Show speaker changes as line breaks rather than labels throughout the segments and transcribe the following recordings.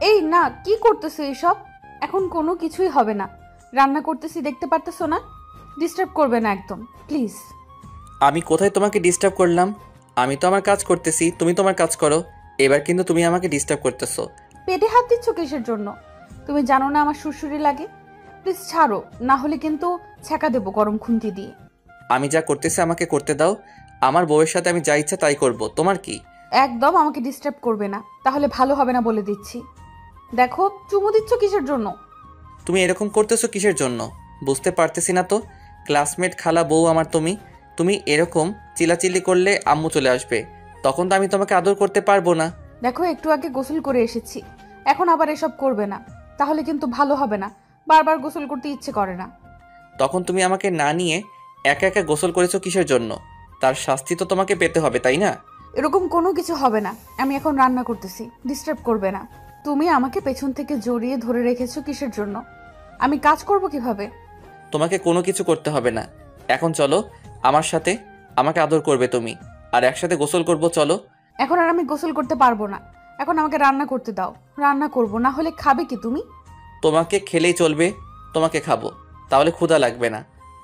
এই না, কি করতেছো এসব? এখন কোনো কিছুই হবে না। রান্না করতেছি, দেখতে পারতেছো না? ডিস্টার্ব করবে না একদম, প্লিজ।
আমি কোথায় তোমাকে ডিস্টার্ব করলাম? আমি তো আমার কাজ করতেছি, তুমি তোমার কাজ করো। এবার কিন্তু তুমি আমাকে ডিস্টার্ব করতেছো।
পেটে হাত দিচ্ছ কিসের জন্য? তুমি জানো না আমার সুরসুরি লাগে? প্লিজ ছাড়ো, না হলে কিন্তু ছ্যাঁকা দেবো গরম খুন্তি দিয়ে।
আমি যা করতেছি আমাকে করতে দাও। আমার বউয়ের সাথে আমি যা ইচ্ছা তাই করব, তোমার কি?
একদম আমাকে ডিস্টার্ব করবে না, তাহলে ভালো হবে না বলে দিচ্ছি। দেখো, চুমু দিচ্ছ কিসের জন্য?
তুমি এরকম করতেছো কিসের জন্য? বুঝতে পারতেছি না তো। ক্লাসমেট খালা বউ আমার তুমি। তুমি এরকম চিল্লাচিল্লি করলে আম্মু চলে আসবে, তখন তো আমি তোমাকে আদর করতে পারবো না।
দেখো, একটু আগে গোসল করে এসেছি, এখন আবার এসব করবে না, তাহলে কিন্তু ভালো হবে না। বারবার গোসল করতে ইচ্ছে করে না।
তখন তুমি আমাকে না নিয়ে একা একা গোসল করেছো কিসের জন্য? তার শাস্তি তো তোমাকে পেতে হবে, তাই না?
এরকম কোনো কিছু হবে না, আমি এখন রান্না করতেছি, ডিস্টার্ব করবে না। তুমি আমাকে পেছন থেকে জড়িয়ে ধরে রেখেছো কিসের জন্য? আমি কাজ করব কিভাবে?
তোমাকে কোনো কিছু করতে হবে না। এখন চলো আমার সাথে, আমাকে আদর করবে তুমি, আর একসাথে গোসল করব, চলো।
এখন আর আমি গোসল করতে পারবো না, এখন আমাকে রান্না করতে দাও। রান্না করব, না হলে খাবে কি তুমি?
তোমাকে খেলেই চলবে, তোমাকে খাবো, তাহলে ক্ষুধা লাগবে না।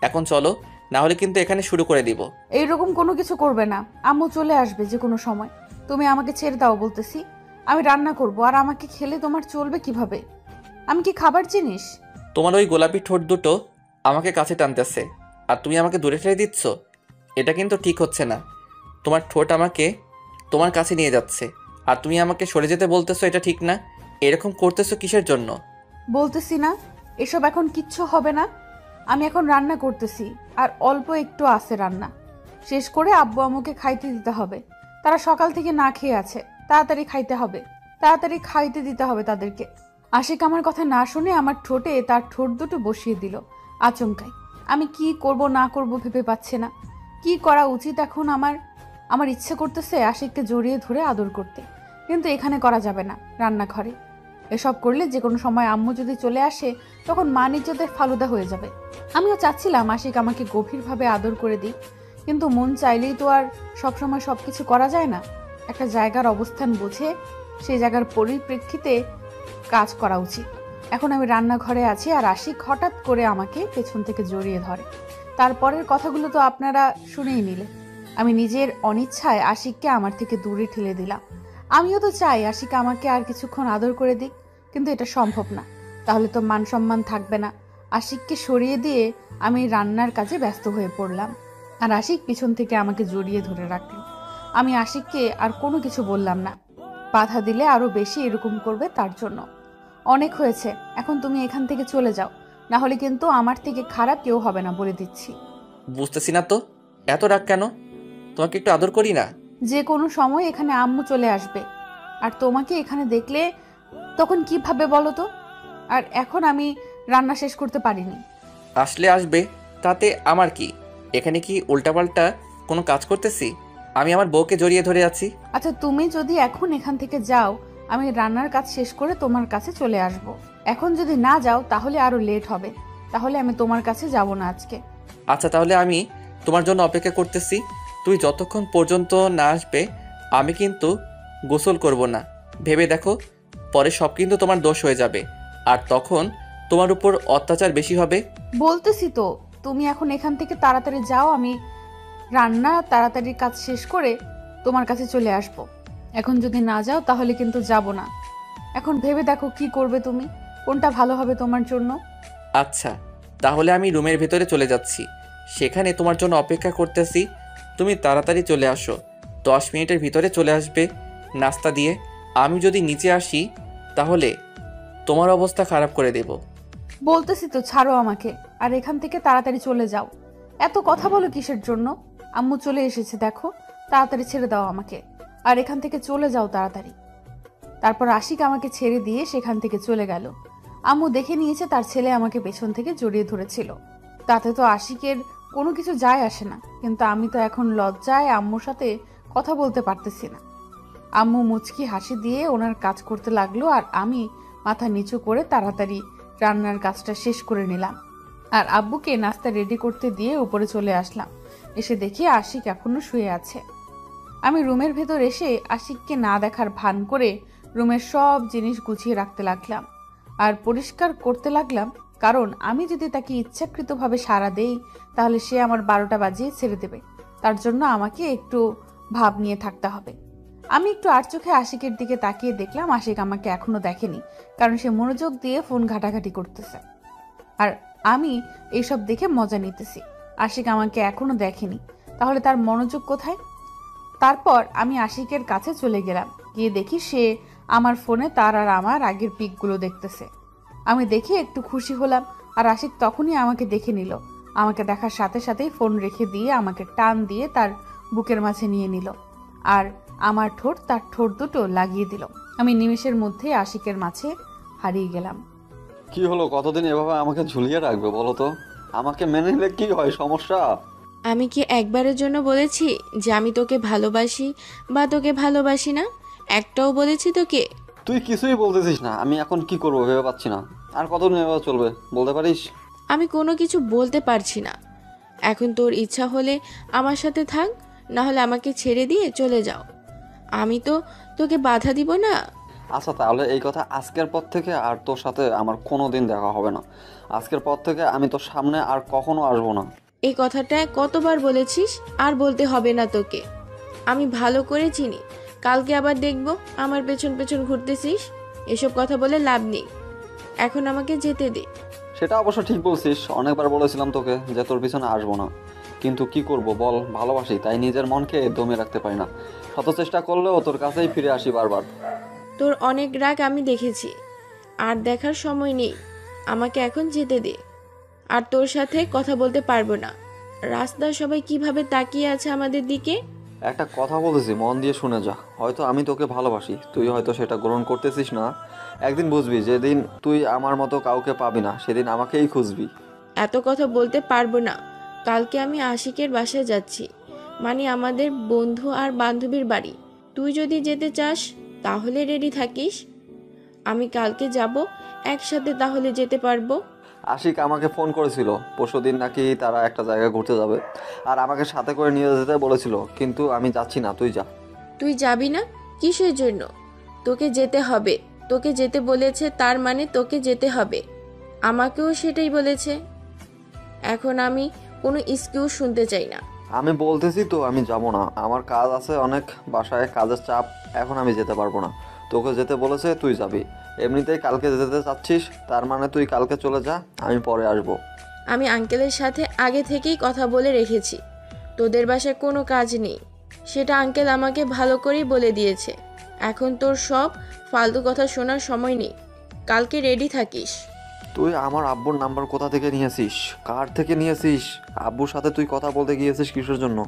এখন চলো, না হলে কিন্তু এখানে শুরু করে দিব।
এইরকম কোনো কিছু করবে না, আম্মু চলে আসবে যে কোনো সময়। তুমি আমাকে ছেড়ে দাও বলতেছি। আমি রান্না করব, আর আমাকে খেলে তোমার চলবে কিভাবে? আমি কি খাবার জিনিস?
তোমার ওই গোলাপি ঠোঁট দুটো আমাকে কাছে টানতেছে, আর তুমি আমাকে দূরে ঠেলে দিচ্ছ। এটা কিন্তু ঠিক হচ্ছে না। তোমার ঠোঁট আমাকে তোমার কাছে নিয়ে যাচ্ছে, আর তুমি আমাকে সরে যেতে বলতেছো, এটা ঠিক না। এরকম করতেছো কিসের জন্য?
বলতেছি না, এসব এখন কিচ্ছু হবে না। আমি এখন রান্না করতেছি, আর অল্প একটু আছে রান্না। শেষ করে আব্বু আম্মুকে খাইতে দিতে হবে। তারা সকাল থেকে না খেয়ে আছে, তাড়াতাড়ি খাইতে হবে। তাড়াতাড়ি খাইতে দিতে হবে তাদেরকে। আশিক আমার কথা না শুনে আমার ঠোঁটে তার ঠোঁট দুটো বসিয়ে দিল আচমকাই। আমি কি করব না করব ভেবে পাচ্ছে না। কি করা উচিত এখন আমার? আমার ইচ্ছে করতেছে আশিককে জড়িয়ে ধরে আদর করতে, কিন্তু এখানে করা যাবে না, রান্নাঘরে। এসব করলে যে কোনো সময় আম্মু যদি চলে আসে, তখন মান ইজ্জতের ফালুদা হয়ে যাবে। আমিও চাচ্ছিলাম আশিক আমাকে গভীরভাবে আদর করে দিই, কিন্তু মন চাইলেই তো আর সবসময় সবকিছু করা যায় না। একটা জায়গার অবস্থান বুঝে সেই জায়গার পরিপ্রেক্ষিতে কাজ করা উচিত। এখন আমি রান্নাঘরে আছি, আর আশিক হঠাৎ করে আমাকে পেছন থেকে জড়িয়ে ধরে। তারপরের কথাগুলো তো আপনারা শুনেই নিলে। আমি নিজের অনিচ্ছায় আশিককে আমার থেকে দূরে ঠেলে দিলাম। আমিও তো চাই আশিক আমাকে আর কিছুক্ষণ আদর করে দিক, কিন্তু এটা সম্ভব না। তাহলে তো মান সম্মান থাকবে না। আশিককে সরিয়ে দিয়ে আমি রান্নার কাজে ব্যস্ত হয়ে পড়লাম, আর আশিক পিছন থেকে আমাকে জড়িয়ে ধরে রাখলো। আমি আশিককে আর কোনো কিছু বললাম না। বাধা দিলে আরো বেশি এরকম করবে, তার জন্য। অনেক হয়েছে, এখন তুমি এখান থেকে চলে যাও, না হলে কিন্তু আমার থেকে খারাপ কেউ হবে না বলে দিচ্ছি।
বুঝতেছি না তো, এত রাগ কেন? তোমাকে একটু আদর করি না?
যে কোনো সময় এখানে আম্মু চলে আসবে, আর তোমাকে এখানে দেখলে তখন কিভাবে বলো তো? আর এখন আমি রান্না শেষ করতে পারিনি।
আসলে আসবে, তাতে আমার কি? এখানে কি উল্টাপাল্টা কোনো কাজ করতেছি? আমি আমার বউকে জড়িয়ে ধরে আছি।
আচ্ছা, তুমি যদি এখন এখান থেকে যাও, আমি রান্নার কাজ শেষ করে তোমার কাছে চলে আসব। এখন যদি না যাও তাহলে আরো লেট হবে, তাহলে আমি তোমার কাছে যাব না আজকে।
আচ্ছা, তাহলে আমি তোমার জন্য অপেক্ষা করতেছি। তুই যতক্ষণ পর্যন্ত না আসবে আমি কিন্তু গোসল করব না। ভেবে দেখো, পরে সব কিন্তু তোমার দোষ হয়ে যাবে, আর তখন তোমার উপর অত্যাচার বেশি হবে।
বলতেছি তো, তুমি এখন এখান থেকে তাড়াতাড়ি যাও, আমি রান্না তাড়াতাড়ি কাজ শেষ করে তোমার কাছে চলে আসব। এখন যদি না যাও তাহলে কিন্তু যাব না। এখন ভেবে দেখো কি করবে তুমি, কোনটা ভালো হবে তোমার জন্য।
আচ্ছা, তাহলে আমি রুমের ভেতরে চলে যাচ্ছি, সেখানে তোমার জন্য অপেক্ষা করতেছি। তুমি তাড়াতাড়ি চলে আসো, 10 মিনিটের ভিতরে চলে আসবে নাস্তা দিয়ে। আমি যদি নিচে আসি তাহলে তোমার অবস্থা খারাপ করে দেব।
বলতেছি তো, ছাড়ো আমাকে, আর এখান থেকে তাড়াতাড়ি চলে যাও। এত কথা বলো কিসের জন্য? আম্মু চলে এসেছে দেখো, তাড়াতাড়ি ছেড়ে দাও আমাকে, আর এখান থেকে চলে যাও তাড়াতাড়ি। তারপর আশিক আমাকে ছেড়ে দিয়ে সেখান থেকে চলে গেল। আম্মু দেখে নিয়েছে তার ছেলে আমাকে পেছন থেকে জড়িয়ে ধরেছিল, তাতে তো আশিকের কোনো কিছু যায় আসে না, কিন্তু আমি তো এখন লজ্জায় আম্মুর সাথে কথা বলতে পারতেছি না। আম্মু মুচকি হাসি দিয়ে ওনার কাজ করতে লাগলো, আর আমি মাথা নিচু করে তাড়াতাড়ি রান্নার কাজটা শেষ করে নিলাম, আর আব্বুকে নাস্তা রেডি করতে দিয়ে উপরে চলে আসলাম। এসে দেখি আশিক এখনো শুয়ে আছে। আমি রুমের ভেতর এসে আশিককে না দেখার ভান করে রুমের সব জিনিস গুছিয়ে রাখতে লাগলাম আর পরিষ্কার করতে লাগলাম, কারণ আমি যদি তাকে ইচ্ছাকৃতভাবে সাড়া দেই তাহলে সে আমার 12টা বাজিয়ে ছেড়ে দেবে। তার জন্য আমাকে একটু ভাব নিয়ে থাকতে হবে। আমি একটু আর চোখে আশিকের দিকে তাকিয়ে দেখলাম আশিক আমাকে এখনো দেখেনি, কারণ সে মনোযোগ দিয়ে ফোন ঘাটাঘাটি করতেছে আর আমি এইসব দেখে মজা নিতেছি। আশিক আমাকে এখনো দেখেনি, তাহলে তার মনোযোগ কোথায়? তারপর আমি আশিকের কাছে চলে গেলাম, গিয়ে দেখি সে আমার ফোনে তার আর আমার আগের পিকগুলো দেখতেছে। আমি দেখে একটু খুশি হলাম আর আশিক তখনই আমাকে দেখে নিল। আমাকে দেখার সাথে সাথেই ফোন রেখে দিয়ে আমাকে টান দিয়ে তার বুকের মাঝে নিয়ে নিল আর আমার ঠোঁট তার ঠোঁট দুটো লাগিয়ে দিল। আমি নিমেষের মধ্যে আশিকের মাঝে হারিয়ে গেলাম।
কি হলো, কতদিন এভাবে আমাকে ঝুলিয়ে রাখবে বলো তো? আমাকে মেনে নিলে কি হয়, সমস্যা?
আমি কি একবারের জন্য বলেছি যে আমি তোকে ভালোবাসি বা তোকে ভালোবাসি না? একটাও বলেছি তোকে?
তুই কিছুই বলতেছিস না, আমি এখন কি করবো ভেবে পাচ্ছি না। আর কতদিন এভাবে চলবে বলতে পারিস?
আমি কোনো কিছু বলতে পারছি না। এখন তোর ইচ্ছা হলে আমার সাথে থাক, না হলে আমাকে ছেড়ে দিয়ে চলে যাও। আমি তো তোকে বাধা দিব না।
আচ্ছা তাহলে এই কথা আজকের পর থেকে আর তোর সাথে আমার কোনো দিন দেখা হবে না। আজকের পর থেকে আমি তোর সামনে আর কখনো আসবো না।
এই কথাটা কতবার বলেছিস? আর বলতে হবে না তোকে। আমি ভালো করে চিনি। কালকে আবার দেখব আমার পেছন পেছন ঘুরতেছিস। এসব কথা বলে লাভ নেই। এখন আমাকে যেতে দে।
সেটা অবশ্য ঠিক বলছিস, অনেকবার বলেছিলাম তোকে যে তোর পিছনে আসবো না, কিন্তু কি করব বল, ভালোবাসি তাই নিজের মনকে দমে রাখতে পারি না। শত চেষ্টা করলেও তোর কাছেই ফিরে আসি বারবার।
তোর অনেক রাগ আমি দেখেছি, আর দেখার সময় নেই। আমাকে এখন যেতে দে। আর তোর সাথে কথা বলতে পারবো না। রাস্তায় সবাই কিভাবে তাকিয়ে আছে আমাদের দিকে।
একটা কথা বলেছি, মন দিয়ে শুনে যা। হয়তো আমি তোকে ভালোবাসি, তুই হয়তো সেটা গ্রহণ করতেছিস না। একদিন বুঝবি, যেদিন তুই আমার মতো কাউকে পাবি না সেদিন আমাকেই খুঁজবি।
এত কথা বলতে পারবো না। কালকে আমি আশিকের বাসায় যাচ্ছি, মানে আমাদের বন্ধু আর বান্ধবীর বাড়ি। তুই যদি যেতে চাস তাহলে রেডি থাকিস। আমি কালকে যাব, একসাথে তাহলে যেতে পারবো।
আশিক আমাকে ফোন করেছিল পরশুদিন, নাকি তারা একটা জায়গায় ঘুরতে যাবে আর আমাকে সাথে করে নিয়ে যেতে বলেছিল, কিন্তু আমি যাচ্ছি না, তুই যা।
তুই যাবি না? কিসের জন্য? তোকে যেতে হবে। তোকে যেতে বলেছে তার মানে তোকে যেতে হবে। আমাকেও সেটাই বলেছে। এখন আমি কোনো এক্সকিউজ শুনতে চাই না।
আমি বলতেছি তো আমি যাব না, আমার কাজ আছে অনেক, বাসায় কাজের চাপ, এখন আমি যেতে পারবো না। তোকে যেতে বলেছে, তুই যাবি। এমনিতেই কালকে যেতে চাচ্ছিস, তার মানে তুই কালকে চলে যা, আমি পরে আসবো।
আমি আঙ্কেলের সাথে আগে থেকেই কথা বলে রেখেছি। তোদের বাসায় কোনো কাজ নেই, সেটা আঙ্কেল আমাকে ভালো করেই বলে দিয়েছে। এখন তোর সব ফালতু কথা শোনার সময় নেই। কালকে রেডি থাকিস।
তুই আমার আব্বুর নাম্বার কোথা থেকে নিয়েছিস, কার থেকে নিয়েছিস? আব্বুর সাথে তুই কথা বলতে গিয়েছিস কিসের জন্য?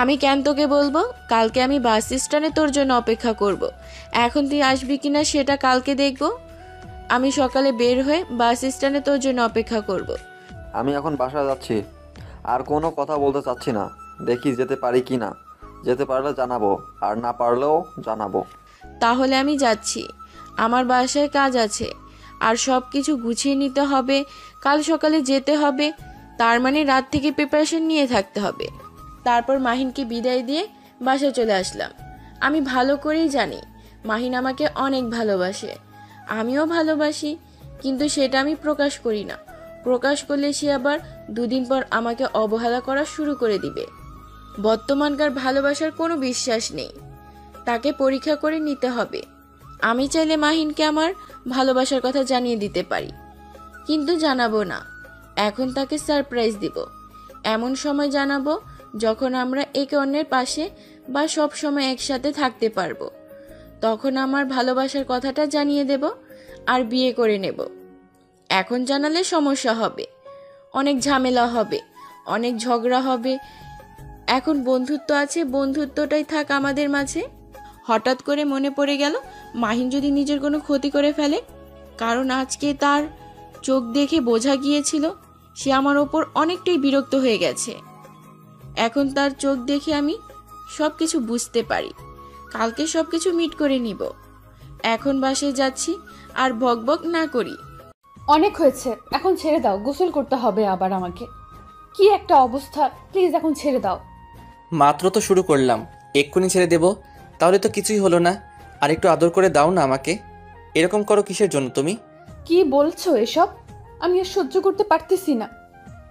আমি কেন তোকে বলবো? কালকে আমি বাস স্ট্যান্ডে তোর জন্য অপেক্ষা করব। এখন তুই আসবি কিনা সেটা কালকে দেখব। আমি সকালে বের হয়ে বাস স্ট্যান্ডে তোর জন্য অপেক্ষা করব।
আমি এখন বাসায় যাচ্ছি, আর কোনো কথা বলতে চাচ্ছি না। দেখি যেতে পারি কি না, যেতে পারলে জানাবো, আর না পারলেও জানাবো।
তাহলে আমি যাচ্ছি, আমার বাসায় কাজ আছে আর সব কিছু গুছিয়ে নিতে হবে। কাল সকালে যেতে হবে, তার মানে রাত থেকে প্রিপারেশন নিয়ে থাকতে হবে। তারপর মাহিনকে বিদায় দিয়ে বাসায় চলে আসলাম। আমি ভালো করেই জানি মাহিন আমাকে অনেক ভালোবাসে, আমিও ভালোবাসি, কিন্তু সেটা আমি প্রকাশ করি না। প্রকাশ করলে সে আবার দুদিন পর আমাকে অবহেলা করা শুরু করে দিবে। বর্তমানকার ভালোবাসার কোনো বিশ্বাস নেই, তাকে পরীক্ষা করে নিতে হবে। আমি চাইলে মাহিনকে আমার ভালোবাসার কথা জানিয়ে দিতে পারি, কিন্তু জানাবো না। এখন তাকে সারপ্রাইজ দিব। এমন সময় জানাবো যখন আমরা একে অন্যের পাশে বা সব সময় একসাথে থাকতে পারবো। তখন আমার ভালোবাসার কথাটা জানিয়ে দেব আর বিয়ে করে নেব। এখন জানালে সমস্যা হবে, অনেক ঝামেলা হবে, অনেক ঝগড়া হবে। এখন বন্ধুত্ব আছে, বন্ধুত্বটাই থাক আমাদের মাঝে। হঠাৎ করে মনে পড়ে গেল মাহিন যদি নিজের কোনো ক্ষতি করে ফেলে, কারণ আজকে তার চোখ দেখে বোঝা গিয়েছিল সে আমার ওপর অনেকটাই বিরক্ত হয়ে গেছে। এখন তার চোখ দেখে আমি সব কিছু বুঝতে পারি। কালকে সব কিছু মিট করে নিব। এখন বাসায় যাচ্ছি, আর বকবক না করি।
অনেক হয়েছে, এখন ছেড়ে দাও, গোসল করতে হবে আবার আমাকে। কি একটা অবস্থা, প্লিজ এখন ছেড়ে দাও।
মাত্র তো শুরু করলাম, এক্ষুনি ছেড়ে দেব? তাহলে তো কিছুই হলো না। আর একটু আদর করে দাও না আমাকে। এরকম করো কিসের জন্য তুমি?
কি বলছো এসব? আমি আর সহ্য করতে পারতেছি না।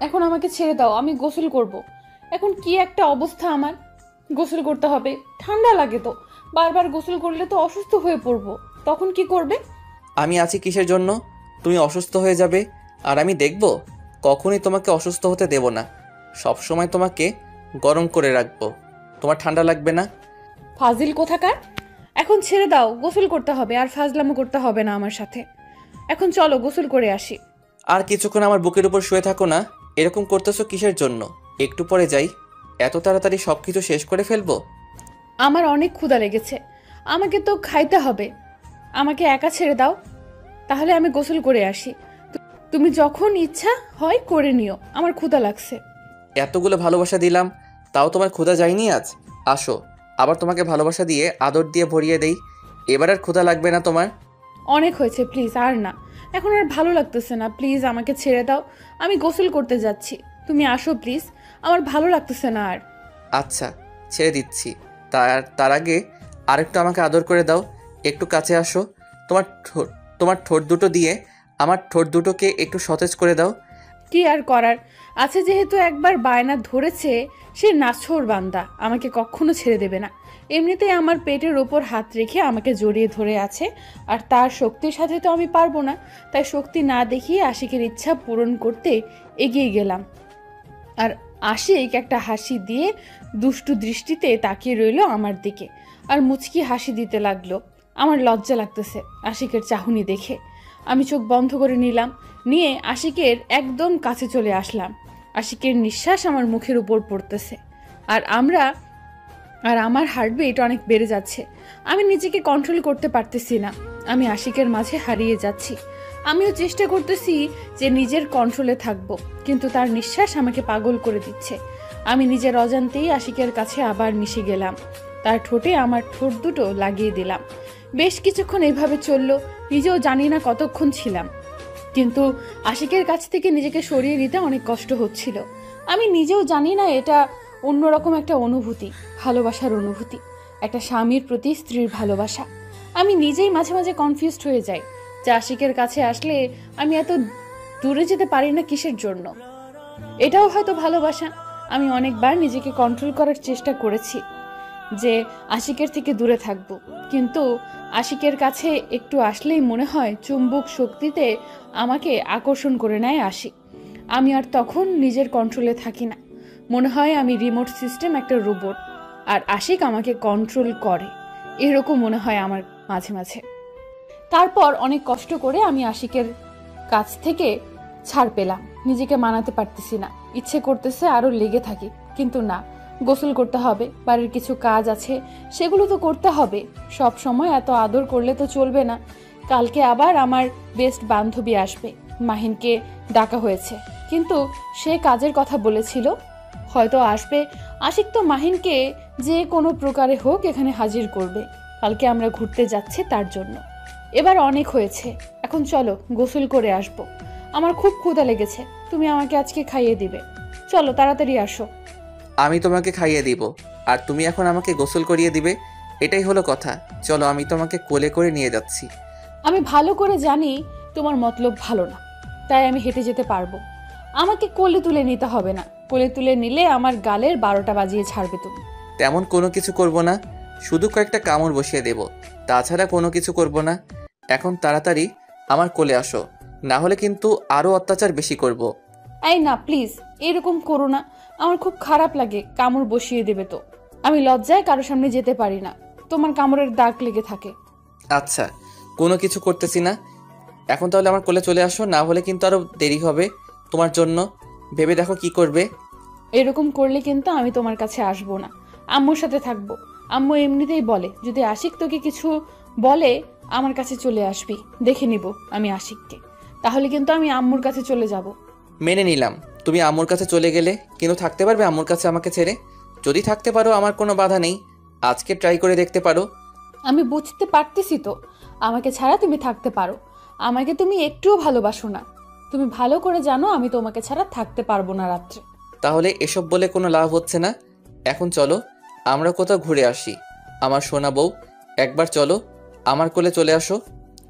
এখন আমাকে ছেড়ে দাও, আমি গোসল করব। এখন কি একটা অবস্থা আমার, গোসল করতে হবে। ঠান্ডা লাগে তো, বারবার গোসল করলে তো অসুস্থ হয়ে পড়বো। তখন কি করবে?
আমি আছি কিসের জন্য? তুমি অসুস্থ হয়ে যাবে আর আমি দেখব? কখনোই তোমাকে অসুস্থ হতে দেব না। সব সময় তোমাকে গরম করে রাখবো। তোমার ঠান্ডা লাগবে না?
ফাজিল কোথাকার! এখন ছেড়ে দাও, গোসল করতে হবে। আর ফাজলামো করতে হবে না আমার সাথে। এখন চলো গোসল করে আসি।
আর কিছুক্ষণ আমার বুকের উপর শুয়ে থাকো না। এরকম করতেছো কিসের জন্য? একটু পরে যাই। এত তাড়াতাড়ি সব কিছু শেষ করে ফেলবো?
আমার অনেক ক্ষুধা লেগেছে, আমাকে তো খাইতে হবে। আমাকে একা ছেড়ে দাও, তাহলে আমি গোসল করে আসি। তুমি যখন ইচ্ছা হয় করে নিও, আমার ক্ষুধা লাগছে।
এতগুলো ভালোবাসা দিলাম, তাও তোমার ক্ষুধা যায়নি আজ? আসো, আবার তোমাকে ভালোবাসা দিয়ে আদর দিয়ে ভরিয়ে দেই। এবার আর ক্ষুধা লাগবে না তোমার।
অনেক হয়েছে, প্লিজ আর না। এখন আর ভালো লাগতেছে না, প্লিজ আমাকে ছেড়ে দাও। আমি গোসল করতে যাচ্ছি, তুমি আসো প্লিজ। আমার ভালো লাগতেছে না আর।
আচ্ছা, ছেড়ে দিচ্ছি। তার আগে আরেকটু আমাকে আদর করে দাও। একটু কাছে আসো। তোমার ঠোঁট দুটো দিয়ে আমার ঠোঁট দুটোকে একটু সতেজ করে দাও।
কি আর করার আছে, যেহেতু একবার বায়না ধরেছে, সে নাছোড় বান্দা আমাকে কখনো ছেড়ে দেবে না। এমনিতেই আমার পেটের ওপর হাত রেখে আমাকে জড়িয়ে ধরে আছে, আর তার শক্তির সাথে তো আমি পারবো না। তাই শক্তি না দেখিয়ে আশিকের ইচ্ছা পূরণ করতে এগিয়ে গেলাম। আর আশিক একটা হাসি দিয়ে দুষ্টু দৃষ্টিতে তাকিয়ে রইল আমার দিকে, আর মুচকি হাসি দিতে লাগলো। আমার লজ্জা লাগতেছে আশিকের চাহনি দেখে। আমি চোখ বন্ধ করে নিলাম, নিয়ে আশিকের একদম কাছে চলে আসলাম। আশিকের নিঃশ্বাস আমার মুখের উপর পড়তেছে, আর আমার হার্টবিট অনেক বেড়ে যাচ্ছে। আমি নিজেকে কন্ট্রোল করতে পারতেছি না, আমি আশিকের মাঝে হারিয়ে যাচ্ছি। আমিও চেষ্টা করতেছি যে নিজের কন্ট্রোলে থাকবো, কিন্তু তার নিঃশ্বাস আমাকে পাগল করে দিচ্ছে। আমি নিজের অজান্তেই আশিকের কাছে আবার মিশে গেলাম, তার ঠোঁটে আমার ঠোঁট দুটো লাগিয়ে দিলাম। বেশ কিছুক্ষণ এইভাবে চললো, নিজেও জানি না কতক্ষণ ছিলাম। কিন্তু আশিকের কাছ থেকে নিজেকে সরিয়ে নিতে অনেক কষ্ট হচ্ছিল। আমি নিজেও জানি না এটা অন্যরকম একটা অনুভূতি, ভালোবাসার অনুভূতি, একটা স্বামীর প্রতি স্ত্রীর ভালোবাসা। আমি নিজেই মাঝে মাঝে কনফিউজড হয়ে যাই যে আশিকের কাছে আসলে আমি এত দূরে যেতে পারি না কিসের জন্য। এটাও হয়তো ভালোবাসা। আমি অনেকবার নিজেকে কন্ট্রোল করার চেষ্টা করেছি যে আশিকের থেকে দূরে থাকবো, কিন্তু আশিকের কাছে একটু আসলেই মনে হয় চুম্বক শক্তিতে আমাকে আকর্ষণ করে নেয় আশিক। আমি আর তখন নিজের কন্ট্রোলে থাকি না, মনে হয় আমি রিমোট সিস্টেম, একটা রোবট, আর আশিক আমাকে কন্ট্রোল করে, এরকম মনে হয় আমার মাঝে মাঝে। তারপর অনেক কষ্ট করে আমি আশিকের কাছ থেকে ছাড় পেলাম। নিজেকে মানাতে পারতেছি না, ইচ্ছে করতেছে আরো লেগে থাকি, কিন্তু না, গোসল করতে হবে, বাড়ির কিছু কাজ আছে সেগুলো তো করতে হবে। সব সময় এত আদর করলে তো চলবে না। কালকে আবার আমার বেস্ট বান্ধবী আসবে, মাহিনকে ডাকা হয়েছে, কিন্তু সে কাজের কথা বলেছিল, হয়তো আসবে। আশিক তো মাহিনকে যে কোনো প্রকারে হোক এখানে হাজির করবে। কালকে আমরা ঘুরতে যাচ্ছি তার জন্য। এবার অনেক হয়েছে, এখন চলো গোসল করে আসবো। আমার খুব ক্ষুধা লেগেছে, তুমি আমাকে আজকে খাইয়ে দিবে। চলো তাড়াতাড়ি আসো।
আমি তোমাকে খাইয়ে দিব, আর তুমি এখন আমাকে গোসল করিয়ে দিবে, এটাই হলো কথা। চলো, আমি তোমাকে কোলে করে নিয়ে যাচ্ছি।
আমি ভালো করে জানি তোমার মতলব ভালো না, তাই আমি হেঁটে যেতে পারবো। আমাকে কোলে তুলে নিতে হবে না, কোলে তুলে নিলে আমার গালের 12টা বাজিয়ে ছাড়বে তুমি।
তেমন কোনো কিছু করব না, শুধু কয়েকটা কামড় বসিয়ে দেব, তাছাড়া কোনো কিছু করব না। এখন তাড়াতাড়ি আমার কোলে আসো, না হলে কিন্তু আরও অত্যাচার বেশি করব।
এই না, প্লিজ এরকম করো না, আমার খুব খারাপ লাগে, কামড় বসিয়ে দেবে তো। আমি লজ্জায় কারো সামনে যেতে পারি না, তোমার কামড়ের দাগ লেগে থাকে।
আচ্ছা, কোনো কিছু করতেছি না। এখন তাহলে আমার কোলে চলে আসো, না হলে কিন্তু আরও দেরি হবে তোমার জন্য। ভেবে দেখো কি করবে।
এরকম করলে কিন্তু আমি তোমার কাছে আসবো না, আম্মুর সাথে থাকবো। আম্মু এমনিতেই বলে, যদি আশিক তোকে কিছু বলে আমার কাছে চলে আসবি, দেখে নিব আমি আশিককে, তাহলে কিন্তু আমি আম্মুর কাছে চলে যাব।
মেনে নিলাম তুমি আম্মুর কাছে চলে গেলে, কিন্তু থাকতে পারবে আম্মুর কাছে আমাকে ছেড়ে? যদি থাকতে পারো আমার কোনো বাধা নেই, আজকে ট্রাই করে দেখতে পারো।
আমি বুঝতে পারতেছি তো, আমাকে ছাড়া তুমি থাকতে পারো, আমাকে তুমি একটুও ভালোবাসো না। তুমি ভালো করে জানো আমি তোমাকে ছাড়া থাকতে পারবো না রাত্রে।
তাহলে এসব বলে কোনো লাভ হচ্ছে না। এখন চলো, আমরা কোথাও ঘুরে আসি। আমার সোনা বউ, একবার চলো, আমার কোলে চলে আসো।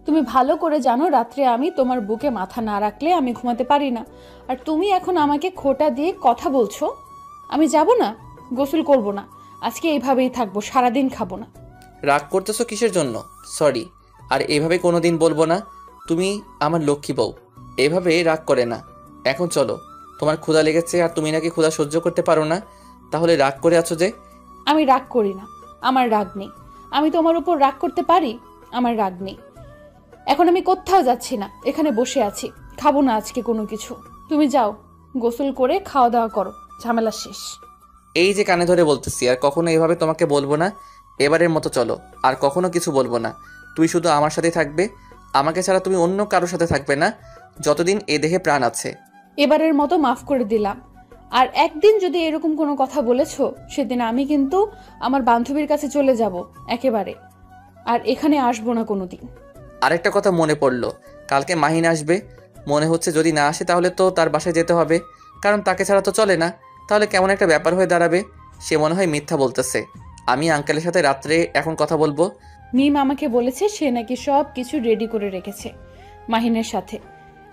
তুমি ভালো করে জানো রাত্রে আমি তোমার বুকে মাথা না রাখলে আমি ঘুমাতে পারি না। আর তুমি এখন আমাকে খোঁটা দিয়ে কথা বলছো। আমি যাব না, গোসল করব না, আজকে এইভাবেই থাকবো, সারাদিন খাবো না।
রাগ করতেছো কিসের জন্য? সরি, আর এভাবে কোনোদিন বলবো না। তুমি আমার লক্ষ্মী বউ, এভাবে রাগ করে না। এখন চলো, তোমার ক্ষুধা লেগেছে আর তুমি নাকি ক্ষুধা সহ্য করতে পারো না, তাহলে রাগ করে আছো যে?
আমি রাগ করি না, আমার রাগ নেই। আমি তোমার উপর রাগ করতে পারি? আমার রাগ নেই। এখন আমি কোথাও যাচ্ছি না, এখানে বসে আছি, খাবো না আজকে কোনো কিছু। তুমি যাও, গোসল করে খাওয়া দাওয়া করো, ঝামেলা শেষ।
এই যে কানে ধরে বলতেছি, আর কখনো এভাবে তোমাকে বলবো না। এবারের মতো চলো, আর কখনো কিছু বলবো না। তুই শুধু আমার সাথেই থাকবে, আমাকে ছাড়া তুমি অন্য কারোর সাথে থাকবে না যতদিন এ দেহে প্রাণ আছে।
এবারের মতো মাফ করে দিলাম। আর একদিন যদি এরকম কোনো কথা বলেছো, সেদিন আমি কিন্তু আমার বান্ধবীর কাছে চলে যাব একেবারে, আর এখানে আসবো না কোনোদিন।
আরেকটা কথা মনে পড়লো, কালকে মাহিন আসবে। মনে হচ্ছে যদি না আসে তাহলে তো তার বাসায় যেতে হবে, কারণ তাকে ছাড়া তো চলে না। তাহলে কেমন একটা ব্যাপার হয়ে দাঁড়াবে। সে মনে হয় মিথ্যা বলতেছে। আমি আঙ্কেলের সাথে রাত্রে এখন কথা বলবো।
মিম আমাকে বলেছে সে নাকি সব কিছু রেডি করে রেখেছে মাহিনের সাথে,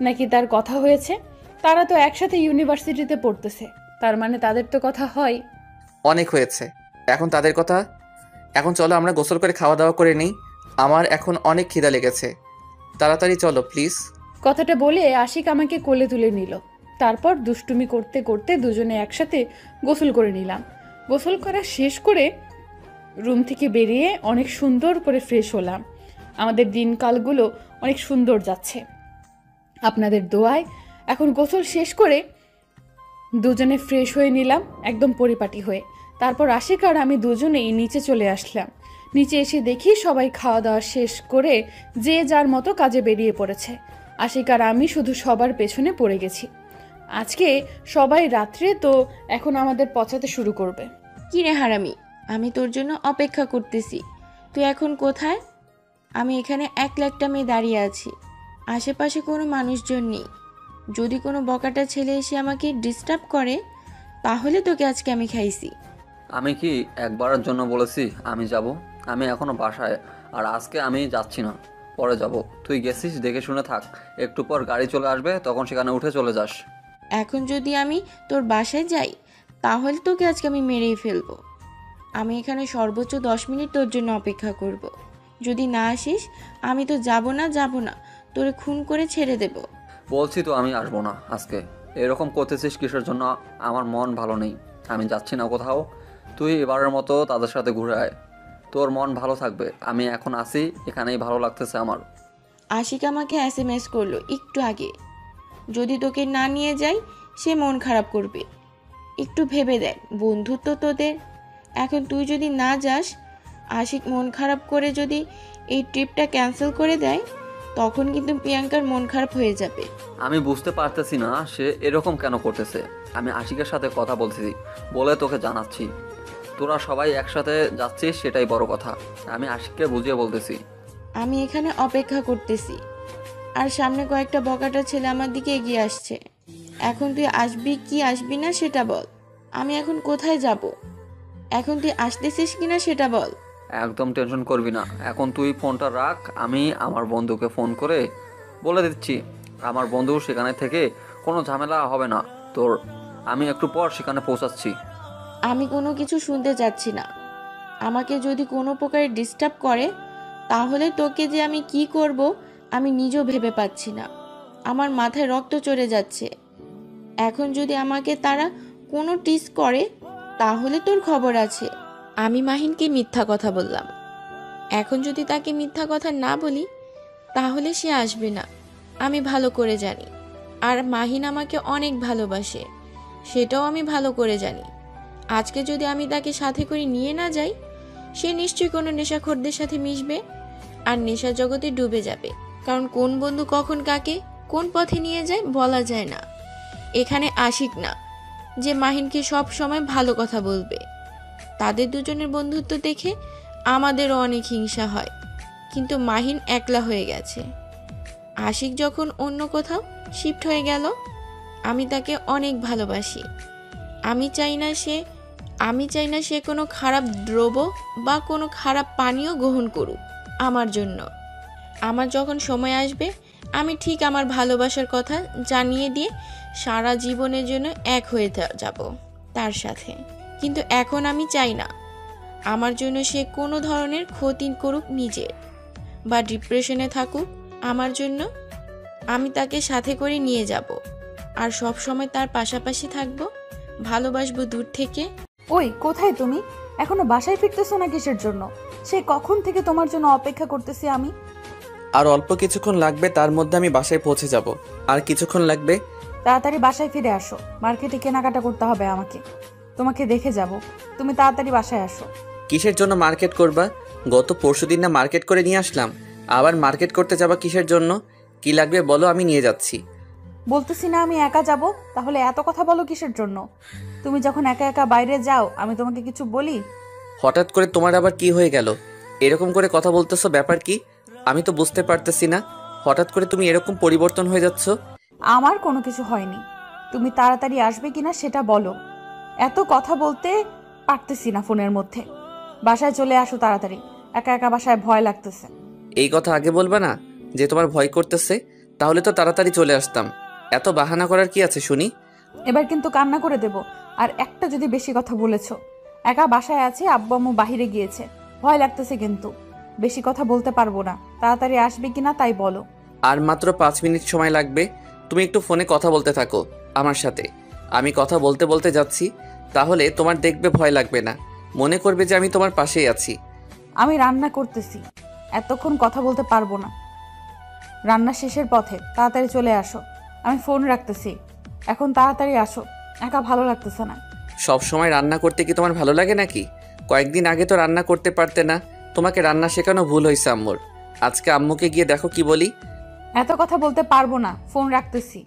নাকি তার কথা হয়েছে। তারা তো একসাথে ইউনিভার্সিটিতে পড়তেছে, তার মানে তাদের তো কথা হয়।
অনেক হয়েছে এখন তাদের কথা। এখন চলো আমরা গোসল করে খাওয়া দাওয়া করে নিই, আমার এখন অনেক খিদা লেগেছে। তাড়াতাড়ি চলো প্লিজ।
কথাটা বলে আশিক আমাকে কোলে তুলে নিল। তারপর দুষ্টুমি করতে করতে দুজনে একসাথে গোসল করে নিলাম। গোসল করা শেষ করে রুম থেকে বেরিয়ে অনেক সুন্দর করে ফ্রেশ হলাম। আমাদের দিনকালগুলো অনেক সুন্দর যাচ্ছে আপনাদের দোয়ায়। এখন গোসল শেষ করে দুজনে ফ্রেশ হয়ে নিলাম, একদম পরিপাটি হয়ে। তারপর আশিক আর আমি দুজনেই নিচে চলে আসলাম। নিচে এসে দেখি সবাই খাওয়া দাওয়া শেষ করে যে যার মতো কাজে বেরিয়ে পড়েছে। আশিক আর আমি শুধু সবার পেছনে পড়ে গেছি। আজকে সবাই রাত্রে তো এখন আমাদের পচাতে শুরু করবে।
কি রে হারামি, আমি তোর জন্য অপেক্ষা করতেছি, তুই এখন কোথায়? আমি এখানে একটা মেয়ে দাঁড়িয়ে আছি, আশেপাশে কোনো মানুষজন নেই। যদি কোনো বকাটা ছেলে এসে আমাকে ডিস্টার্ব করে তাহলে তোকে আজকে আমি খাইছি।
আমি কি একবারের জন্য বলেছি আমি যাব? আমি এখনো বাসায়, আর আজকে আমি যাচ্ছি না, পরে যাব। তুই গেছিস, দেখে শুনে থাক, একটু পর গাড়ি চলে আসবে, তখন সেখানে উঠে চলে যাস।
এখন যদি আমি তোর বাসায় যাই তাহলে তোকে আজকে আমি মেরেই ফেলবো। আমি এখানে সর্বোচ্চ 10 মিনিট তোর জন্য অপেক্ষা করব। যদি না আসিস আমি তো যাব না, তোরে খুন করে ছেড়ে দেব।
বলছি তো আমি আসবো না আজকে। এরকম করতেছিস কিসের জন্য? আমার মন ভালো নেই, আমি যাচ্ছি না কোথাও। তুই এবারের মতো তাদের সাথে ঘুরে আয়, তোর মন ভালো থাকবে। আমি এখন আসি, এখানেই ভালো লাগতেছে আমার।
আশিক আমাকে SMS করলো একটু আগে, যদি তোকে না নিয়ে যাই সে মন খারাপ করবে। একটু ভেবে দেখ, বন্ধুত্ব তোদের। এখন তুই যদি না যাস, আশিক মন খারাপ করে যদি এই ট্রিপটা ক্যান্সেল করে দেয়, তখন কিন্তু প্রিয়াঙ্কার মন খারাপ হয়ে যাবে।
আমি বুঝতে পারতেছি না সে এরকম কেন করতেছে। আমি আশিকের সাথে কথা বলতেছি বলে তোকে জানাচ্ছি। তোরা সবাই একসাথে যাচ্ছিস সেটাই বড় কথা। আমি আশিককে বুঝিয়ে বলতেছি।
আমি এখানে অপেক্ষা করতেছি, আর সামনে কয়েকটা বকাটা ছেলে আমার দিকে এগিয়ে আসছে। এখন তুই আসবি কি আসবি না সেটা বল। আমি এখন কোথায় যাব? এখন তুই আসতেছিস কিনা সেটা বল।
একদম টেনশন করবি না, এখন তুই ফোনটা রাখ। আমি আমার বন্ধুকে ফোন করে বলে দিচ্ছি, আমার বন্ধু সেখানে থেকে কোনো ঝামেলা হবে না তোর। আমি একটু পর সেখানে পৌঁছাচ্ছি।
আমি কোনো কিছু শুনতে চাচ্ছি না। আমাকে যদি কোনো প্রকারে ডিস্টার্ব করে তাহলে তোকে যে আমি কি করব আমি নিজেও ভেবে পাচ্ছি না। আমার মাথায় রক্ত চড়ে যাচ্ছে। এখন যদি আমাকে তারা কোনো টিস করে তাহলে তোর খবর আছে। আমি মাহিনকে মিথ্যা কথা বললাম, এখন যদি তাকে মিথ্যা কথা না বলি তাহলে সে আসবে না, আমি ভালো করে জানি। আর মাহিন আমাকে অনেক ভালোবাসে, সেটাও আমি ভালো করে জানি। আজকে যদি আমি তাকে সাথে করে নিয়ে না যাই, সে নিশ্চয়ই কোনো নেশাখোরদের সাথে মিশবে আর নেশা জগতে ডুবে যাবে। কারণ কোন বন্ধু কখন কাকে কোন পথে নিয়ে যায় বলা যায় না। এখানে আশিক না যে মাহিনকে সব সময় ভালো কথা বলবে। তাদের দুজনের বন্ধুত্ব দেখে আমাদেরও অনেক হিংসা হয়, কিন্তু মাহিন একলা হয়ে গেছে। আশিক যখন অন্য কোথাও শিফট হয়ে গেল, আমি তাকে অনেক ভালোবাসি। আমি চাই না সে আমি চাই না সে কোনো খারাপ দ্রব্য বা কোনো খারাপ পানীয় গ্রহণ করুক আমার জন্য। আমার যখন সময় আসবে আমি ঠিক আমার ভালোবাসার কথা জানিয়ে দিয়ে সারা জীবনের জন্য এক হয়ে যাব তার সাথে। কিন্তু এখন আমি চাই না আমার জন্য সে কোনো ধরনের ক্ষতি করুক নিজের, বা ডিপ্রেশনে থাকুক আমার জন্য। আমি তাকে সাথে করে নিয়ে যাব আর সব সময় তার পাশাপাশি থাকব, ভালোবাসবো দূর থেকে।
ওই কোথায় তুমি? এখনো বাসায় ফিরতেছো না কিসের জন্য? সে কখন থেকে তোমার জন্য অপেক্ষা করতেছি আমি।
আর অল্প কিছুক্ষণ লাগবে, তার মধ্যে আমি বাসায় পৌঁছে যাব। আর কিছুক্ষণ লাগবে।
তাড়াতাড়ি বাসায় ফিরে আসো, মার্কেটে কেনাকাটা করতে হবে আমাকে। তোমাকে দেখে যাব, তুমি তাড়াতাড়ি বাসায় আসো।
কিসের জন্য মার্কেট করবা? গত পরশুদিন না মার্কেট করে নিয়ে আসলাম, আবার মার্কেট করতে যাবা কিসের জন্য? কি লাগবে বলো, আমি নিয়ে যাচ্ছি।
বলতেছি না আমি একা যাব, তাহলে এত কথা বলো কিসের জন্য? তুমি যখন একা একা বাইরে যাও আমি তোমাকে কিছু বলি?
হঠাৎ করে তোমার আবার কি হয়ে গেল? এরকম করে কথা বলতেছো, ব্যাপার কি? আমি তো বুঝতে পারতেছি না, হঠাৎ করে তুমি এরকম পরিবর্তন হয়ে যাচ্ছ।
আমার কোনো কিছু হয়নি, তুমি তাড়াতাড়ি আসবে কিনা সেটা বলো। এত কথা বলতে পারতেছি না ফোনের মধ্যে। বাসায় চলে আসো তাড়াতাড়ি, একা একা বাসায় ভয় লাগতেছে।
এই কথা আগে বলবা না যে তোমার ভয় করতেছে? তাহলে তো তাড়াতাড়ি চলে আসতাম। এত বাহানা করার কি আছে শুনি?
এবার কিন্তু কান্না করে দেব আর একটা যদি বেশি কথা বলেছো। একা বাসায় আছে, আব্বু আম্মু বাহিরে গিয়েছে, ভয় লাগতেছে কিন্তু। বেশি কথা বলতে পারবো না, তাড়াতাড়ি আসবে কিনা তাই বলো।
আর মাত্র 5 মিনিট সময় লাগবে। তুমি একটু ফোনে কথা বলতে থাকো আমার সাথে। আমি কথা বলতে বলতে যাচ্ছি, তাহলে তোমার দেখবে ভয় লাগবে না, মনে করবে যে আমি তোমার পাশেই আছি।
আমি রান্না করতেছি, এতক্ষণ কথা বলতে পারবো না। রান্না শেষের পথে, তাড়াতাড়ি চলে আসো। আমি ফোন রাখতেছি, এখন তাড়াতাড়ি আসো, একা ভালো লাগতেছে না।
সব সময় রান্না করতে কি তোমার ভালো লাগে নাকি? কয়েকদিন আগে তো রান্না করতে পারতে না, তোমাকে রান্না শেখানো ভুল হয়েছে আম্মুর। আজকে আম্মুকে গিয়ে দেখো কি বলি।
এত কথা বলতে পারবো না, ফোন রাখতেছি,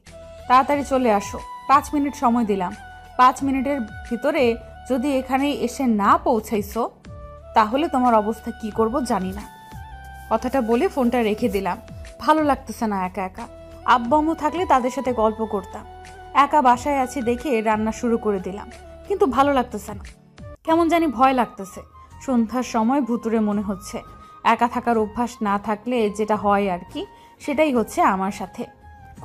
তাড়াতাড়ি চলে আসো। 5 মিনিট সময় দিলাম, 5 মিনিটের ভিতরে যদি এখানে এসে না পৌঁছাইছো তাহলে তোমার অবস্থা কি করব জানি না। কথাটা বলে ফোনটা রেখে দিলাম। ভালো লাগতেছে না একা একা। আব্বু আম্মু থাকলে তাদের সাথে গল্প করতাম। একা বাসায় আছি দেখে রান্না শুরু করে দিলাম, কিন্তু ভালো লাগতেছে না, কেমন জানি ভয় লাগতেছে। সন্ধ্যার সময় ভুতুরে মনে হচ্ছে। একা থাকার অভ্যাস না থাকলে যেটা হয় আর কি, সেটাই হচ্ছে আমার সাথে।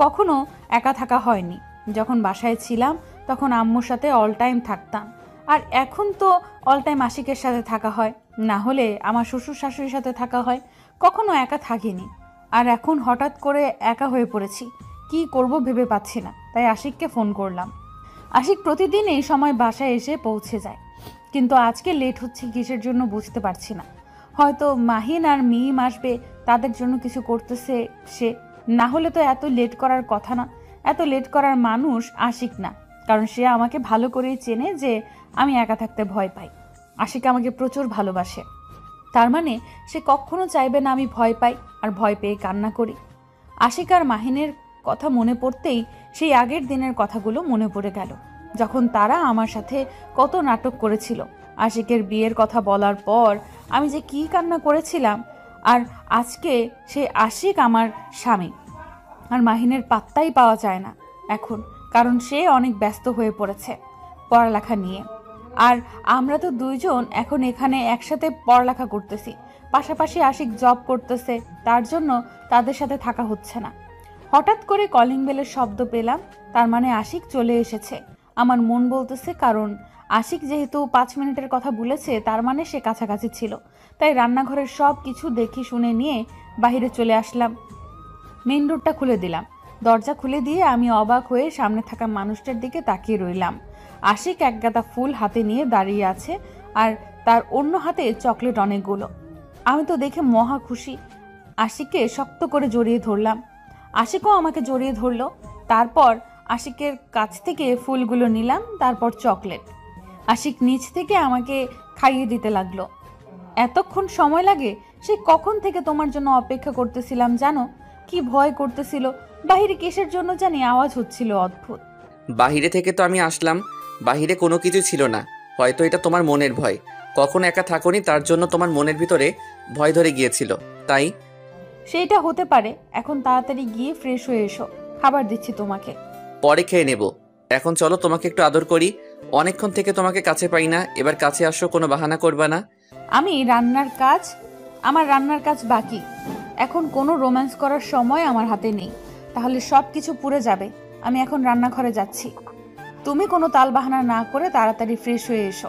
কখনো একা থাকা হয়নি। যখন বাসায় ছিলাম তখন আম্মুর সাথে অল টাইম থাকতাম, আর এখন তো অল টাইম আশিকের সাথে থাকা হয়, না হলে আমার শ্বশুর শাশুড়ির সাথে থাকা হয়। কখনো একা থাকিনি, আর এখন হঠাৎ করে একা হয়ে পড়েছি। কি করব ভেবে পাচ্ছি না, তাই আশিককে ফোন করলাম। আশিক প্রতিদিন এই সময় বাসায় এসে পৌঁছে যায়, কিন্তু আজকে লেট হচ্ছে কিসের জন্য বুঝতে পারছি না। হয়তো মাহিন আর মিম আসবে, তাদের জন্য কিছু করতেছে সে, না হলে তো এত লেট করার কথা না। এত লেট করার মানুষ আশিক না, কারণ সে আমাকে ভালো করেই চেনে যে আমি একা থাকতে ভয় পাই। আশিক আমাকে প্রচুর ভালোবাসে, তার মানে সে কখনো চাইবে না আমি ভয় পাই আর ভয় পেয়ে কান্না করি। আশিক আর মাহিনের কথা মনে পড়তেই সেই আগের দিনের কথাগুলো মনে পড়ে গেল, যখন তারা আমার সাথে কত নাটক করেছিল। আশিকের বিয়ের কথা বলার পর আমি যে কি কান্না করেছিলাম, আর আজকে সে আশিক আমার স্বামী, আর মাহিনের পাত্তাই পাওয়া যায় না এখন, কারণ সে অনেক ব্যস্ত হয়ে পড়েছে পড়ালেখা নিয়ে। আর আমরা তো দুইজন এখন এখানে একসাথে পড়ালেখা করতেছি, পাশাপাশি আশিক জব করতেছে, তার জন্য তাদের সাথে থাকা হচ্ছে না। হঠাৎ করে কলিং বেলের শব্দ পেলাম, তার মানে আশিক চলে এসেছে। আমার মন বলতেছে, কারণ আশিক যেহেতু 5 মিনিটের কথা বলেছে, তার মানে সে কাছাকাছি ছিল। তাই রান্নাঘরের সব কিছু দেখে শুনে নিয়ে বাইরে চলে আসলাম। মেইন ডোরটা খুলে দিলাম। দরজা খুলে দিয়ে আমি অবাক হয়ে সামনে থাকা মানুষটার দিকে তাকিয়ে রইলাম। আশিক এক গাদা ফুল হাতে নিয়ে দাঁড়িয়ে আছে, আর তার অন্য হাতে চকলেট অনেকগুলো। আমি তো দেখে মহা খুশি। আশিককে শক্ত করে জড়িয়ে ধরলাম, আশিকও আমাকে জড়িয়ে ধরলো। তারপর আশিকের কাছ থেকে ফুলগুলো নিলাম, তারপর চকলেট। আশিক নিচ থেকে আমাকে খাইয়ে দিতে লাগলো। এতক্ষণ সময় লাগে? সে কখন থেকে তোমার জন্য অপেক্ষা করতেছিলাম জানো? কি ভয় করতেছিল, বাহিরে কিসের জন্য জানি আওয়াজ হচ্ছিল অদ্ভুত।
বাহিরে থেকে তো আমি আসলাম, বাহিরে কোনো কিছু ছিল না। হয়তো এটা তোমার মনের ভয়, কখনো একা থাকোনি, তার জন্য তোমার মনের ভিতরে ভয় ধরে গিয়েছিল, তাই।
সেইটা হতে পারে। এখন তাড়াতাড়ি গিয়ে ফ্রেশ হয়ে এসো, খাবার দিচ্ছি তোমাকে।
পরে খেয়ে নেব, এখন চলো তোমাকে একটু আদর করি। অনেকক্ষণ থেকে তোমাকে কাছে পাই না, এবার কাছে আসো, কোনো বাহানা করবা না।
আমার রান্নার কাজ বাকি। এখন কোনো রোম্যান্স করার সময় আমার হাতে নেই, তাহলে সব কিছু পুড়ে যাবে। আমি এখন রান্নাঘরে যাচ্ছি। তুমি কোনো তালবাহানা না করে তাড়াতাড়ি ফ্রেশ হয়ে এসো।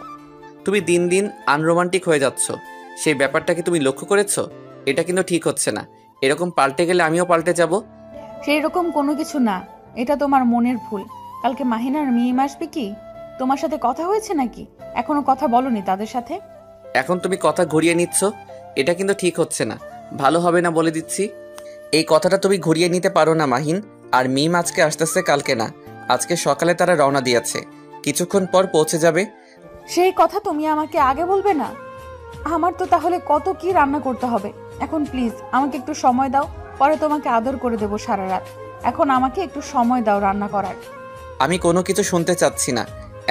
তুমি দিন দিন আনরোমান্টিক হয়ে যাচ্ছ, সেই ব্যাপারটা কি তুমি লক্ষ্য করেছো? এটা কিন্তু ঠিক হচ্ছে না। এরকম পাল্টে গেলে আমিও পাল্টে যাব।
সেই রকম কোনো কিছু না, এটা তোমার মনের ভুল। কালকে মাহিনার মিম আসবে কি? তোমার সাথে কথা হয়েছে নাকি? এখনো কথা বলনি তাদের সাথে?
এখন তুমি কথা ঘুরিয়ে নিচ্ছ, এটা কিন্তু ঠিক হচ্ছে না, ভালো হবে না বলে দিচ্ছি। এই কথাটা তুমি ঘুরিয়ে নিতে পারো না মাহিন। আর মিম আজকে আসতেছে, কালকে না, আজকে সকালে তারা রওনা দিয়েছে, কিছুক্ষণ পর পৌঁছে যাবে।
সেই কথা তুমি আমাকে আগে বলবে না? আমার তো তাহলে কত কি রান্না করতে হবে। এখন প্লিজ আমাকে একটু সময় দাও, পরে তোমাকে আদর করে দেবো সারা রাত। এখন আমাকে একটু সময় দাও রান্না করার।
আমি কোনো কিছু শুনতে চাচ্ছি না,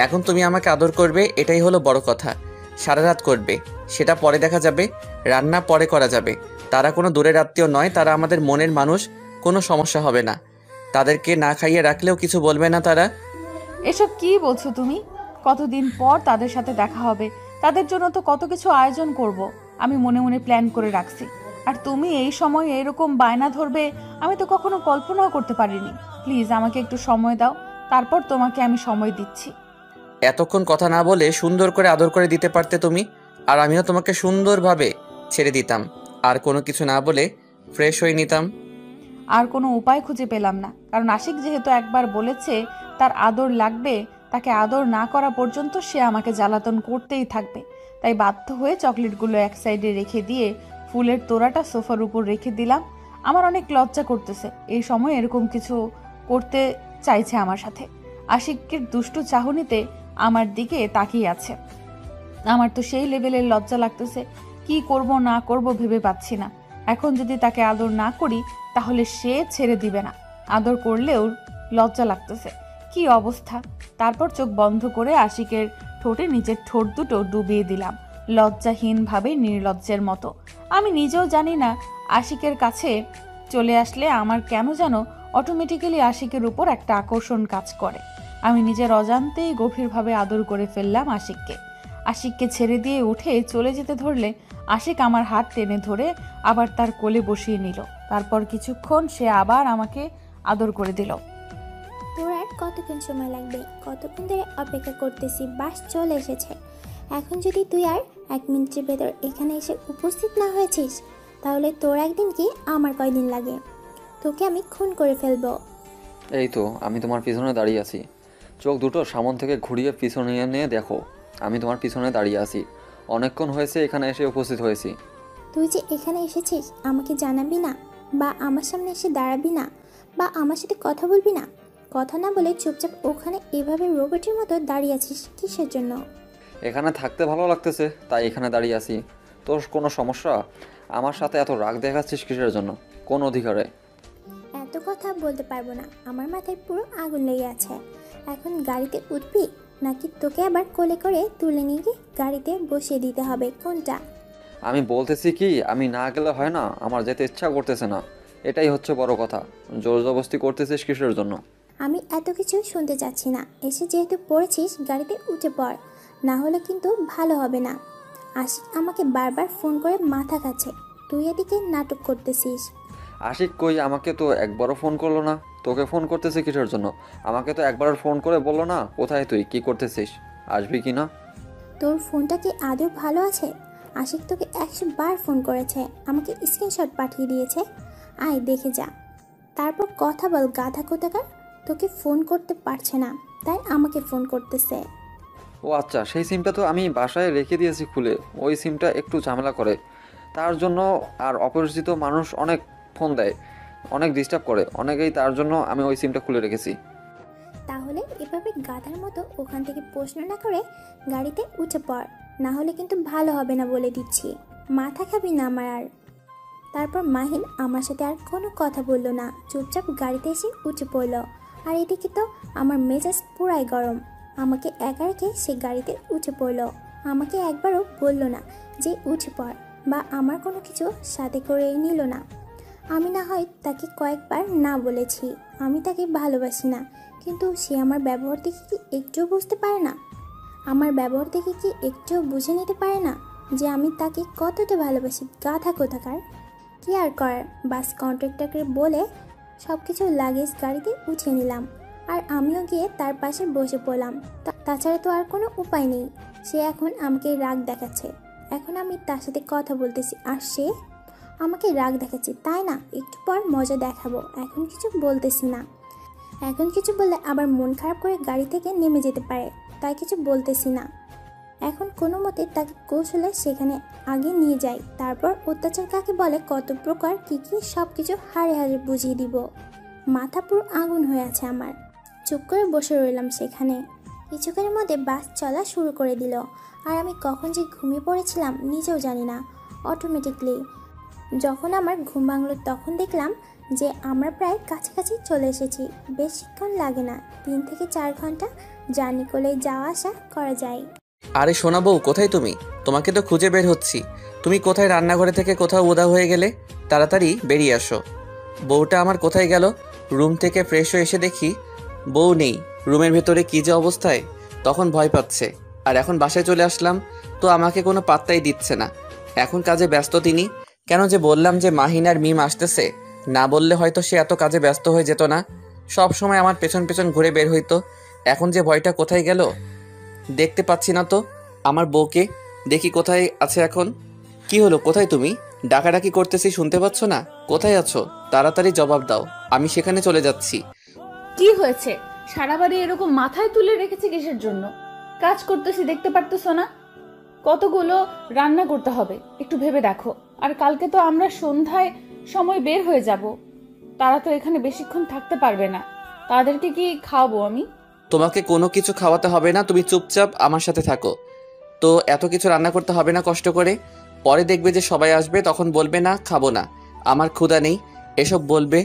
এখন তুমি আমাকে আদর করবে, এটাই হলো বড় কথা। সারা রাত করবে সেটা পরে দেখা যাবে, রান্না পরে করা যাবে। তারা কোনো দূরের আত্মীয় নয়, তারা আমাদের মনের মানুষ, কোনো সমস্যা হবে না। তাদেরকে না খাইয়ে রাখলেও কিছু বলবে না তারা।
এসব কি বলছো তুমি? কতদিন পর তাদের সাথে দেখা হবে, তাদের জন্য তো কত কিছু আয়োজন করব। আমি মনে মনে প্ল্যান করে রাখছি, আর তুমি এই সময় এরকম বায়না ধরবে আমি তো কখনো কল্পনাও করতে পারিনি। প্লিজ আমাকে একটু সময় দাও, তারপর তোমাকে আমি সময় দিচ্ছি।
এতক্ষণ কথা না বলে সুন্দর করে আদর করে দিতে পারতে তুমি, আর আমিও তোমাকে সুন্দরভাবে ছেড়ে দিতাম, আর কোনো কিছু না বলে ফ্রেশ হয়ে নিতাম।
আর কোনো উপায় খুঁজে পেলাম না, কারণ আশিক যেহেতু একবার বলেছে তার আদর লাগবে, তাকে আদর না করা পর্যন্ত সে আমাকে জ্বালাতন করতেই থাকবে। তাই বাধ্য হয়ে চকলেটগুলো এক সাইডে রেখে দিয়ে ফুলের তোড়াটা সোফার উপর রেখে দিলাম। আমার অনেক লজ্জা করতেছে, এই সময় এরকম কিছু করতে চাইছে আমার সাথে। আশিকের দুষ্টু চাহনিতে আমার দিকে তাকিয়ে আছে। আমার তো সেই লেভেলের লজ্জা লাগতেছে, কি করব না করব ভেবে পাচ্ছি না। এখন যদি তাকে আদর না করি তাহলে সে ছেড়ে দিবে না, আদর করলেও লজ্জা লাগতেছে। কি অবস্থা! তারপর চোখ বন্ধ করে আশিকের ঠোঁটে নিচের ঠোঁট দুটো ডুবিয়ে দিলাম, লজ্জাহীনভাবে, নির্লজ্জের মতো। আমি নিজেও জানি না আশিকের কাছে চলে আসলে আমার কেন যেন অটোমেটিক্যালি আশিকের উপর একটা আকর্ষণ কাজ করে। আমি নিজের অজান্তেই গভীরভাবে আদর করে ফেললাম আশিককে। আশিককে ছেড়ে দিয়ে উঠে চলে যেতে ধরলে আশিক আমার হাত টেনে ধরে আবার তার কোলে বসিয়ে নিল। তারপর কিছুক্ষণ সে আবার আমাকে আদর করে দিল।
তোর আর কতক্ষণ সময় লাগবে? কতক্ষণ ধরে অপেক্ষা করতেছি, বাস চলে এসেছে। এখন যদি তুই আর 1 মিনিটের ভেতর এখানে এসে উপস্থিত না হয়েছিস তাহলে তোর একদিন কি আমার কয়দিন লাগে? তোকে আমি খুন করে ফেলবো।
এই তো আমি তোমার পিছনে দাঁড়িয়ে আছি, চোখ দুটো সামন থেকে ঘুরিয়ে পিছনে নিয়ে দেখো, আমি তোমার পিছনে দাঁড়িয়ে আছি। অনেকক্ষণ হয়েছে এখানে এসে উপস্থিত হয়েছি।
তুই যে এখানে এসেছিস আমাকে জানাবি না, বা আমার সামনে এসে দাঁড়াবি না, বা আমার সাথে কথা বলবি না? কথা না বলে চুপচাপ ওখানে এভাবে রোবটের মতো দাঁড়িয়ে আছিস কিসের জন্য?
এখানে থাকতে ভালো লাগতেছে তাই এখানে দাঁড়িয়ে আছি। তোর কোনো সমস্যা? আমার সাথে এত রাগ দেখাচ্ছিস কিসের জন্য? কোন অধিকারে?
এত কথা বলতে পারবো না, আমার মাথায় পুরো আগুন লেগে আছে। এখন গাড়িতে উঠবি নাকি তোকে আবার কোলে করে তুলে নিয়ে গিয়ে গাড়িতে বসিয়ে দিতে হবে, কোনটা?
আমি বলতেছি কি, আমি না গেলে হয় না, আমার যেতে ইচ্ছা করতেছে না, এটাই হচ্ছে বড় কথা। জোর জবরদস্তি করতেছিস কিসের জন্য?
আমি এত কিছু শুনতে চাচ্ছি না, এসে যেহেতু পড়েছিস গাড়িতে উঠে পড়, না হলে কিন্তু ভালো হবে না। আশিক আমাকে বারবার ফোন করে মাথা খাচ্ছে, তুই এদিকে নাটক করতেছিস।
আশিক কই? আমাকে তো একবারও ফোন করলো না। তোকে ফোন করতেছে কিসের জন্য? আমাকে তো একবার ফোন করে বললো না কোথায় তুই, কি করতেছিস, আসবি কি না।
তোর ফোনটা কি আদৌ ভালো আছে? আশিক তোকে 100 বার ফোন করেছে, আমাকে স্ক্রিনশট পাঠিয়ে দিয়েছে, আয় দেখে যা। তারপর কথা বল গাধা কোথাকার। তোকে ফোন করতে পারছে না তাই আমাকে ফোন করতেছে।
ও আচ্ছা, সেই সিমটা তো আমি বাসায় রেখে দিয়েছি খুলে, ওই সিমটা একটু ঝামেলা করে তার জন্য। আর অপরিচিত মানুষ অনেক ফোন দেয়, অনেক ডিস্টার্ব করে অনেকেই, তার জন্য আমি ওই সিমটা খুলে রেখেছি।
তাহলে এভাবে গাধার মতো ওখান থেকে প্রশ্ন না করে গাড়িতে উঠে পড়, না হলে কিন্তু ভালো হবে না বলে দিচ্ছি। মাথা খাবি না আমার আর। তারপর মাহিন আমার সাথে আর কোনো কথা বললো না, চুপচাপ গাড়িতে এসে উঠে পড়লো। আর এদিকে তো আমার মেজাজ পুরাই গরম। আমাকে একা রেখে সে গাড়িতে উঠে পড়লো, আমাকে একবারও বললো না যে উঠে পড়, বা আমার কোনো কিছু সাথে করে নিল না। আমি না হয় তাকে কয়েকবার না বলেছি আমি তাকে ভালোবাসি না, কিন্তু সে আমার ব্যবহার দেখে কি একটুও বুঝতে পারে না? আমার ব্যবহার দেখে কি একটুও বুঝে নিতে পারে না যে আমি তাকে কতটা ভালোবাসি? গাধা কোথাকার। কি আর করার, বাস কন্ট্রাক্টরকে বলে সব কিছু লাগেজ গাড়িতে উঠিয়ে নিলাম, আর আমিও গিয়ে তার পাশে বসে পড়লাম। তাছাড়া তো আর কোনো উপায় নেই। সে এখন আমাকে রাগ দেখাচ্ছে, এখন আমি তার সাথে কথা বলতেছি আর সে আমাকে রাগ দেখাচ্ছে, তাই না? একটু পর মজা দেখাবো। এখন কিছু বলতেছি না, এখন কিছু বললে আবার মন খারাপ করে গাড়ি থেকে নেমে যেতে পারে, তাই কিছু বলতেছি না। এখন কোনো মতে তাকে কৌশলে সেখানে আগে নিয়ে যাই, তারপর অত্যাচার কাকে বলে, কত প্রকার কী কী সব কিছু হাড়ে হাড়ে বুঝিয়ে দিব। মাথা পুরো আগুন হয়ে আছে আমার। চুপ করে বসে রইলাম সেখানে। কিছুক্ষণের মধ্যে বাস চলা শুরু করে দিল, আর আমি কখন যে ঘুমিয়ে পড়েছিলাম নিজেও জানি না। অটোমেটিকলি যখন আমার ঘুম ভাঙল তখন দেখলাম যে আমরা প্রায় কাছাকাছি চলে এসেছি। বেশিক্ষণ লাগে না, 3 থেকে 4 ঘন্টা জার্নি করলে যাওয়া আসা করা যায়।
আরে সোনা বউ, কোথায় তুমি? তোমাকে তো খুঁজে বের হচ্ছি। তুমি কোথায়? রান্নাঘরে থেকে কোথাও উদা হয়ে গেলে? তাড়াতাড়ি বেরিয়ে আসো। বউটা আমার কোথায় গেল? রুম থেকে ফ্রেশ হয়ে এসে দেখি বউ নেই। রুমের ভেতরে কী যে অবস্থায়, তখন ভয় পাচ্ছে। আর এখন বাসায় চলে আসলাম তো আমাকে কোনো পাত্তাই দিচ্ছে না। এখন কাজে ব্যস্ত তিনি। কেন যে বললাম যে মাহিন আর মিম আসতেছে, না বললে হয়তো সে এত কাজে ব্যস্ত হয়ে যেত না। সব সময় আমার পেছন পেছন ঘুরে বের হইতো। এখন যে ভয়টা কোথায় গেল? দেখতে পাচ্ছি না তো আমার বউকে। দেখি কোথায় আছে এখন। কি হলো, কোথায় তুমি? ডাকাডাকি করতেছি, শুনতে পাচ্ছ না? কোথায় আছো? তাড়াতাড়ি জবাব দাও, আমি সেখানে চলে যাচ্ছি।
কি হয়েছে? সারা বাড়ি এরকম মাথায় তুলে রেখেছে কিসের জন্য? কাজ করতেছি, দেখতে পারতেছো না? কতগুলো রান্না করতে হবে, একটু ভেবে দেখো। আর কালকে তো আমরা সন্ধ্যায় সময় বের হয়ে যাব, তারা তো এখানে বেশিক্ষণ থাকতে পারবে না। তাদেরকে কি খাওয়াবো আমি?
তোমাকে কোনো কিছু খাওয়াতে হবে না, তুমি চুপচাপ আমার সাথে থাকো। তো এত কিছু রান্না করতে হবে না কষ্ট করে। পরে দেখবে যে সবাই আসবে, তখন বলবে না খাবো না, আমার ক্ষুধা নেই, এসব বলবে।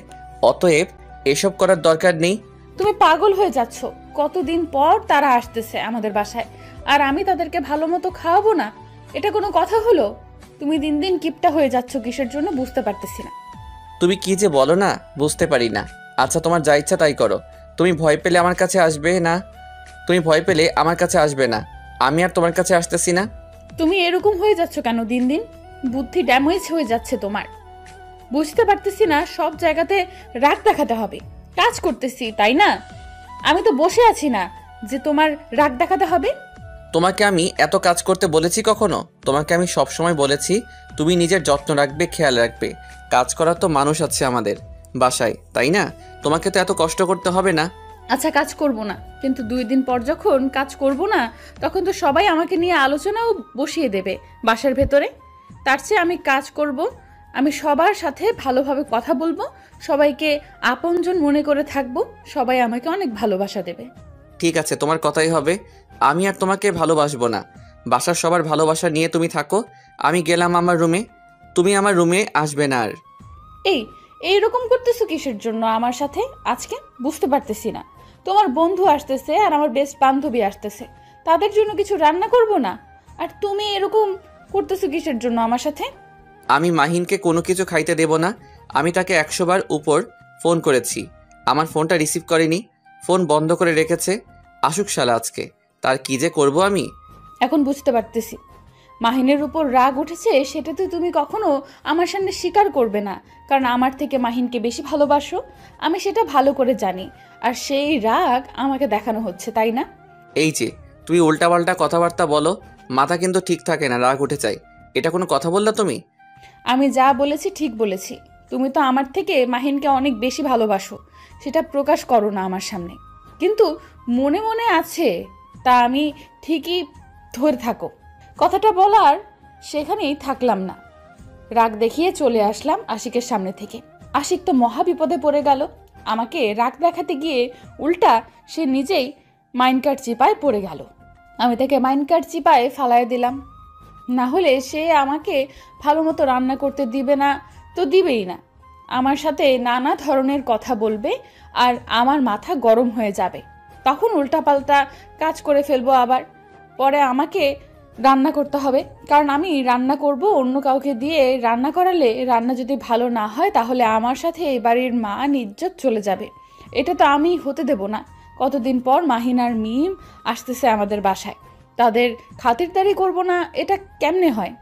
অতএব এসব করার দরকার নেই।
তুমি পাগল হয়ে যাচ্ছ। কতদিন পর তারা আসতেছে আমাদের বাসায়, আর আমি তাদেরকে ভালো মতো খাওয়াবো না? এটা কোনো কথা হলো? তুমি দিন দিন কিপটা হয়ে যাচ্ছ কিসের জন্য বুঝতে পারতেছি না।
তুমি কি যে বলো না, বুঝতে পারি না। আচ্ছা, তোমার যা ইচ্ছা তাই করো। তুমি ভয় পেলে আমার কাছে আসবে না, তুমি ভয় পেলে আমার কাছে আসবে না। আমি আর তোমার কাছে আসতেছি না।
তুমি এরকম হয়ে যাচ্ছ কেন দিন দিন? বুদ্ধি ড্যামেজ হয়ে যাচ্ছে তোমার। বুঝতে পারতেছি না, সব জায়গাতে রাগ দেখাতে হবে। কাজ করতেছি, তাই না? আমি তো বসে আছি না যে তোমার রাগ দেখাতে হবে।
তোমাকে আমি এত কাজ করতে বলেছি কখনো? তোমাকে আমি সব সময় বলেছি তুমি নিজের যত্ন রাখবে, খেয়াল রাখবে। কাজ করার তো মানুষ আছে আমাদের বাসায়, তাই না? তোমাকে তো এত কষ্ট করতে হবে না।
আচ্ছা, কাজ করব না, কিন্তু 2 দিন পর যখন কাজ করব না, তখন তো সবাই আমাকে নিয়ে আলোচনাও বসিয়ে দেবে বাসার ভেতরে। তার চেয়ে আমি কাজ করব, আমি সবার সাথে ভালোভাবে কথা বলবো, সবাইকে আপনজন মনে করে থাকবো, সবাই আমাকে অনেক ভালোবাসা দেবে।
ঠিক আছে, তোমার কথাই হবে। আমি আর তোমাকে ভালোবাসবো না। বাসার সবার ভালোবাসা নিয়ে তুমি থাকো। আমি গেলাম আমার রুমে, তুমি আমার রুমে আসবে না আর।
এইরকম করতেছো কিসের জন্য আমার সাথে আজকে? বুঝতে পারতেছি না। তোমার বন্ধু আসতেছে আর আমার বেস্ট বান্ধবী আসতেছে, তাদের জন্য কিছু রান্না করব না? আর তুমি এরকম করতেছো কিসের জন্য আমার সাথে?
আমি মাহিনকে কোনো কিছু খাইতে দেব না। আমি তাকে 100 বার উপর ফোন করেছি, আমার ফোনটা রিসিভ করেনি, ফোন বন্ধ করে রেখেছে। আসুক শালা আজকে, তার কি যে করব আমি।
এখন বুঝতে পারতেছি মাহিনের উপর রাগ উঠেছে, সেটা তো তুমি কখনো আমার সামনে স্বীকার করবে না, কারণ আমার থেকে মাহিনকে বেশি ভালোবাসো, আমি সেটা ভালো করে জানি। আর সেই রাগ আমাকে দেখানো হচ্ছে, তাই না?
এই যে তুমি উল্টাপাল্টা কথাবার্তা বলো, মাথা কিন্তু ঠিক থাকে না, রাগ উঠে যায়। এটা কোনো কথা বললা তুমি?
আমি যা বলেছি ঠিক বলেছি। তুমি তো আমার থেকে মাহিনকে অনেক বেশি ভালোবাসো, সেটা প্রকাশ করো না আমার সামনে, কিন্তু মনে মনে আছে, তা আমি ঠিকই ধরে থাকো। কথাটা বলার সেখানেই থাকলাম না, রাগ দেখিয়ে চলে আসলাম আশিকের সামনে থেকে। আশিক তো মহা বিপদে পড়ে গেল। আমাকে রাগ দেখাতে গিয়ে উল্টা সে নিজেই মাইনকার চিপায় পড়ে গেল। আমি তাকে মাইনকার চিপায় ফালায় দিলাম, না হলে সে আমাকে ভালো মতো রান্না করতে দিবে না তো দিবেই না, আমার সাথে নানা ধরনের কথা বলবে, আর আমার মাথা গরম হয়ে যাবে। তখন উল্টাপাল্টা কাজ করে ফেলবো আবার। পরে আমাকে রান্না করতে হবে, কারণ আমি রান্না করব অন্য কাউকে দিয়ে। রান্না করালে রান্না যদি ভালো না হয় তাহলে আমার সাথে এই বাড়ির মান ইজ্জত চলে যাবে। এটা তো আমি হতে দেব না। কতদিন পর মাহিন আর মিম আসতেছে আমাদের বাসায়, তাদের খাতিরদারি করব না, এটা কেমনে হয়?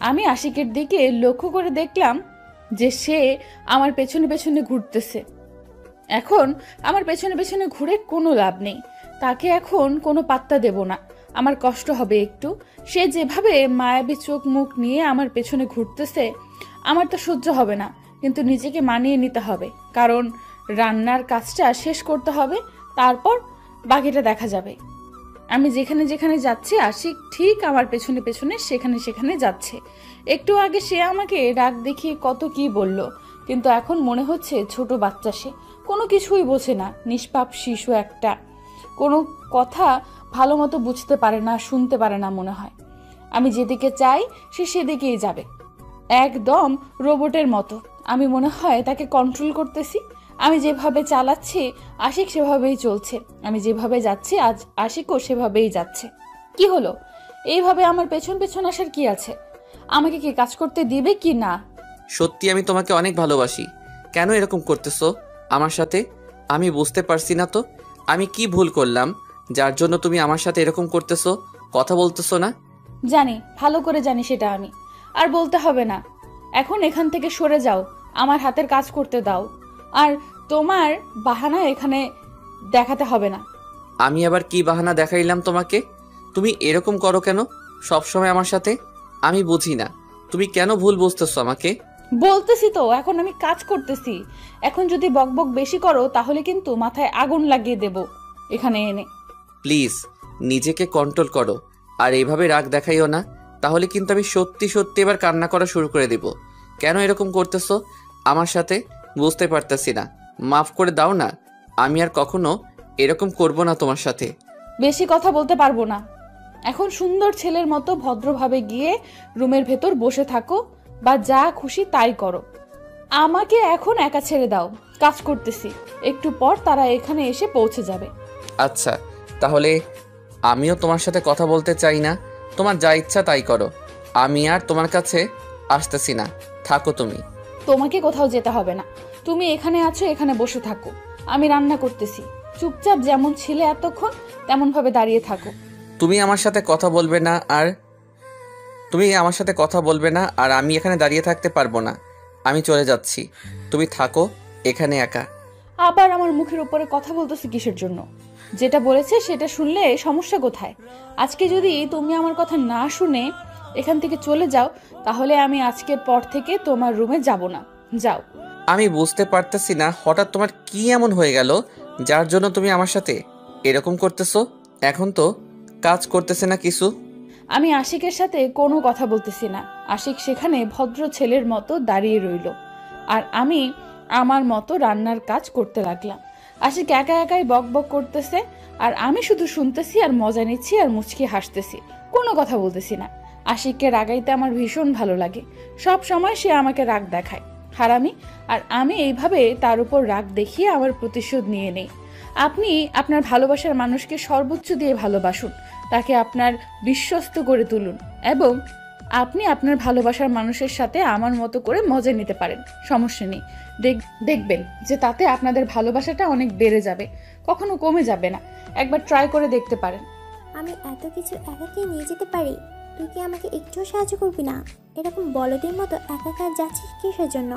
আমি আশিকের দিকে লক্ষ্য করে দেখলাম যে সে আমার পেছনে পেছনে ঘুরতেছে। এখন আমার পেছনে পেছনে ঘুরে কোনো লাভ নেই, তাকে এখন কোনো পাত্তা দেব না। আমার কষ্ট হবে একটু। সে যেভাবে মায়াবী চোখ মুখ নিয়ে আমার পেছনে ঘুরতেছে আমার তো সহ্য হবে না, কিন্তু নিজেকে মানিয়ে নিতে হবে, কারণ রান্নার কাজটা শেষ করতে হবে, তারপর বাকিটা দেখা যাবে। আমি যেখানে যেখানে যাচ্ছি আশিক ঠিক আমার পেছনে পেছনে সেখানে সেখানে যাচ্ছে। একটু আগে সে আমাকে রাগ দেখিয়ে কত কি বলল, কিন্তু এখন মনে হচ্ছে ছোট বাচ্চা, সে কোনো কিছুই বোঝে না, নিষ্পাপ শিশু একটা, কোনো কথা ভালো মতো বুঝতে পারে না, শুনতে পারে না মনে হয়। আমি যেদিকে চাই সে সেদিকেই যাবে, একদম রোবটের মতো। আমি মনে হয় তাকে কন্ট্রোল করতেছি। আমি যেভাবে চালাচ্ছি আশিক সেভাবেই চলছে, আমি যেভাবে যাচ্ছি আজ আশিকও সেভাবেই যাচ্ছে। কি হলো? এইভাবে আমার পেছন পেছন আসার কি আছে? আমাকে কি কাজ করতে দিবে কি না?
সত্যি আমি তোমাকে অনেক ভালোবাসি। কেন এরকম করতেছো আমার সাথে? আমি বুঝতে পারছি না তো আমি কি ভুল করলাম যার জন্য তুমি আমার সাথে এরকম করতেছো, কথা বলতেছো না?
জানি, ভালো করে জানি সেটা আমি। আর বলতে হবে না, এখন এখান থেকে সরে যাও, আমার হাতের কাজ করতে দাও। আর তোমার বাহানা এখানে দেখাতে হবে না।
আমি আবার কি বাহানা দেখাইলাম তোমাকে? তুমি এরকম করো কেন সব সময় আমার সাথে? আমি বুঝি না তুমি কেন ভুল বুঝতেছো আমাকে।
বলতেছি তো, এখন আমি কাজ করতেছি। এখন যদি বকবক বেশি করো তাহলে কিন্তু মাথায় আগুন লাগিয়ে দেব এখানে এনে।
প্লিজ নিজেকে কন্ট্রোল করো, আর এইভাবে রাগ দেখাইও না, তাহলে কিন্তু আমি সত্যি সত্যি এবার কান্না করা শুরু করে দেব। কেন এরকম করতেছো আমার সাথে বুঝতে পারতেছি না। মাফ করে দাও না, আমি আর কখনো এরকম করব না তোমার সাথে।
বেশি কথা বলতে পারবো না। এখন সুন্দর ছেলের মতো ভদ্রভাবে গিয়ে রুমের ভেতর বসে থাকো, বা যা খুশি তাই করো। আমাকে এখন একা ছেড়ে দাও, কাজ করতেছি। একটু পর তারা এখানে এসে পৌঁছে যাবে।
আচ্ছা, তাহলে আমিও তোমার সাথে কথা বলতে চাই না, তোমার যা ইচ্ছা তাই করো। আমি আর তোমার কাছে আসতেছি না, থাকো তুমি।
তোমাকে কোথাও যেতে হবে না, তুমি এখানে আছো, এখানে বসে থাকো। আমি রান্না করতেছি, চুপচাপ যেমন ছিলে এতক্ষণ তেমন ভাবে দাঁড়িয়ে থাকো।
তুমি আমার সাথে কথা বলবে না, আর আমি এখানে দাঁড়িয়ে থাকতে পারবো না। আমি চলে যাচ্ছি, তুমি থাকো এখানে একা।
আবার আমার মুখের উপরে কথা বলতেছি কিসের জন্য? যেটা বলেছে সেটা শুনলে সমস্যা কোথায়? আজকে যদি তুমি আমার কথা না শুনে এখান থেকে চলে যাও তাহলে আমি আজকের পর থেকে তোমার রুমে যাব না। যাও।
আমি বুঝতে পারতেছি না হঠাৎ তোমার কি এমন হয়ে গেল যার জন্য তুমি আমার সাথে এরকম করতেছো। এখন তো কাজ করতেছে না কিছু।
আমি আশিকের সাথে কোনো কথা বলতেছি না। আশিক সেখানে ভদ্র ছেলের মতো দাঁড়িয়ে রইল, আর আমি আমার মতো রান্নার কাজ করতে লাগলাম। আশিক একা একাই বক বক করতেছে, আর আমি শুধু শুনতেছি আর মজা নিচ্ছি আর মুচকি হাসতেছি, কোনো কথা বলতেছি না। আশিককে রাগাইতে আমার ভীষণ ভালো লাগে। সব সময় সে আমাকে রাগ দেখায়, হারামি। আর আমি এইভাবে তার উপর রাগ দেখিয়ে আমার প্রতিশোধ নিয়ে নেই। আপনি আপনার ভালোবাসার মানুষকে সর্বোচ্চ দিয়ে ভালোবাসুন, তাকে আপনার বিশ্বস্ত করে তুলুন, এবং আপনি আপনার ভালোবাসার মানুষের সাথে আমার মতো করে মজা নিতে পারেন, সমস্যা নেই। দেখবেন যে তাতে আপনাদের ভালোবাসাটা অনেক বেড়ে যাবে, কখনো কমে যাবে না। একবার ট্রাই করে দেখতে পারেন।
আমি এত কিছু একাকে নিয়ে যেতে পারি, তুই কি আমাকে একটুও সাহায্য করবি না? এরকম বলদের মতো একা একা যাচ্ছিস কিসের জন্য?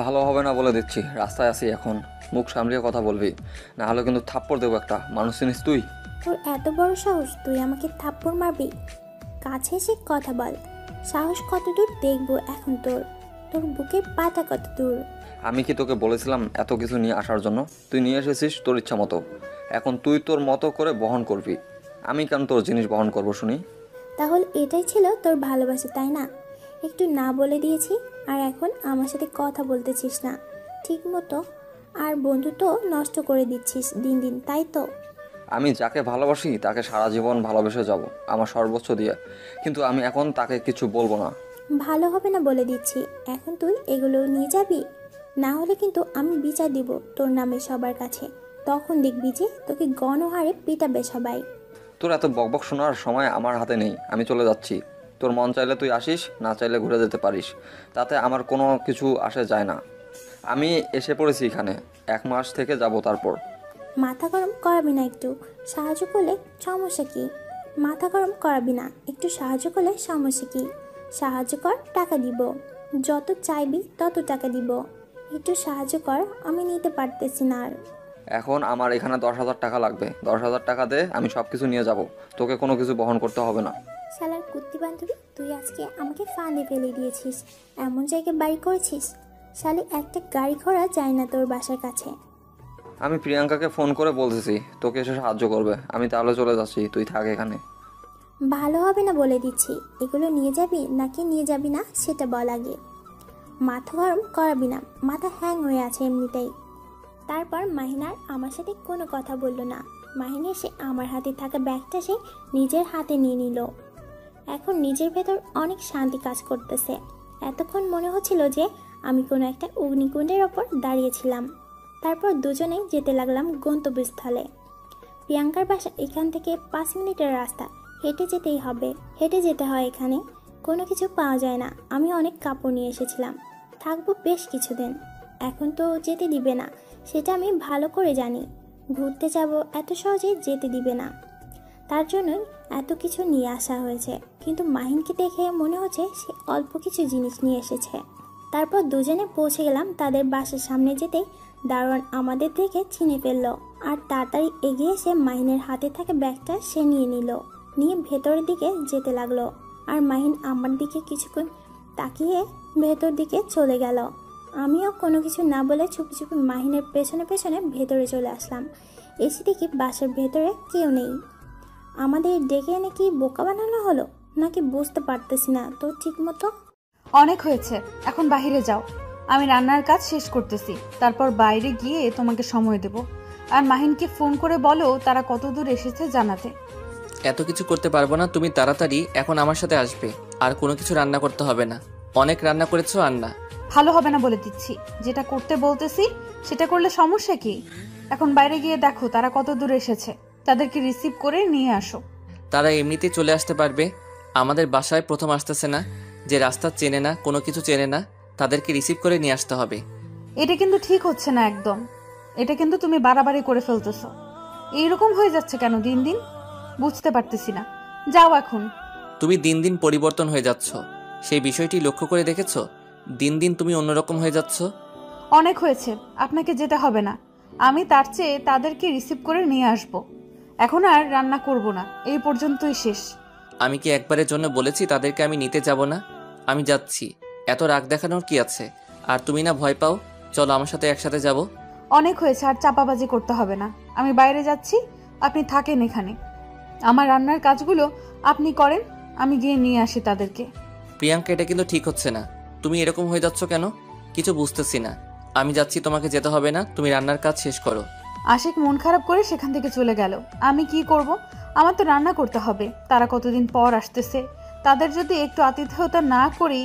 ভালো হবে না বলে দিচ্ছি, রাস্তায় আছি এখন, মুখ সামলিয়ে কথা বলবি, না হলে কিন্তু থাপ্পড় দেবো একটা। মানুষ চিনিস তুই?
তোর এত বড় সাহস, তুই আমাকে থাপ্পড় মারবি? কাছে এসে কথা বল। সাহস কত দূর দেখবো এখন তোর। তোর বুকের পাটা কত দূর?
আমি কি তোকে বলেছিলাম এত কিছু নিয়ে আসার জন্য? তুই নিয়ে এসেছিস তোর ইচ্ছা মতো, এখন তুই তোর মতো করে বহন করবি। আমি কেন তোর জিনিস বহন করব শুনি?
তাহলে এটাই ছিল তোর ভালোবাসা, তাই না? একটু না বলে দিয়েছি, আর এখন আমার সাথে কথা বলতেছিস না ঠিক মতো, আর বন্ধুত্ব নষ্ট করে দিচ্ছিস দিন দিন, তাই তো?
আমি যাকে ভালোবাসি তাকে সারা জীবন ভালোবেসে যাব, আমার সর্বোচ্চ দিয়ে, কিন্তু আমি এখন তাকে কিছু বলবো না।
ভালো হবে না বলে দিচ্ছি। এখন তুই এগুলো নিয়ে যাবি, না হলে কিন্তু আমি বিচার দিব তোর নামে সবার কাছে। তখন দেখবি যে তোকে গণহারে পিটাবে সবাই।
তোর এত বকবক শোনার সময় আমার হাতে নেই, আমি চলে যাচ্ছি। তোর মন চাইলে তুই আসিস, না চাইলে ঘুরে যেতে পারিস, তাতে আমার কোনো কিছু আসে যায় না। আমি এসে পড়েছি এখানে, 1 মাস থেকে যাব তারপর।
মাথা গরম করাবি না, একটু সাহায্য করলে সমস্যা কি? মাথা গরম করাবি না, একটু সাহায্য করলে সমস্যা কি? সাহায্য কর, টাকা দিব, যত চাইবি তত টাকা দিব। একটু সাহায্য কর, আমি নিতে পারতেছি না আর।
এখন আমার এখানে 10,000 টাকা লাগবে। 10,000 টাকা দে, আমি সব কিছু নিয়ে যাব, তোকে কোনো কিছু বহন করতে হবে না।
শালার কুত্তি বান্ধবী, তুই আজকে আমাকে ফাঁদে ফেলে দিয়েছিস, এমন জায়গায় বাড়ি করেছিস। শালি একটা গাড়ি ঘোড়া যায় না তোর বাসার কাছে।
আমি প্রিয়াঙ্কাকে ফোন করে বলতেছি তোকে এসে সাহায্য করবে, আমি তাহলে চলে যাচ্ছি, তুই থাক এখানে।
ভালো হবে না বলে দিচ্ছি, এগুলো নিয়ে যাবি নাকি নিয়ে যাবি না সেটা বল আগে। মাথা গরম করাবি না, মাথা হ্যাং হয়ে আছে এমনিতেই। তারপর মাহিন আর আমার সাথে কোনো কথা বলল না। মাহিন এসে আমার হাতে থাকা ব্যাগটা সে নিজের হাতে নিয়ে নিল। এখন নিজের ভেতর অনেক শান্তি কাজ করতেছে। এতক্ষণ মনে হচ্ছিল যে আমি কোনো একটা অগ্নিকুণ্ডের ওপর দাঁড়িয়েছিলাম। তারপর দুজনেই যেতে লাগলাম গন্তব্যস্থলে। প্রিয়াঙ্কার বাসা এখান থেকে 5 মিনিটের রাস্তা, হেঁটে যেতেই হবে। হেঁটে যেতে হয়, এখানে কোনো কিছু পাওয়া যায় না। আমি অনেক কাপড় নিয়ে এসেছিলাম, থাকবো বেশ কিছুদিন। এখন তো যেতে দিবে না, সেটা আমি ভালো করে জানি। ঘুরতে যাব, এত সহজে যেতে দিবে না, তার জন্যই এত কিছু নিয়ে আসা হয়েছে। কিন্তু মাহিনকে দেখে মনে হচ্ছে সে অল্প কিছু জিনিস নিয়ে এসেছে। তারপর দুজনে পৌঁছে গেলাম তাদের বাসার সামনে। যেতেই দারোয়ান আমাদের দেখে চিনে ফেললো আর তাড়াতাড়ি এগিয়ে এসে মাহিনের হাতে থাকা ব্যাগটা সে নিয়ে নিল, নিয়ে ভেতরের দিকে যেতে লাগলো। আর মাহিন আমার দিকে কিছুক্ষণ তাকিয়ে ভেতর দিকে চলে গেল। আমিও কোনো কিছু না বলে চুপি চুপি মাহিনের পেছনে পেছনে ভেতরে চলে আসলাম। এসে দেখি বাসার ভেতরে কেউ নেই। আমাদের ডেকে এনে কি বোকা বানানো হলো নাকি বুঝতে পারতেছি না তো ঠিক মতো।
অনেক হয়েছে, এখন বাইরে যাও, আমি রান্নার কাজ শেষ করতেছি, তারপর বাইরে গিয়ে তোমাকে সময় দেব। আর মাহিনকে ফোন করে বলো তারা কত দূর এসেছে জানাতে।
এত কিছু করতে পারবো না, তুমি তাড়াতাড়ি এখন আমার সাথে আসবে। আর কোনো কিছু রান্না করতে হবে না, অনেক রান্না করেছো আর না।
ভালো হবে না বলে দিচ্ছি, যেটা করতে বলতেছি সেটা করলে সমস্যা কি? এখন বাইরে গিয়ে দেখো তারা কত দূর এসেছে, তাদেরকে রিসিভ করে নিয়ে আসো।
তারা এমনিতেই চলে আসতে পারবে, আমাদের বাসায় প্রথম আসতেছে না, যে রাস্তা চেনে না, কোনো কিছু চেনে না, তাদেরকে রিসিভ করে নিয়ে আসতে হবে।
এটা কিন্তু ঠিক হচ্ছে না একদম, এটা কিন্তু তুমি বাড়াবাড়ি করে ফেলতেছো। এইরকম হয়ে যাচ্ছে কেন দিন দিন, বুঝতে পারতেছি না। যাও এখন।
তুমি দিন দিন পরিবর্তন হয়ে যাচ্ছ, সেই বিষয়টি লক্ষ্য করে দেখেছো? দিন দিন তুমি অন্যরকম হয়ে যাচ্ছ।
অনেক হয়েছে, আপনাকে যেতে হবে না, আমি তার চেয়ে তাদেরকে রিসিভ করে নিয়ে আসব। এখন আর রান্না করব না, এই পর্যন্তই শেষ।
আমি কি একবারের জন্য বলেছি তাদেরকে আমি নিতে যাব না? আমি যাচ্ছি, এত রাগ দেখানোর কি আছে? আর তুমি না ভয় পাও, চলো আমার সাথে একসাথে যাব।
অনেক হয়েছে, আর চাপাবাজি করতে হবে না। আমি বাইরে যাচ্ছি, আপনি থাকেন এখানে। আমার রান্নার কাজগুলো আপনি করেন, আমি গিয়ে নিয়ে আসি তাদেরকে।
প্রিয়াঙ্কা, এটা কিন্তু ঠিক হচ্ছে না, তুমি এরকম হয়ে যাচ্ছ কেন? কিছু বুঝতেছি না। আমি যাচ্ছি, তোমাকে যেতে হবে না, তুমি রান্নার কাজ শেষ করো।
আশিক মন খারাপ করে সেখান থেকে চলে গেল। আমি কি করব? আমার তো রান্না করতে হবে, তারা কতদিন পর আসতেছে, তাদের যদি একটু আতিথেয়তা না করি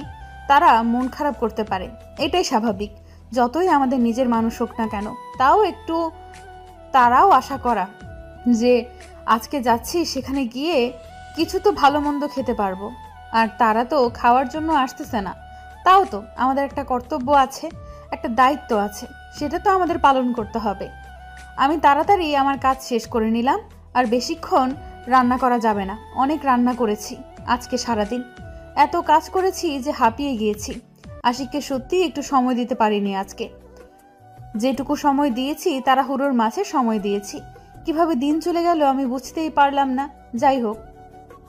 তারা মন খারাপ করতে পারে, এটাই স্বাভাবিক। যতই আমাদের নিজের মানুষ হোক না কেন, তাও একটু তারাও আশা করা যে আজকে যাচ্ছি, সেখানে গিয়ে কিছু তো ভালো মন্দ খেতে পারবো। আর তারা তো খাওয়ার জন্য আসতেছে না, তাও তো আমাদের একটা কর্তব্য আছে, একটা দায়িত্ব আছে, সেটা তো আমাদের পালন করতে হবে। আমি তাড়াতাড়ি আমার কাজ শেষ করে নিলাম, আর বেশিক্ষণ রান্না করা যাবে না। অনেক রান্না করেছি আজকে সারাদিন, এত কাজ করেছি যে হাঁপিয়ে গিয়েছি। আশিককে সত্যিই একটু সময় দিতে পারিনি আজকে। যেটুকু সময় দিয়েছি তাড়াহুড়োর মাঝে সময় দিয়েছি, কিভাবে দিন চলে গেল আমি বুঝতেই পারলাম না। যাই হোক,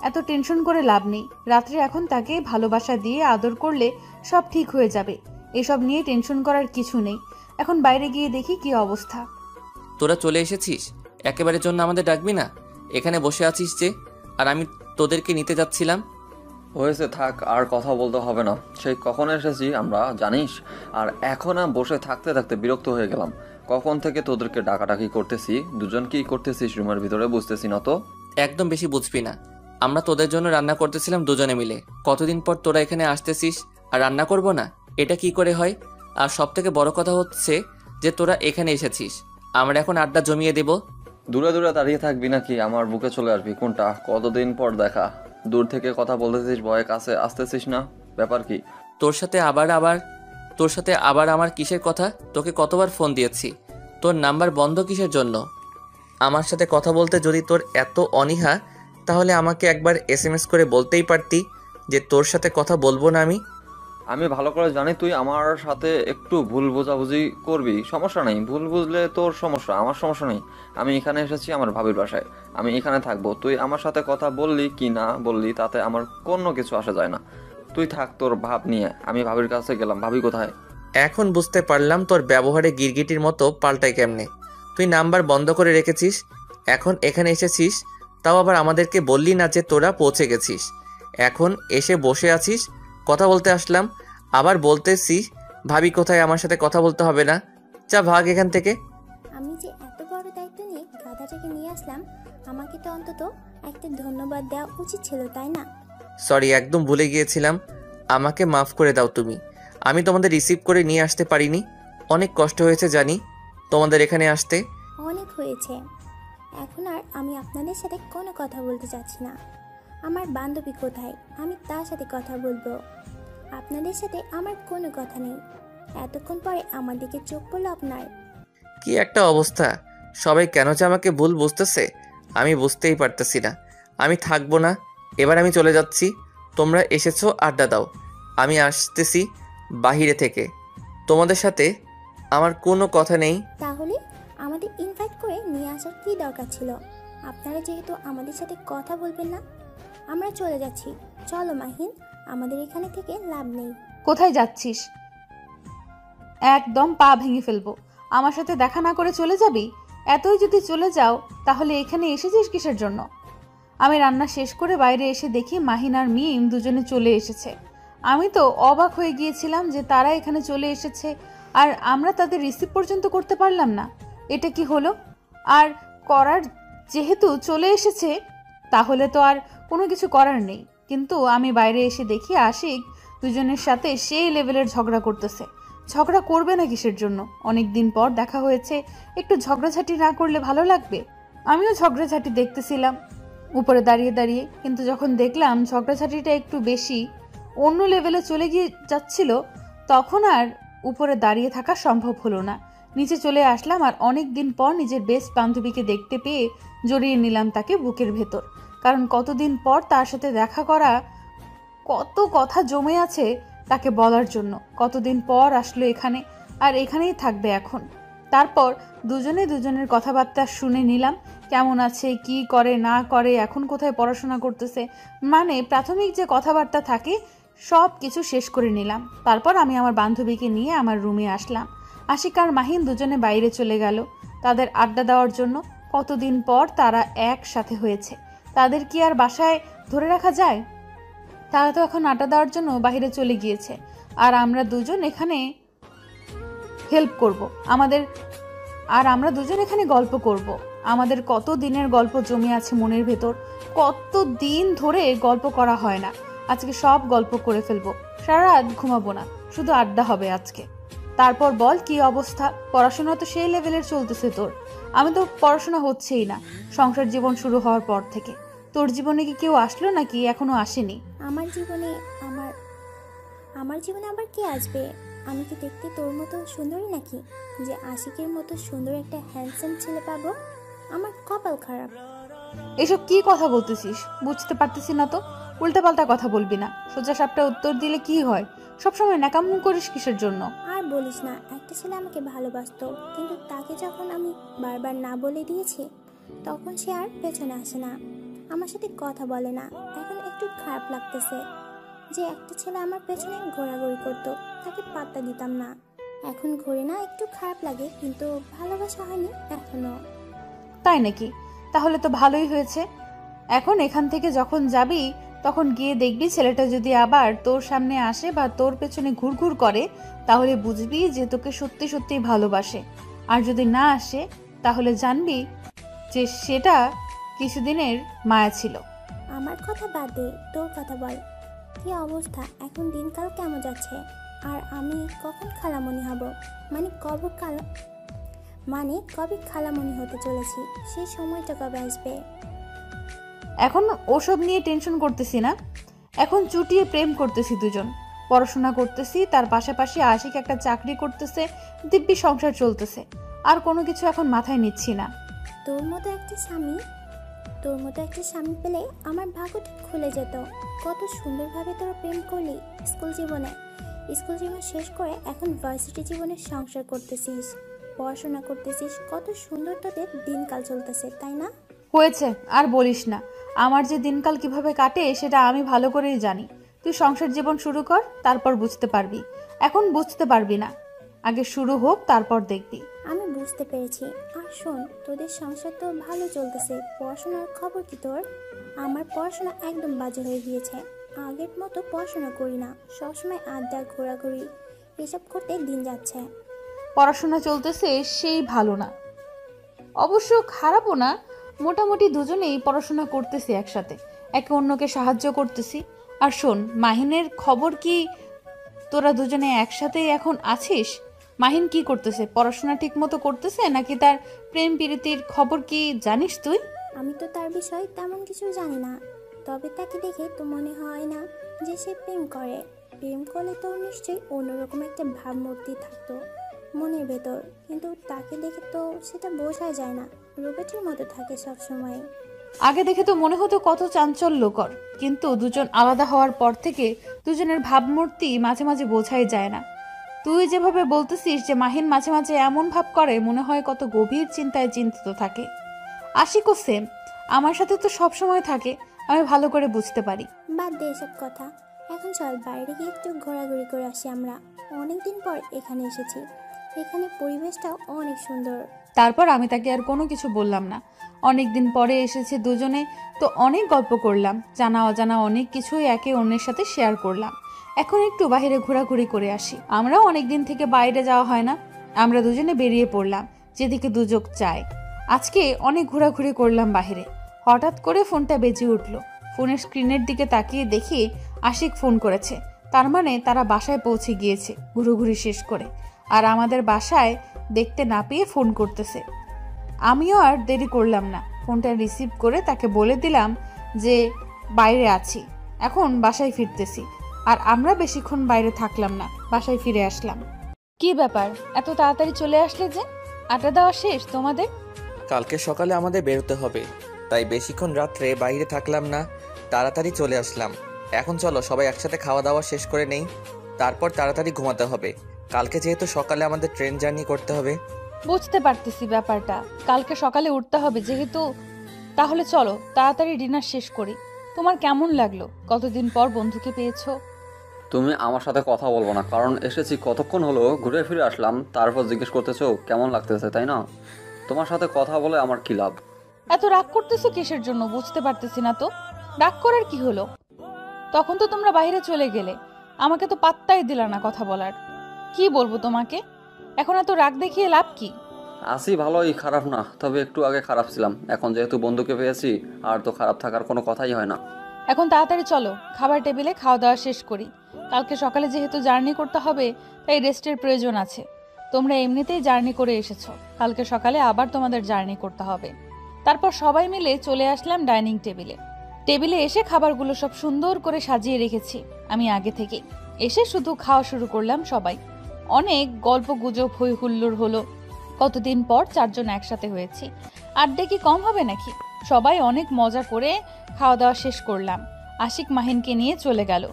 এত টেনশন করে লাভ নেই। রাত্রে এখন তাকে ভালোবাসা দিয়ে আদর করলে সব ঠিক হয়ে যাবে, এসব নিয়ে টেনশন করার কিছু নেই। এখন বাইরে গিয়ে দেখি কি অবস্থা।
তোরা চলে এসেছিস, একেবারের জন্য আমাদের ডাকবি না? এখানে বসে আছিস যে, আর আমি তোদেরকে নিতে যাচ্ছিলাম।
হয়েছে, থাক, আর কথা বলতে হবে না। সেই কখন এসেছি আমরা জানিস? আর এখন বসে থাকতে থাকতে বিরক্ত হয়ে গেলাম। কখন থেকে তোদেরকে ডাকাডাকি করতেছি, দুজন কি করতেছিস রুমের ভিতরে বুঝতেছি না তো।
একদম বেশি বুঝবি না, আমরা তোদের জন্য রান্না করতেছিলাম দুজনে মিলে। কতদিন পর তোরা এখানে আসতেছিস আর রান্না করব না? এটা কি করে হয়? আর সব থেকে বড় কথা হচ্ছে যে তোরা এখানে এসেছিস, আমরা এখন আড্ডা জমিয়ে দেব।
দূরে দূরে দাঁড়িয়ে থাকবি নাকি আমার বুকে চলে আসবি? কোনটা? কতদিন পর দেখা, দূর থেকে কথা বলতেছিস, ভয়ে কাছে আসতেছিস না, ব্যাপার কি?
তোর সাথে আবার আমার কিসের কথা? তোকে কতবার ফোন দিয়েছি, তোর নাম্বার বন্ধ কিসের জন্য? আমার সাথে কথা বলতে যদি তোর এত অনীহা, তাহলে আমাকে একবার SMS করে বলতেই পারতি যে তোর সাথে কথা বলবো না আমি।
আমি ভালো করে জানি তুই আমার সাথে একটু ভুল বোঝাবুঝি করবি, সমস্যা নেই। ভুল বুঝলে তোর সমস্যা, আমার সমস্যা নেই। আমি এখানে এসেছি আমার ভাবির বাসায়, আমি এখানে থাকবো। তুই আমার সাথে কথা বললি কি না বললি তাতে আমার কোনো কিছু আসে যায় না। তুই থাক তোর ভাব নিয়ে। আমি ভাবির কাছে গেলাম। ভাবি কোথায়?
এখন বুঝতে পারলাম তোর ব্যবহারে গিরগিটির মতো পাল্টায় কেমনে। তুই নাম্বার বন্ধ করে রেখেছিস, এখন এখানে এসেছিস, তাও আবার আমাদেরকে বললি না যে তোরা পৌঁছে গেছিস। এখন এসে বসে আছিস, কথা বলতে আসলাম, আবার বলতেছিস ভাবি কোথায়, আমার সাথে কথা বলতে হবে না। যা ভাগ এখান থেকে।
আমি যে এত বড় দায়িত্ব নিয়ে গাধাটাকে নিয়ে আসলাম, আমাকে তো অন্তত একটা ধন্যবাদ দেওয়া উচিত ছিল, তাই না?
সরি, একদম ভুলে গিয়েছিলাম, আমাকে মাফ করে দাও তুমি। আমি তোমাদের রিসিভ করে নিয়ে আসতে পারিনি, অনেক কষ্ট হয়েছে জানি তোমাদের এখানে আসতে।
অনেক হয়েছে। এখন আর আমি আপনাদের সাথে কোনো কথা বলতে চাচ্ছি না। আমার বান্ধবী কোথায়, আমি তার সাথে কথা বলবো। আপনাদের সাথে আমার কোনো কথা নেই। এতক্ষণ পরে আমার দিকে চোখ পড়লো আপনার।
কি একটা অবস্থা, সবাই কেন যে আমাকে ভুল বুঝতেছে আমি বুঝতেই পারতেছি না। আমি থাকবো না, এবার আমি চলে যাচ্ছি। তোমরা এসেছো, আড্ডা দাও, আমি আসতেছি বাহিরে থেকে। তোমাদের সাথে আমার কোনো কথা নেই।
তাহলে আমাদের ইনভাইট করে নিয়ে আসার কি দরকার ছিল? আপনারা যেহেতু আমাদের সাথে কথা বলবেন না, আমরা চলে যাচ্ছি। চলো মাহিন, আমাদের এখানে থেকে লাভ নেই।
কোথায় যাচ্ছিস? একদম পা ভেঙে ফেলবো। আমার সাথে দেখা না করে চলে যাবি? এতই যদি চলে যাও তাহলে এখানে এসেছিস কিসের জন্য? আমি রান্না শেষ করে বাইরে এসে দেখি মাহিন আর মিম দুজনে চলে এসেছে। আমি তো অবাক হয়ে গিয়েছিলাম যে তারা এখানে চলে এসেছে আর আমরা তাদের রিসিভ পর্যন্ত করতে পারলাম না। এটা কি হলো? আর করার যেহেতু চলে এসেছে তাহলে তো আর কোনো কিছু করার নেই। কিন্তু আমি বাইরে এসে দেখি আশিক দুজনের সাথে সেই লেভেলের ঝগড়া করতেছে। ঝগড়া করবে না কিসের জন্য? অনেক দিন পর দেখা হয়েছে, একটু ঝগড়াঝাটি না করলে ভালো লাগবে? আমিও ঝগড়াঝাটি দেখতেছিলাম উপরে দাঁড়িয়ে দাঁড়িয়ে, কিন্তু যখন দেখলাম ঝগড়াঝাটিটা একটু বেশি অন্য লেভেলে চলে গিয়ে যাচ্ছিল, তখন আর উপরে দাঁড়িয়ে থাকা সম্ভব হলো না। নিচে চলে আসলাম আর অনেক দিন পর নিজের বেস্ট বান্ধবীকে দেখতে পেয়ে জড়িয়ে নিলাম তাকে বুকের ভেতর। কারণ কতদিন পর তার সাথে দেখা করা, কত কথা জমে আছে তাকে বলার জন্য। কতদিন পর আসলো এখানে, আর এখানেই থাকবে এখন। তারপর দুজনে দুজনের কথাবার্তা শুনে নিলাম, কেমন আছে, কি করে না করে, এখন কোথায় পড়াশোনা করতেছে, মানে প্রাথমিক যে কথাবার্তা থাকে সব কিছু শেষ করে নিলাম। তারপর আমি আমার বান্ধবীকে নিয়ে আমার রুমে আসলাম। আশিক আর মাহিন দুজনে বাইরে চলে গেল তাদের আড্ডা দেওয়ার জন্য। কতদিন পর তারা একসাথে হয়েছে, তাদের কি আর বাসায় ধরে রাখা যায়? তারা তো এখন আড্ডা দেওয়ার জন্য বাইরে চলে গিয়েছে, আর আমরা দুজন এখানে হেল্প করব আমাদের, আর আমরা দুজন এখানে গল্প করব। আমাদের কত দিনের গল্প জমে আছে মনের ভেতর, কত দিন ধরে গল্প করা হয় না। আজকে সব গল্প করে ফেলবো, সারা রাত ঘুমাবো না, শুধু আড্ডা হবে আজকে। তারপর বল কি অবস্থা? পড়াশোনা তো সেই লেভেলের চলতেছে তোর। আমি তো পড়াশোনা হচ্ছেই না সংসার জীবন শুরু হওয়ার পর থেকে। তোর জীবনে কি কেউ আসলো নাকি এখনো আসেনি?
আমার জীবনে আমার জীবনে আবার কে আসবে? আমি কি দেখতে তোর মতো সুন্দরী নাকি যে আশিকের মতো সুন্দর একটা হ্যান্ডসাম ছেলে পাবো? আমার কপাল খারাপ।
এসব কি কথা বলতেছিস? বুঝতে পারতেছি না তো। উল্টাপাল্টা কথা বলবি না, সোজা সাপটা উত্তর দিলে কি হয়? সবসময় ন্যাকামো করিস কিসের জন্য?
আর বলিস না, একটা ছেলে আমাকে ভালোবাসতো, কিন্তু তাকে যখন আমি বারবার না বলে দিয়েছি তখন সে আর পেছনে আসে না, আমার সাথে কথা বলে না। এখন একটু খারাপ লাগতেছে যে একটা ছেলে আমার পেছনে ঘোরাঘুরি করতো, তাকে পাত্তা দিতাম না। এখন ঘুরে না, একটু খারাপ লাগে, কিন্তু ভালোবাসা হয়নি এখনো।
তাই নাকি? তাহলে তো ভালোই হয়েছে। এখন এখান থেকে যখন যাবি তখন গিয়ে দেখবি ছেলেটা যদি আবার তোর সামনে আসে বা তোর পেছনে ঘুরঘুর করে, তাহলে বুঝবি যে তোকে সত্যি সত্যি ভালোবাসে। আর যদি না আসে তাহলে জানবি যে সেটা কিছুদিনের মায়া ছিল।
আমার কথা বাদ দে, তোর কথা বল। কি অবস্থা এখন? দিনকাল কেমন যাচ্ছে? আর আমি কখন খালামণি হব? মানে মানে কবে খালামণি হতে চলেছি, সেই সময়টা কবে আসবে?
এখন ওসব নিয়ে টেনশন করতেছি না, এখন চুটিয়ে প্রেম করতেছি দুজন, পড়াশোনা করতেছি, তার পাশাপাশি আশিক একটা চাকরি করতেছে, দিব্যি সংসার চলতেছে, আর কোনো কিছু এখন মাথায় নিচ্ছি না।
তোর মতো একটা স্বামী পেলে আমার ভাগ্যটা খুলে যেত। কত সুন্দরভাবে তোরা প্রেম করলি স্কুল জীবন শেষ করে এখন ভার্সিটি জীবনে সংসার করতেছিস, পড়াশোনা করতেছিস, কত সুন্দর তোদের দিনকাল চলতেছে, তাই না?
হয়েছে, আর বলিস না, আমার যে দিনকাল কিভাবে কাটে সেটা আমি ভালো করেই জানি। তুই সংসার জীবন শুরু কর, তারপর বুঝতে পারবি। এখন বুঝতে পারবি না, আগে শুরু হোক, তারপর দেখবি।
আমি বুঝতে পেরেছি। আর শোন, তোদের সংসার তো ভালো চলতেছে, পড়াশোনার খবর কি তোর? আমার পড়াশোনা একদম বাজে হয়ে গিয়েছে, আগের মতো পড়াশোনা করি না, সবসময় আড্ডা ঘোরাঘুরি এসব করতে দিন যাচ্ছে।
পড়াশোনা চলতেছে সেই ভালো না, অবশ্য খারাপও না, মোটামুটি দুজনেই পড়াশোনা করতেছি একসাথে, একে অন্যকে সাহায্য করতেছি। আর শোন, মাহিনের খবর কি? তোরা দুজনে একসাথেই এখন আছিস? মাহিন কি করতেছে? পড়াশোনা ঠিক মতো করতেছে নাকি তার প্রেম প্রীতির খবর কি জানিস তুই?
আমি তো তার বিষয়ে তেমন কিছু জানি না, তবে তাকে দেখে তো মনে হয় না যে সে প্রেম করে। প্রেম করলে তো নিশ্চয়ই অন্যরকম একটা ভাবমূর্তি থাকতো মনের ভেতর, কিন্তু তাকে দেখে তো সেটা বোঝা যায় না, রোবটের মতো থাকে সবসময়।
আগে দেখে তো মনে হতো কত চাঞ্চল্যকর, কিন্তু দুজন আলাদা হওয়ার পর থেকে দুজনের ভাবমূর্তি মাঝে মাঝে বোঝাই যায় না। তুই যেভাবে বলতেছিস যে মাহিন মাঝে মাঝে এমন ভাব করে, মনে হয় কত গভীর চিন্তায় চিন্তিত থাকে। আশিকও সেম, আমার সাথে তো সব সময় থাকে, আমি ভালো করে বুঝতে পারি।
বাদ দে এসব কথা, এখন চল বাইরে গিয়ে একটু ঘোরাঘুরি করে আসি। আমরা অনেকদিন পর এখানে এসেছি, এখানে পরিবেশটাও অনেক সুন্দর।
তারপর আমি তাকে আর কোনো কিছু বললাম না। অনেকদিন পরে এসেছে দুজনে, তো অনেক গল্প করলাম, জানা অজানা অনেক কিছুই একে অন্যের সাথে শেয়ার করলাম। এখন একটু বাইরে ঘোরাঘুরি করে আসি, আমরাও অনেকদিন থেকে বাইরে যাওয়া হয় না। আমরা দুজনে বেরিয়ে পড়লাম যেদিকে দুযোগ চায়। আজকে অনেক ঘোরাঘুরি করলাম বাইরে, হঠাৎ করে ফোনটা বেজে উঠল। ফোনের স্ক্রিনের দিকে তাকিয়ে দেখি আশিক ফোন করেছে, তার মানে তারা বাসায় পৌঁছে গিয়েছে ঘুরোঘুরি শেষ করে, আর আমাদের বাসায় দেখতে না পেয়ে ফোন করতেছে। আমিও আর দেরি করলাম না, ফোনটা রিসিভ করে তাকে বলে দিলাম যে বাইরে আছি, এখন বাসায় ফিরতেছি। আর আমরা বেশিক্ষণ বাইরে থাকলাম না, বাসায় ফিরে আসলাম। কি ব্যাপার, এত তাড়াতাড়ি চলে আসলে যে? আড্ডা দেওয়া শেষ তোমাদের?
কালকে সকালে আমাদের বেরোতে হবে, তাই বেশিক্ষণ রাত্রে বাইরে থাকলাম না, তাড়াতাড়ি চলে আসলাম। এখন চলো সবাই একসাথে খাওয়া দাওয়া শেষ করে নেই, তারপর তাড়াতাড়ি ঘুমাতে হবে। কালকে যেহেতু সকালে আমাদের ট্রেন জার্নি করতে হবে।
বুঝতে পারতেছি ব্যাপারটা, কালকে সকালে উঠতে হবে যেহেতু। তাহলে চলো তাড়াতাড়ি ডিনার শেষ করি। তোমার কেমন লাগলো কতদিন পর বন্ধুকে পেয়েছো?
তুমি আমার সাথে কথা বলবো না? কারণ এসেছি কতক্ষণ হলো, ঘুরে ফিরে আসলাম, তারপর জিজ্ঞেস করতেছো কেমন লাগতেছে, তাই না? তোমার সাথে কথা বলে আমার কি লাভ?
এত রাগ করতেছো কিসের জন্য বুঝতে পারতেছি না তো। রাগ করার কি হলো? তখন তো তোমরা বাইরে চলে গেলে, আমাকে তো পাত্তাই দিলা না কথা বলার। কি বলবো তোমাকে, এখন এত রাগ দেখিয়ে লাভ কি?
আছি ভালোই, খারাপ না, তবে একটু আগে খারাপ ছিলাম, এখন যেহেতু বন্ধুকে পেয়েছি আর তো খারাপ থাকার কোনো কথাই হয় না।
এখন তাড়াতাড়ি চলো খাবার টেবিলে খাওয়া দাওয়া শেষ করি। কালকে সকালে যেহেতু জার্নি করতে হবে, তাই রেস্টের প্রয়োজন আছে। তোমরা এমনিতেই জার্নি করে এসেছো, কালকে সকালে আবার তোমাদের জার্নি করতে হবে। তারপর সবাই মিলে চলে আসলাম ডাইনিং টেবিলে। টেবিলে এসে খাবারগুলো সব সুন্দর করে সাজিয়ে রেখেছি আমি আগে থেকে। এসে শুধু খাওয়া শুরু করলাম সবাই। অনেক গল্প গুজব হই হুল্লোড় হলো, কতদিন পর চারজন একসাথে হয়েছি, আড্ডা কি কম হবে নাকি? সবাই অনেক মজা করে খাওয়া দাওয়া শেষ করলাম। আশিক মাহিনকে নিয়ে চলে গেল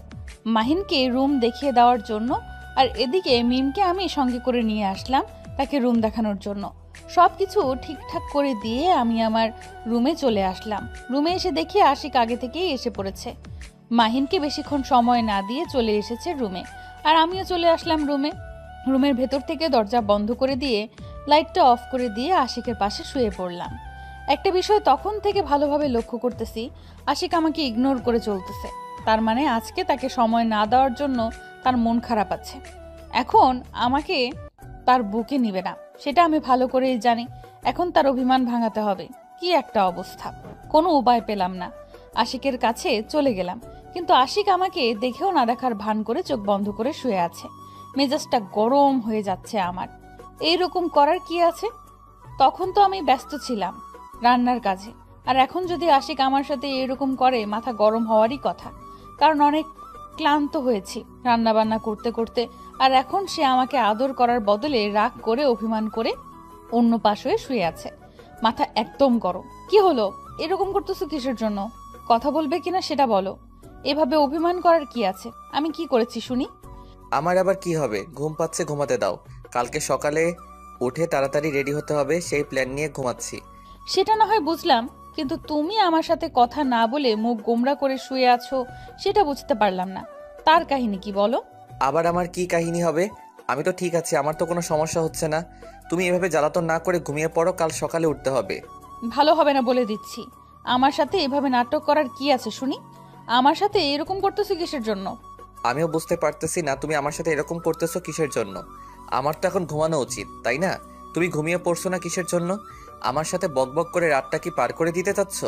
মাহিনকে রুম দেখিয়ে দেওয়ার জন্য, আর এদিকে মিমকে আমি সঙ্গে করে নিয়ে আসলাম তাকে রুম দেখানোর জন্য। সব কিছু ঠিকঠাক করে দিয়ে আমি আমার রুমে চলে আসলাম। রুমে এসে দেখি আশিক আগে থেকেই এসে পড়েছে, মাহিনকে বেশিক্ষণ সময় না দিয়ে চলে এসেছে রুমে, আর আমিও চলে আসলাম রুমে। রুমের ভেতর থেকে দরজা বন্ধ করে দিয়ে লাইটটা অফ করে দিয়ে আশিকের পাশে শুয়ে পড়লাম। একটা বিষয় তখন থেকে ভালোভাবে লক্ষ্য করতেছি, আশিক আমাকে ইগনোর করে চলতেছে, তার মানে আজকে তাকে সময় না দেওয়ার জন্য তার মন খারাপ আছে। এখন আমাকে তার বুকে নিবে না, সেটা আমি ভালো করেই জানি। এখন তার অভিমান ভাঙাতে হবে। কি একটা অবস্থা, কোনো উপায় পেলাম না, আশিকের কাছে চলে গেলাম, কিন্তু আশিক আমাকে দেখেও না দেখার ভান করে চোখ বন্ধ করে শুয়ে আছে। মেজাজটা গরম হয়ে যাচ্ছে আমার। এইরকম করার কি আছে? তখন তো আমি ব্যস্ত ছিলাম রান্নার কাজে। আর এখন যদি আশিক আমার সাথে এরকম করে, মাথা গরম হওয়ারই কথা, কারণ অনেক ক্লান্ত হয়েছি রান্না বান্না করতে করতে। আর এখন সে আমাকে আদর করার বদলে রাগ করে অভিমান করে অন্য পাশ হয়ে শুয়ে আছে। মাথা একদম গরম। কি হলো, এরকম করতেছো কিসের জন্য? কথা বলবে কিনা সেটা বলো। এভাবে অভিমান করার কি আছে? আমি কি করেছি শুনি?
আমার আবার কি হবে? ঘুম পাচ্ছে, ঘুমাতে দাও। কালকে সকালে উঠে তাড়াতাড়ি রেডি হতে হবে, সেই প্ল্যান নিয়ে ঘুমাচ্ছি।
সেটা না হয় বুঝলাম, কিন্তু তুমি আমার সাথে কথা না বলে মুখ গোমরা করে শুয়ে আছো, সেটা বুঝতে পারলাম না। তার কাহিনী কি বলো?
আবার আমার কি কাহিনী হবে? আমি তো ঠিক আছি, আমার তো কোনো সমস্যা হচ্ছে না। তুমি এভাবে জ্বালাতন না করে ঘুমিয়ে পড়ো, কাল সকালে উঠতে হবে।
ভালো হবে না বলে দিচ্ছি। আমার সাথে এভাবে নাটক করার কি আছে শুনি? আমার সাথে এরকম করতেছো কিসের জন্য?
আমিও বুঝতে পারতেছি না তুমি আমার সাথে এরকম করতেছো কিসের জন্য। আমার তো এখন ঘুমানো উচিত, তাই না? তুমি ঘুমিয়ে পড়ছো না কিসের জন্য? আমার সাথে বকবক করে রাতটা কি পার করে দিতে চাচ্ছ?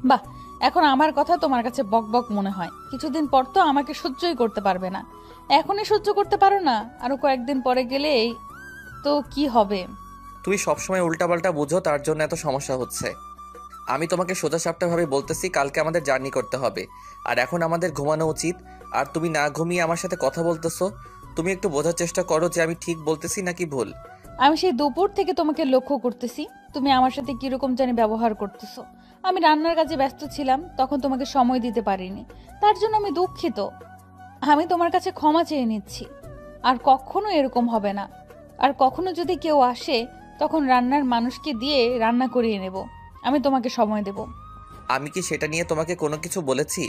বাহ, এখন আমার কথা তোমার কাছে বকবক মনে হয়। কিছুদিন পর তো আমাকে সহ্যই করতে পারবে না। এখনই সহ্য করতে পারো না, আরো কয়েকদিন পরে গেলেই তো কি হবে?
তুমি সবসময় উল্টাপাল্টা বুঝো, তার জন্য এত সমস্যা হচ্ছে। আমি তোমাকে সোজাসাপটাভাবে বলতেছি, কালকে আমাদের জার্নি করতে হবে, আর এখন আমাদের ঘুমানো উচিত। আর তুমি না ঘুমিয়ে আমার সাথে কথা বলতেছো। তুমি একটু বোঝার চেষ্টা করো যে আমি ঠিক বলতেছি নাকি ভুল।
আমি সেই দুপুর থেকে তোমাকে লক্ষ্য করতেছি, তুমি আমার সাথে কিরকম জানি ব্যবহার করতেছো। আমি রান্নার কাজে ব্যস্ত ছিলাম, তখন তোমাকে সময় দিতে পারিনি, তার জন্য আমি দুঃখিত। আমি তোমার কাছে ক্ষমা চেয়ে নিচ্ছি। আর কখনো এরকম হবে না। আর কখনো যদি কেউ আসে, তখন রান্নার মানুষকে দিয়ে রান্না করিয়ে নেব। আমি তোমাকে সময় দেব।
আমি কি সেটা নিয়ে তোমাকে কোনো কিছু বলেছি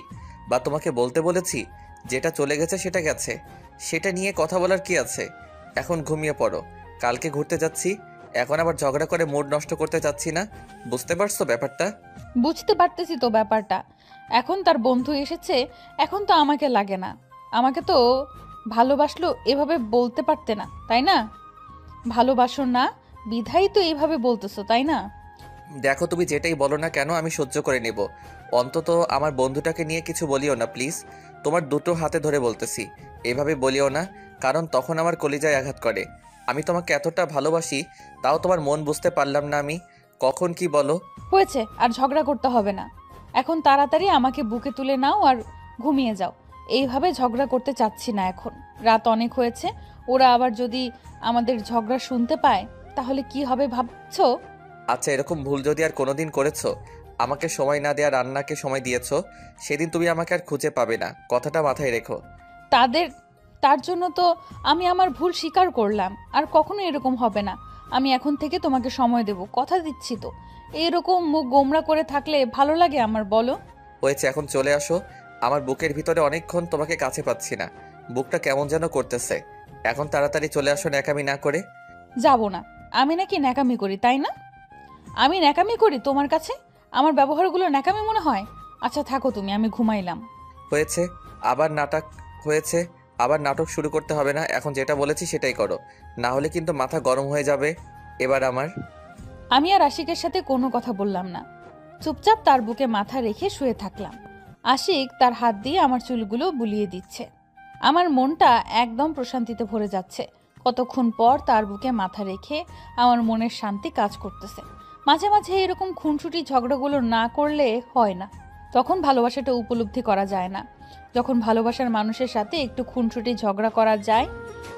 বা তোমাকে বলতে বলেছি? যেটা চলে গেছে সেটা গেছে, সেটা নিয়ে কথা বলার কি আছে? এখন ঘুমিয়ে পড়ো, কালকে ঘুরতে যাচ্ছি। এখন আবার ঝগড়া করে মুড নষ্ট করতে চাচ্ছি না। বুঝতে পারছো ব্যাপারটা?
বুঝতে পারতেছি তো ব্যাপারটা। এখন তার বন্ধু এসেছে, এখন তো আমাকে লাগে না। আমাকে তো ভালোবাসলো এভাবে বলতে পারতে না, তাই না? ভালোবাসো না বিধাই তো এইভাবে বলতেছো, তাই না?
দেখো, তুমি যেটাই বলো না কেন আমি সহ্য করে নেব। অন্তত আমার বন্ধুটাকে নিয়ে কিছু বলিও না প্লিজ। তোমার দুটো হাতে ধরে বলতেছি, এভাবে বলিও না, কারণ তখন আমার কলিজায় আঘাত করে। আমি তোমাকে এতটা ভালোবাসি, তাও তোমার মন বুঝতে পারলাম না আমি। কখন কি বলো?
হয়েছে, আর ঝগড়া করতে হবে না। এখন তাড়াতাড়ি আমাকে বুকে তুলে নাও আর ঘুমিয়ে যাও। এইভাবে ঝগড়া করতে চাচ্ছি না এখন। রাত অনেক হয়েছে, ওরা আবার যদি আমাদের ঝগড়া শুনতে পায় তাহলে কি হবে ভাবছো?
আচ্ছা, এরকম ভুল যদি আর কোনোদিন করেছো, আমাকে সময় না দেয়া রান্নাকে সময় দিয়েছো, সেদিন তুমি আমাকে আর খুঁজে পাবে না, কথাটা মাথায় রেখো।
তাদের তার জন্য তো আমি আমার ভুল স্বীকার করলাম। আর কখনো এরকম হবে না। আমি এখন থেকে তোমাকে সময় দেব, কথা দিচ্ছি তো। এরকম মুখ গোমরা করে থাকলে ভালো লাগে আমার, বলো?
হয়েছে, এখন চলে আসো। আমার বুকের ভিতরে অনেকক্ষণ তোমাকে কাছে পাচ্ছি না, বুকটা কেমন যেন করতেছে। এখন তাড়াতাড়ি চলে আসো ন্যাকামি না করে।
যাব না। আমি নাকি ন্যাকামি করি, তাই না? আমি ন্যাকামি করি তোমার কাছে? আমার ব্যবহারগুলো ন্যাকামি মনে হয়? আচ্ছা থাকো তুমি, আমি ঘুমাইলাম।
হয়েছে, আবার নাটক হয়েছে। আবার নাটক শুরু করতে হবে না, এখন যেটা বলেছি সেটাই করো, না হলে কিন্তু মাথা গরম হয়ে যাবে এবার আমার।
আমি আর আশিকের সাথে কোনো কথা বললাম না, চুপচাপ তার বুকে মাথা রেখে শুয়ে থাকলাম। আশিক তার হাত দিয়ে আমার চুলগুলো বুলিয়ে দিচ্ছে। আমার মনটা একদম প্রশান্তিতে ভরে যাচ্ছে। কতক্ষণ পর তার বুকে মাথা রেখে আমার মনের শান্তি কাজ করতেছে। মাঝে মাঝে এরকম খুনসুটি ঝগড়াগুলো না করলে হয় না, তখন ভালোবাসাটা উপলব্ধি করা যায় না। যখন ভালোবাসার মানুষের সাথে একটু খুনসুটি ঝগড়া করা যায়,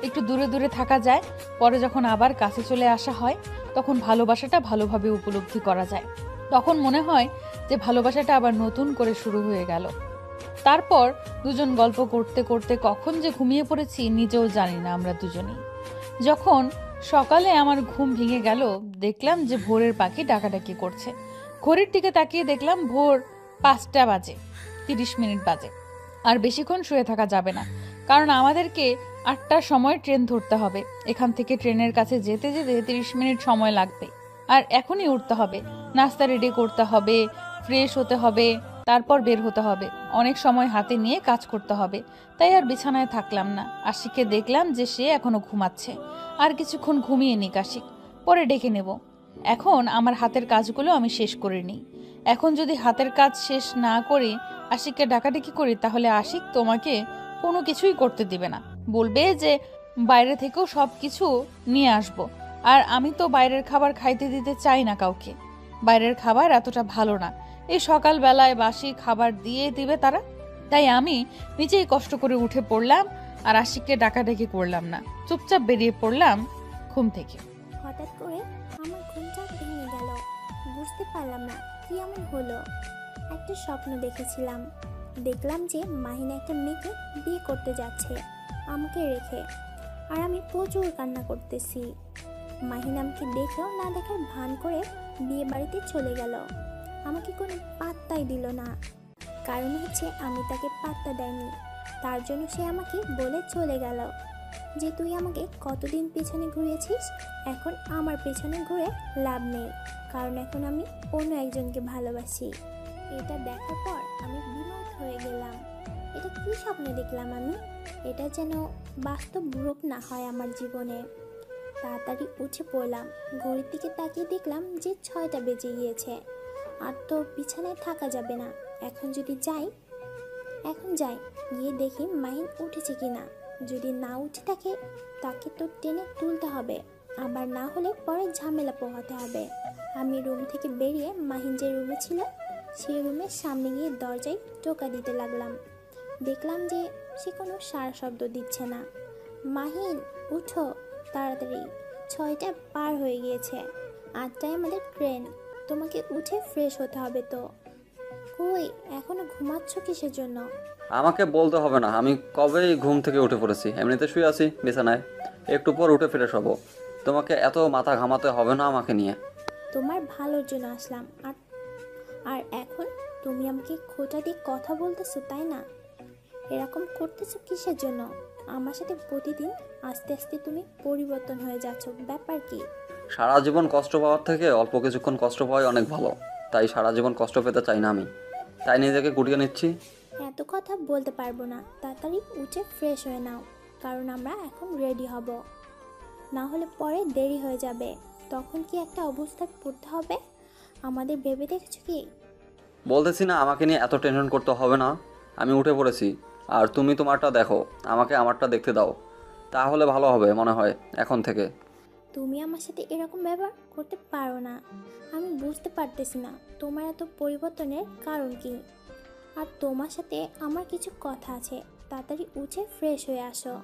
একটু দূরে দূরে থাকা যায়, পরে যখন আবার কাছে চলে আসা হয়, তখন ভালোবাসাটা ভালোভাবে উপলব্ধি করা যায়। তখন মনে হয় যে ভালোবাসাটা আবার নতুন করে শুরু হয়ে গেল। তারপর দুজন গল্প করতে করতে কখন যে ঘুমিয়ে পড়েছি নিজেও জানি না আমরা দুজনেই। যখন সকালে আমার ঘুম ভেঙে গেল, দেখলাম যে ভোরের পাখি ডাকাডাকি করছে। ঘড়ির দিকে তাকিয়ে দেখলাম ভোর 5টা বাজে 30 বাজে। আর বেশিক্ষণ শুয়ে থাকা যাবে না, কারণ আমাদেরকে 8টার সময় ট্রেন ধরতে হবে। এখান থেকে ট্রেনের কাছে যেতে যেতে 30 মিনিট সময় লাগবে। আর এখনই উঠতে হবে, নাস্তা রেডি করতে হবে, ফ্রেশ হতে হবে, তারপর বের হতে হবে। অনেক সময় হাতে নিয়ে কাজ করতে হবে। তাই আর বিছানায় থাকলাম না। আশিককে দেখলাম যে সে এখনো ঘুমাচ্ছে। আর কিছুক্ষণ ঘুমিয়ে নিক আশিক, পরে ডেকে নেব। এখন আমার হাতের কাজগুলো আমি শেষ করে নিই। এখন যদি হাতের কাজ শেষ না করি, আশিককে ডাকাডাকি করি, তাহলে আশিক তোমাকে কোনো কিছুই করতে দিবে না। বলবে যে বাইরে থেকেও সব কিছু নিয়ে আসবো, আর আমি তো বাইরের খাবার খাইতে দিতে চাই না কাউকে। বাইরের খাবার এতটা ভালো না, এই সকালবেলায় বাসি খাবার দিয়ে দিবে তারা। তাই আমি নিজেই কষ্ট করে উঠে পড়লাম আর আশিককে ডাকাডাকি করলাম না, চুপচাপ বেরিয়ে পড়লাম ঘুম থেকে।
হঠাৎ করে আমার ঘুমটা ভেঙে গেল। বুঝতে পারলাম না কি এমন হলো। একটা স্বপ্ন দেখেছিলাম। দেখলাম যে মাহিন একটা মেয়েকে বিয়ে করতে যাচ্ছে আমাকে রেখে, আর আমি প্রচুর কান্না করতেছি। মাহিন আমাকে দেখেও না দেখার ভান করে বিয়ে বাড়িতে চলে গেল। আমাকে কোনো পাত্তাই দিল না। কারণ হচ্ছে আমি তাকে পাত্তা দেয়নি, তার জন্য সে আমাকে বলে চলে গেল যে তুই আমাকে কতদিন পেছনে ঘুরিয়েছিস, এখন আমার পেছনে ঘুরে লাভ নেই, কারণ এখন আমি অন্য একজনকে ভালোবাসি। এটা দেখার পর আমি বিমোহিত হয়ে গেলাম। এটা কি স্বপ্ন দেখলাম আমি? এটা যেন বাস্তব রূপ না হয় আমার জীবনে। তাড়াতাড়ি উঠে পড়লাম। ঘড়ির দিকে তাকিয়ে দেখলাম যে 6টা বেজে গিয়েছে। আর তো বিছানায় থাকা যাবে না। এখন যাই, গিয়ে দেখি মাহিন উঠেছে কিনা। যদি না উঠে থাকে তাকে তো টেনে তুলতে হবে, আবার না হলে পরে ঝামেলা পোহাতে হবে। আমি রুম থেকে বেরিয়ে মাহিন যে রুমে ছিল সেই রুমের সামনে গিয়ে দরজায় টোকা দিতে লাগলাম। দেখলাম যে সে কোনো সাড়া শব্দ দিচ্ছে না। মাহিন উঠো তাড়াতাড়ি, 6টা পার হয়ে গিয়েছে, 8টায় আমাদের ট্রেন, তোমাকে উঠে ফ্রেশ হতে হবে। তো কই এখনো ঘুমাচ্ছ কিসের জন্য?
আমাকে বলতে হবে না, আমি কবেই ঘুম থেকে উঠে পড়েছি, এমনিতে শুয়ে আছি বিছানায়, একটু পর উঠে ফ্রেশ হবো। তোমাকে এত মাথা ঘামাতে হবে না আমাকে নিয়ে।
তোমার ভালোর জন্য আসলাম, আর এখন তুমি আমাকে খোঁটা দিয়ে কথা বলতেছো, তাই না? এরকম করতেছো কিসের জন্য? আমার সাথে প্রতিদিন আস্তে আস্তে তুমি পরিবর্তন হয়ে যাচ্ছ, ব্যাপার কি?
সারা জীবন কষ্ট পাওয়ার থেকে অল্প কিছুক্ষণ কষ্ট পাওয়াই অনেক ভালো। তাই সারা জীবন কষ্ট পেতে চাই না আমি, তাই নিজেকে গুটিয়ে নিচ্ছি।
এত কথা বলতে পারবো না, তাড়াতাড়ি উঠে ফ্রেশ হয়ে নাও, কারণ আমরা এখন রেডি হব, না হলে পরে দেরি হয়ে যাবে। তখন কি একটা অবস্থায় পড়তে হবে আমাদের, ভেবে দেখছো কি?
বলতেছি না আমাকে নিয়ে এত টেনশন করতে হবে না, আমি উঠে পড়েছি। আর তুমি তোমারটা দেখো, আমাকে আমারটা দেখতে দাও, তাহলে ভালো হবে মনে হয় এখন থেকে।
তুমি আমার সাথে এরকম ব্যবহার করতে পারো না। আমি বুঝতে পারতেছি না তোমার এত পরিবর্তনের কারণ কি। আর তোমার সাথে আমার কিছু কথা আছে, তাড়াতাড়ি উঠে ফ্রেশ হয়ে আসো।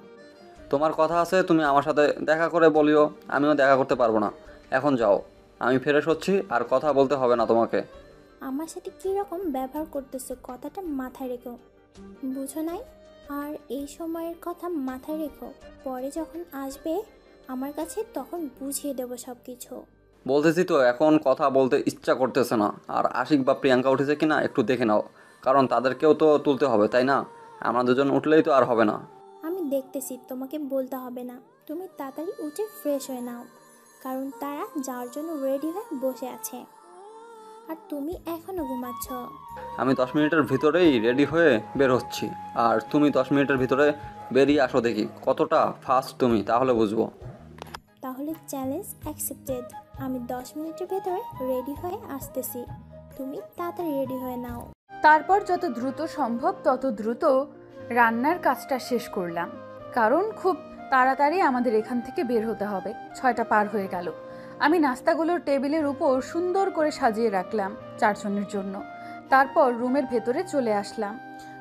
তোমার কথা আছে, তুমি আমার সাথে দেখা করে বলিও, আমিও দেখা করতে পারবো না। এখন যাও, আমি ফ্রেশ হচ্ছি, আর কথা বলতে হবে না তোমাকে।
আমার সাথে কী রকম ব্যবহার করতেছো কথাটা মাথায় রেখো, বুঝো নাই? আর এই সময়ের কথা মাথায় রেখো, পরে যখন আসবে আমার কাছে তখন বুঝিয়ে দেবো সব কিছু।
বলতেছি তো এখন কথা বলতে ইচ্ছা করতেছে না। আর আশিক বা প্রিয়াঙ্কা উঠেছে কিনা একটু দেখে নাও, কারণ তাদেরকেও তো তুলতে হবে, তাই না? আমরা দুজন উঠলেই তো আর হবে না।
আমি দেখতেছি, তোমাকে বলতে হবে না। তুমি তাড়াতাড়ি উঠে ফ্রেশ হয়ে নাও, কারণ তারা যাওয়ার জন্য রেডি হয়ে বসে আছে, আর তুমি এখনও ঘুমাচ্ছ।
আমি 10 মিনিটের ভিতরেই রেডি হয়ে বের হচ্ছি, আর তুমি 10 মিনিটের ভিতরে বেরিয়ে আসো, দেখি কতটা ফাস্ট তুমি, তাহলে বুঝবো।
তাহলে চ্যালেঞ্জ অ্যাকসেপ্টেড। আমি 10 মিনিটের ভেতরে রেডি হয়ে আসতেছি, তুমি তাড়াতাড়ি রেডি হয়ে নাও।
তারপর যত দ্রুত সম্ভব তত দ্রুত রান্নার কাজটা শেষ করলাম, কারণ খুব তাড়াতাড়ি আমাদের এখান থেকে বের হতে হবে। 6টা পার হয়ে গেল। আমি নাস্তাগুলোর টেবিলের উপর সুন্দর করে সাজিয়ে রাখলাম 4 জনের জন্য। তারপর রুমের ভেতরে চলে আসলাম।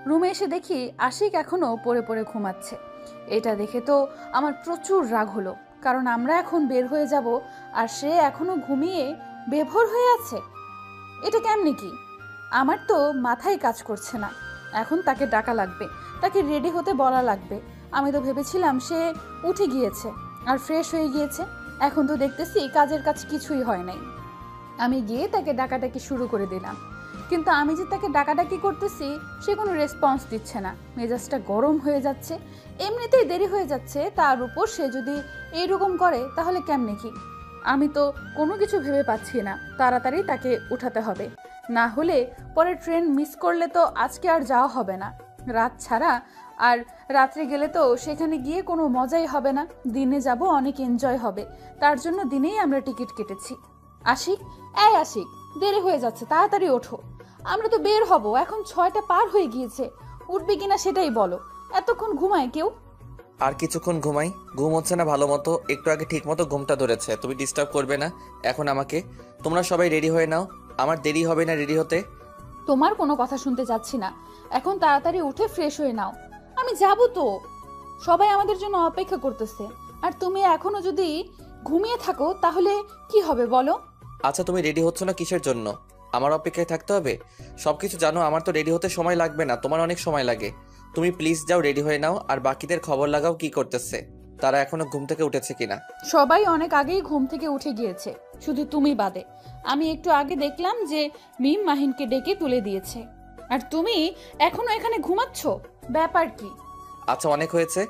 রুমে এসে দেখি আশিক এখনও পড়ে পড়ে ঘুমাচ্ছে। এটা দেখে তো আমার প্রচুর রাগ হলো, কারণ আমরা এখন বের হয়ে যাব আর সে এখনও ঘুমিয়ে বেভোর হয়ে আছে। এটা কেমনি কি? আমার তো মাথায় কাজ করছে না। এখন তাকে ডাকা লাগবে, তাকে রেডি হতে বলা লাগবে। আমি তো ভেবেছিলাম সে উঠে গিয়েছে আর ফ্রেশ হয়ে গিয়েছে, এখন তো দেখতেছি কাজের কাজ কিছুই হয় নাই। আমি গিয়ে তাকে ডাকাডাকি শুরু করে দিলাম, কিন্তু আমি যে তাকে ডাকাডাকি করতেছি সে কোনো রেসপন্স দিচ্ছে না। মেজাজটা গরম হয়ে যাচ্ছে, এমনিতেই দেরি হয়ে যাচ্ছে, তার উপর সে যদি এইরকম করে তাহলে কেমনে কি? আমি তো কোনো কিছু ভেবে পাচ্ছি না। তাড়াতাড়ি তাকে উঠাতে হবে, না হলে পরে ট্রেন মিস করলে তো আজকে আর যাওয়া হবে না, রাত ছাড়া। আর রাত্রে গেলে তো সেখানে গিয়ে কোনো মজাই হবে না, দিনে যাব অনেক এনজয় হবে। তার জন্য দিনেই আমরা টিকিট কেটেছি। আশিক, এই আশিক, দেরি হয়ে যাচ্ছে, তাড়াতাড়ি ওঠো। আমরা তো বের হব, এখন 6টা পার হয়ে গিয়েছে। উঠবে কিনা সেটাই বলো, এতক্ষণ ঘুমায় কেউ?
আর কিছুক্ষণ ঘুমাই। ঘুম হচ্ছে না ভালো মতো, একটু আগে ঠিক মতো ঘুমটা ধরেছে। তুমি ডিস্টার্ব করবে না এখন আমাকে। তোমরা সবাই রেডি হয়ে নাও, আমার দেরি হবে না রেডি হতে।
তোমার কোনো কথা শুনতে চাচ্ছি না, এখন তাড়াতাড়ি উঠে ফ্রেশ হয়ে নাও। আমি যাব তো, সবাই আমাদের জন্য অপেক্ষা করতেছে। আর তুমি এখনো যদি ঘুমিয়ে থাকো তাহলে কি হবে বলো?
আচ্ছা তুমি রেডি হচ্ছ না কিসের জন্য? আমার অপেক্ষায় থাকতে হবে? সব কিছু জানো, আমার তো রেডি হতে সময় লাগবে না, তোমার অনেক সময় লাগে। তুমি প্লিজ যাও, রেডি হয়ে নাও। আর বাকিদের খবর লাগাও কি করতেছে, তারা এখনো ঘুম থেকে উঠেছে কিনা।
সবাই অনেক আগেই ঘুম থেকে উঠে গিয়েছে, শুধু তুমি বাদে। আমি একটু আগে দেখলাম যে মিম মাহিনকে ডেকে তুলে দিয়েছে, আর তুমি এখনো এখানে ঘুমাচ্ছ, ব্যাপার কি?
আচ্ছা অনেক হয়েছে,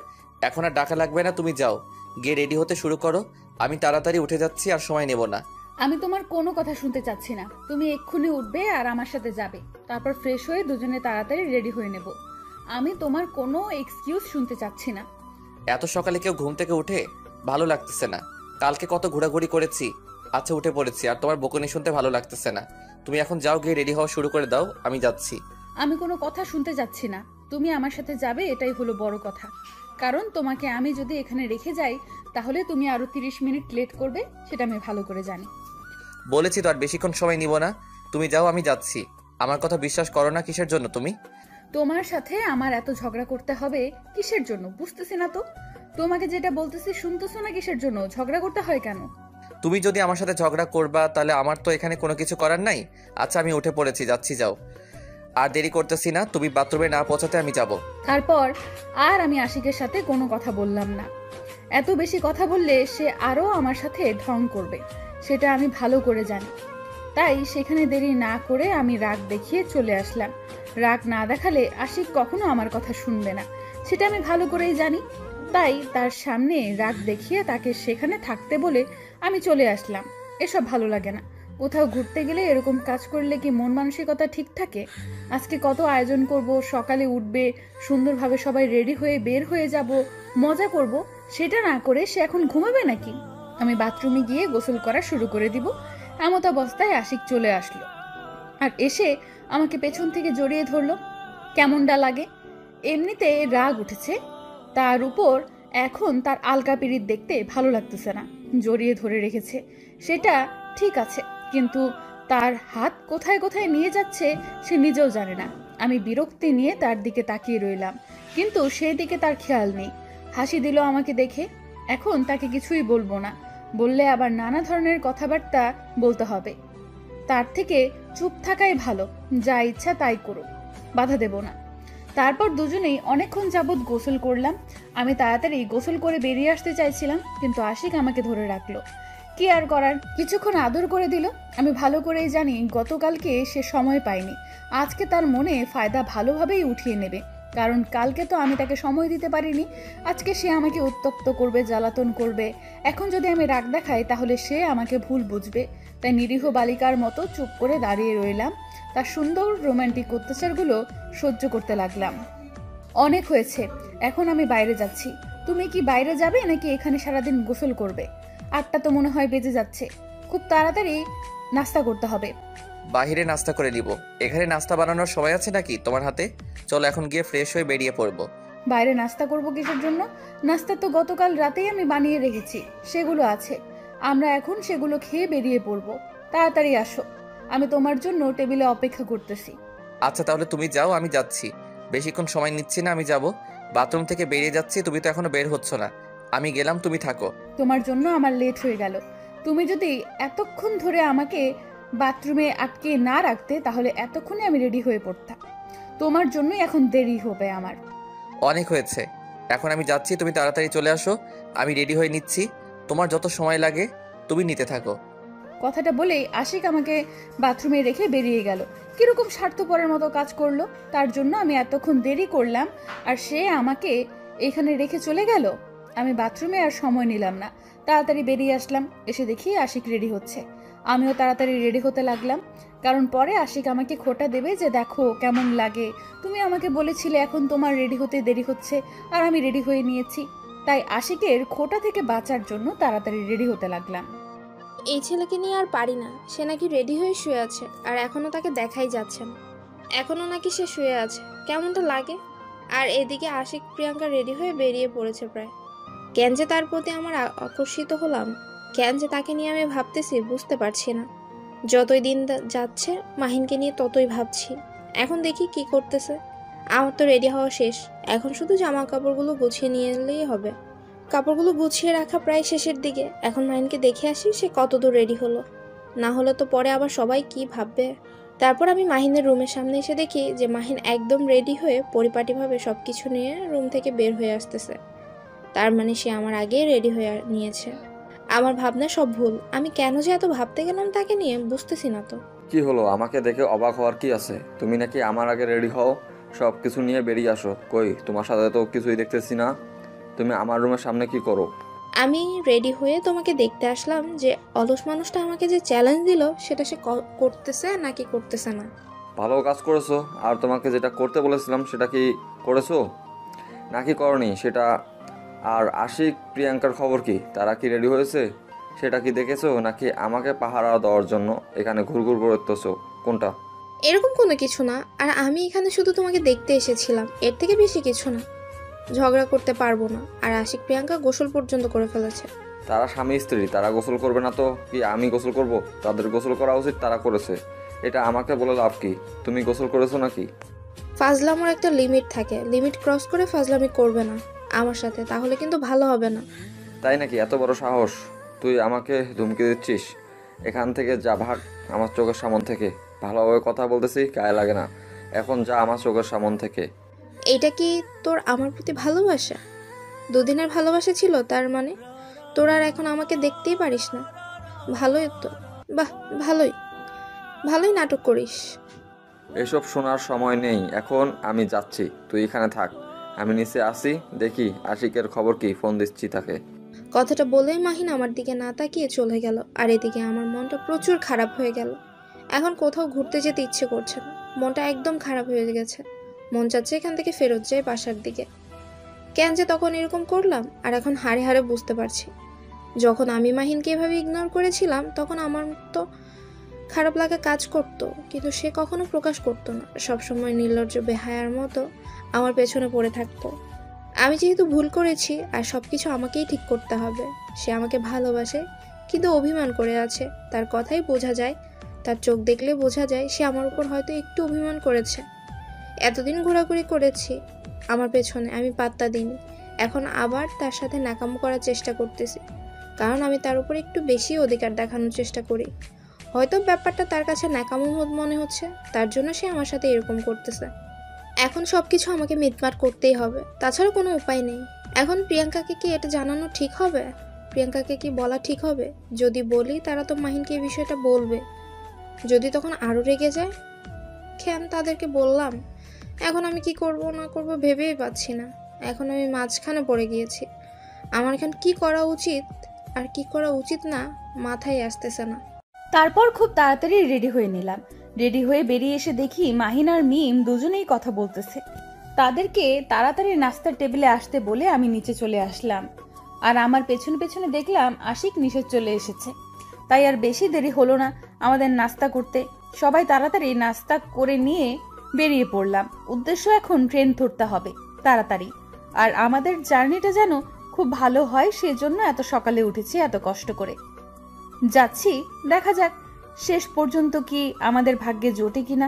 এখন আর ডাকা লাগবে না, তুমি যাও গিয়ে রেডি হতে শুরু করো। আমি তাড়াতাড়ি উঠে যাচ্ছি, আর সময় নেব না।
আমি তোমার কোনো কথা শুনতে চাচ্ছি না। তুমি এক্ষুনি উঠবে আর আমার সাথে যাবে, তারপর ফ্রেশ হয়ে দুজনে তাড়াতাড়ি রেডি হয়ে নেব। আমি তোমার কোনো এক্সকিউজ শুনতে চাচ্ছি না।
এত সকালে কেউ ঘুম থেকে উঠে? ভালো লাগতেছে না, কালকে কত ঘোরাঘুরি করেছি। আচ্ছা উঠে পড়েছি, আর তোমার বকুনি শুনতে ভালো লাগতেছে না। তুমি এখন যাও, গিয়ে রেডি হওয়া শুরু করে দাও, আমি যাচ্ছি।
আমি কোনো কথা শুনতে যাচ্ছি না, তুমি আমার সাথে যাবে, এটাই হলো বড় কথা। কারণ তোমাকে আমি যদি এখানে রেখে যাই তাহলে তুমি আরো 30 মিনিট লেট করবে, সেটা আমি ভালো করে জানি।
বলেছি তো আর বেশিক্ষণ সময় নিব না, তুমি যাও আমি যাচ্ছি। আমার কথা বিশ্বাস করো না কিসের জন্য তুমি?
তোমার সাথে আমার এত ঝগড়া করতে হবে কিসের জন্য বুঝতেছি না তো। তোমাকে যেটা বলতেছি শুনতেছো না, কিসের জন্য ঝগড়া করতে হয় কেন?
তুমি যদি আমার সাথে ঝগড়া করবা তাহলে আমার তো এখানে কোনো কিছু করার নাই। আচ্ছা আমি উঠে পড়েছি, যাচ্ছি, যাও। আর দেরি করতেছি না, তুমি বাথরুমে না পৌঁছাতে আমি যাব।
তারপর আর আমি আশিকের সাথে কোনো কথা বললাম না। এত বেশি কথা বললে সে আরো আমার সাথে ঢং করবে, সেটা আমি ভালো করে জানি। তাই সেখানে দেরি না করে আমি রাগ দেখিয়ে চলে আসলাম। রাগ না দেখালে আশিক কখনো আমার কথা শুনবে না, সেটা আমি ভালো করেই জানি। তাই তার সামনে রাগ দেখিয়ে তাকে সেখানে থাকতে বলে আমি চলে আসলাম। এসব ভালো লাগে না। কোথাও ঘুরতে গেলে এরকম কাজ করলে কি মন মানসিকতা ঠিক থাকে? আজকে কত আয়োজন করব, সকালে উঠবে, সুন্দরভাবে সবাই রেডি হয়ে বের হয়ে যাব, মজা করব, সেটা না করে সে এখন ঘুমাবে নাকি? আমি বাথরুমে গিয়ে গোসল করা শুরু করে দিব। এমত অবস্থায় আশিক চলে আসলো, আর এসে আমাকে পেছন থেকে জড়িয়ে ধরলো। কেমনটা লাগে? এমনিতে রাগ উঠেছে, তার উপর এখন তার আলকা পিরিত দেখতে ভালো লাগতেছে না। জড়িয়ে ধরে রেখেছে, সেটা ঠিক আছে, কিন্তু তার হাত কোথায় কোথায় নিয়ে যাচ্ছে সে নিজেও জানে না। আমি বিরক্তি নিয়ে তার দিকে তাকিয়ে রইলাম, কিন্তু সেদিকে তার খেয়াল নেই। হাসি দিল আমাকে দেখে। এখন তাকে কিছুই বলবো না, বললে আবার নানা ধরনের কথাবার্তা বলতে হবে। তার থেকে চুপ থাকাই ভালো, যা ইচ্ছা তাই করো, বাধা দেব না। তারপর দুজনেই অনেকক্ষণ যাবৎ গোসল করলাম। আমি তাড়াতাড়ি গোসল করে বেরিয়ে আসতে চাইছিলাম, কিন্তু আশিক আমাকে ধরে রাখলো। কি আর করার, কিছুক্ষণ আদর করে দিল। আমি ভালো করেই জানি গতকালকে সে সময় পায়নি, আজকে তার মনে ফায়দা ভালোভাবেই উঠিয়ে নেবে। কারণ কালকে তো আমি তাকে সময় দিতে পারিনি, আজকে সে আমাকে উত্তপ্ত করবে, জ্বালাতন করবে। এখন যদি আমি রাগ দেখাই তাহলে সে আমাকে ভুল বুঝবে। তাই নিরীহ বালিকার মতো চুপ করে দাঁড়িয়ে রইলাম, তার সুন্দর রোমান্টিক অত্যাচারগুলো সহ্য করতে লাগলাম। অনেক হয়েছে, এখন আমি বাইরে যাচ্ছি। তুমি কি বাইরে যাবে নাকি এখানে সারাদিন গোসল করবে? 8টা তো মনে হয় বেজে যাচ্ছে, খুব তাড়াতাড়ি নাস্তা করতে হবে।
বাহিরে নাস্তা করে নিব, এখানে নাস্তা বানানোর সময় আছে নাকি তোমার হাতে? চলো এখন গিয়ে ফ্রেশ হয়ে বেরিয়ে পড়বো।
বাইরে নাস্তা করব কিসের জন্য? নাস্তা তো গতকাল রাতেই আমি বানিয়ে রেখেছি, সেগুলো আছে। আমরা এখন সেগুলো খেয়ে বেরিয়ে পড়ব। তাড়াতাড়ি আসো, আমি তোমার জন্য টেবিলে অপেক্ষা করতেছি।
আচ্ছা তাহলে তুমি যাও, আমি যাচ্ছি। বেশিক্ষণ সময় নিচ্ছি না, আমি যাব। বাথরুম থেকে বেরিয়ে যাচ্ছি, তুমি তো এখনো বের হচ্ছ না। আমি গেলাম, তুমি থাকো।
তোমার জন্য আমার লেট হয়ে গেল। তুমি যদি এতক্ষণ ধরে আমাকে বাথরুমে আটকে না রাখতে তাহলে এতক্ষণে আমি রেডি হয়ে পড়তাম। তোমার জন্যই এখন দেরি হবে আমার।
অনেক হয়েছে, এখন আমি যাচ্ছি, তুমি তাড়াতাড়ি চলে আসো। আমি রেডি হয়ে নিচ্ছি, তোমার যত সময় লাগে তুমি নিতে থাকো।
কথাটা বলেই আশিক আমাকে বাথরুমে রেখে বেরিয়ে গেল। কিরকম স্বার্থপরের মতো কাজ করলো, তার জন্য আমি এতক্ষণ দেরি করলাম আর সে আমাকে এখানে রেখে চলে গেল। আমি বাথরুমে আর সময় নিলাম না, তাড়াতাড়ি বেরিয়ে আসলাম। এসে দেখি আশিক রেডি হচ্ছে, আমিও তাড়াতাড়ি রেডি হতে লাগলাম। কারণ পরে আশিক আমাকে খোঁটা দেবে যে দেখো কেমন লাগে, তুমি আমাকে বলেছিলে এখন তোমার রেডি হতে দেরি হচ্ছে, আর আমি রেডি হয়ে নিয়েছি। তাই আশিকের খোঁটা থেকে বাঁচার জন্য তাড়াতাড়ি রেডি হতে লাগলাম।
এই ছেলেকে নিয়ে আর পারি না, সে নাকি রেডি হয়ে শুয়ে আছে আর এখনও তাকে দেখাই যাচ্ছে না। এখনও নাকি সে শুয়ে আছে, কেমনটা লাগে? আর এদিকে আশিক প্রিয়াঙ্কা রেডি হয়ে বেরিয়ে পড়েছে প্রায়। কেন যে তার প্রতি আমার আকর্ষিত হলাম, কেন যে তাকে নিয়ে আমি ভাবতেছি বুঝতে পারছি না। যতই দিন যাচ্ছে মাহিনকে নিয়ে ততই ভাবছি। এখন দেখি কি করতেছে। আমার তো রেডি হওয়া শেষ, এখন শুধু জামা কাপড়গুলো গুছিয়ে নিয়ে এলেই হবে। কাপড়গুলো গুছিয়ে রাখা প্রায় শেষের দিকে। এখন মাহিনকে দেখে আসি সে কতদূর রেডি হলো, না হলে তো পরে আবার সবাই কি ভাববে। তারপর আমি মাহিনের রুমের সামনে এসে দেখি যে মাহিন একদম রেডি হয়ে পরিপাটিভাবে সব কিছু নিয়ে রুম থেকে বের হয়ে আসতেছে। তার মানে সে আমার আগেই রেডি হয়ে নিয়েছে। আমার ভাবনা সব ভুল। আমি কেন যে এত ভাবতে গেলাম তাকে নিয়ে বুঝতেছি না তো।
কি হলো, আমাকে দেখে অবাক হওয়ার কি আছে? তুমি নাকি আমার আগে রেডি হও, সব কিছু নিয়ে বেরিয়ে আসো। কই, তোমার সাথে তো কিছুই দেখতেছি না। তুমি আমার রুমের সামনে কি করো?
আমি রেডি হয়ে তোমাকে দেখতে আসলাম যে অলস মানুষটা আমাকে যে চ্যালেঞ্জ দিল সেটা সে করতেছে নাকি করতেছে না।
ভালো কাজ করেছো। আর তোমাকে যেটা করতে বলেছিলাম সেটা কি করেছো নাকি করনি সেটা? আর আশিক প্রিয়াঙ্কার খবর কি? তারা কি রেডি হয়েছে সেটা কি দেখেছো, নাকি আমাকে পাহারা দেওয়ার জন্য এখানে ঘুরঘুর করতেছো? কোনটা?
এরকম কোনো কিছু না। আর আমি এখানে শুধু তোমাকে দেখতে এসেছিলাম, এর থেকে বেশি কিছু না। ঝগড়া করতে পারবো না। আর আশিক প্রিয়াঙ্কা গোসল পর্যন্ত করে ফেলেছে।
তারা স্বামী স্ত্রী, তারা গোসল করবে না তো কি আমি গোসল করব? তাদের গোসল করা উচিত, তারা করেছে। এটা আমাকে বলে লাভ কি? তুমি গোসল করেছো নাকি?
ফাজলামোর একটা লিমিট থাকে, লিমিট ক্রস করে ফাজলামি করবে না আমার সাথে, তাহলে কিন্তু ভালো হবে না।
তাই নাকি? এত বড় সাহস! তুই আমাকে ধুমকি দিচ্ছিস? এখান থেকে যা, ভাগ আমার চোখের সামন থেকে। ভালোভাবে কথা বলতেছি, গায়ে লাগে না। এখন যা আমার চোখের সামন থেকে।
এটা কি তোর আমার প্রতি ভালোবাসা? দুদিনের ভালোবাসা ছিল তার মানে? তোর আর এখন আমাকে দেখতেই পারিস না? ভালোই তো, বাহ, ভালোই ভালোই নাটক করিস।
এসব শোনার সময় নেই এখন, আমি যাচ্ছি। তুই এখানে থাক, আমি নিচে আসি, দেখি আশিকের খবর কি, ফোন দিচ্ছি তাকে।
কথাটা বলেই মাহিন আমার দিকে না তাকিয়ে চলে গেল। আর এদিকে আমার মনটা প্রচুর খারাপ হয়ে গেল। এখন কোথাও ঘুরতে যেতে ইচ্ছে করছে না, মনটা একদম খারাপ হয়ে গেছে। মন চাচ্ছে এখান থেকে ফেরত যায় বাসার দিকে। কেন যে তখন এরকম করলাম আর এখন হাড়ে হাড়ে বুঝতে পারছি। যখন আমি মাহিনকে এভাবে ইগনোর করেছিলাম তখন আমার তো খারাপ লাগা কাজ করতো, কিন্তু সে কখনো প্রকাশ করতো না। সবসময় নির্লজ্জ বেহায়ার মতো আমার পেছনে পড়ে থাকতো। আমি যেহেতু ভুল করেছি আর সবকিছু আমাকেই ঠিক করতে হবে। সে আমাকে ভালোবাসে কিন্তু অভিমান করে আছে। তার কথাই বোঝা যায়, তার চোখ দেখলে বোঝা যায় সে আমার উপর হয়তো একটু অভিমান করেছে। এতদিন ঘোরাঘুরি করেছি আমার পেছনে, আমি পাত্তা দিইনি। এখন আবার তার সাথে নাকামো করার চেষ্টা করতেছি, কারণ আমি তার উপর একটু বেশি অধিকার দেখানোর চেষ্টা করি। হয়তো ব্যাপারটা তার কাছে নাকামো মনে হচ্ছে, তার জন্য সে আমার সাথে এরকম করতেছে। এখন সব কিছু আমাকে মিটমাট করতেই হবে, তাছাড়া কোনো উপায় নেই। এখন প্রিয়াঙ্কাকে কি এটা জানানো ঠিক হবে? প্রিয়াঙ্কাকে কি বলা ঠিক হবে? যদি বলি তারা তো মাহিনকে এই বিষয়টা বলবে। যদি তখন আরও রেগে যায়? কেন তাদেরকে বললাম? এখন আমি কি করব না করব ভেবেই পাচ্ছি না। এখন আমি মাঝখানে পড়ে গিয়েছি। আমার এখন কি করা উচিত আর কি করা উচিত না মাথায় আসতেছে না।
তারপর খুব তাড়াতাড়ি রেডি হয়ে নিলাম। রেডি হয়ে বেরিয়ে এসে দেখি মাহিন আর মিম দুজনেই কথা বলতেছে। তাদেরকে তাড়াতাড়ি নাস্তার টেবিলে আসতে বলে আমি নিচে চলে আসলাম। আর আমার পেছনে পেছনে দেখলাম আশিক নিচে চলে এসেছে। তাই আর বেশি দেরি হলো না আমাদের নাস্তা করতে। সবাই তাড়াতাড়ি নাস্তা করে নিয়ে বেরিয়ে পড়লাম। উদ্দেশ্য এখন ট্রেন ধরতে হবে তাড়াতাড়ি। আর আমাদের জার্নিটা যেন খুব ভালো হয়, সেজন্য এত সকালে উঠেছি, এত কষ্ট করে যাচ্ছি। দেখা যাক শেষ পর্যন্ত কি আমাদের ভাগ্যে জোটে কিনা।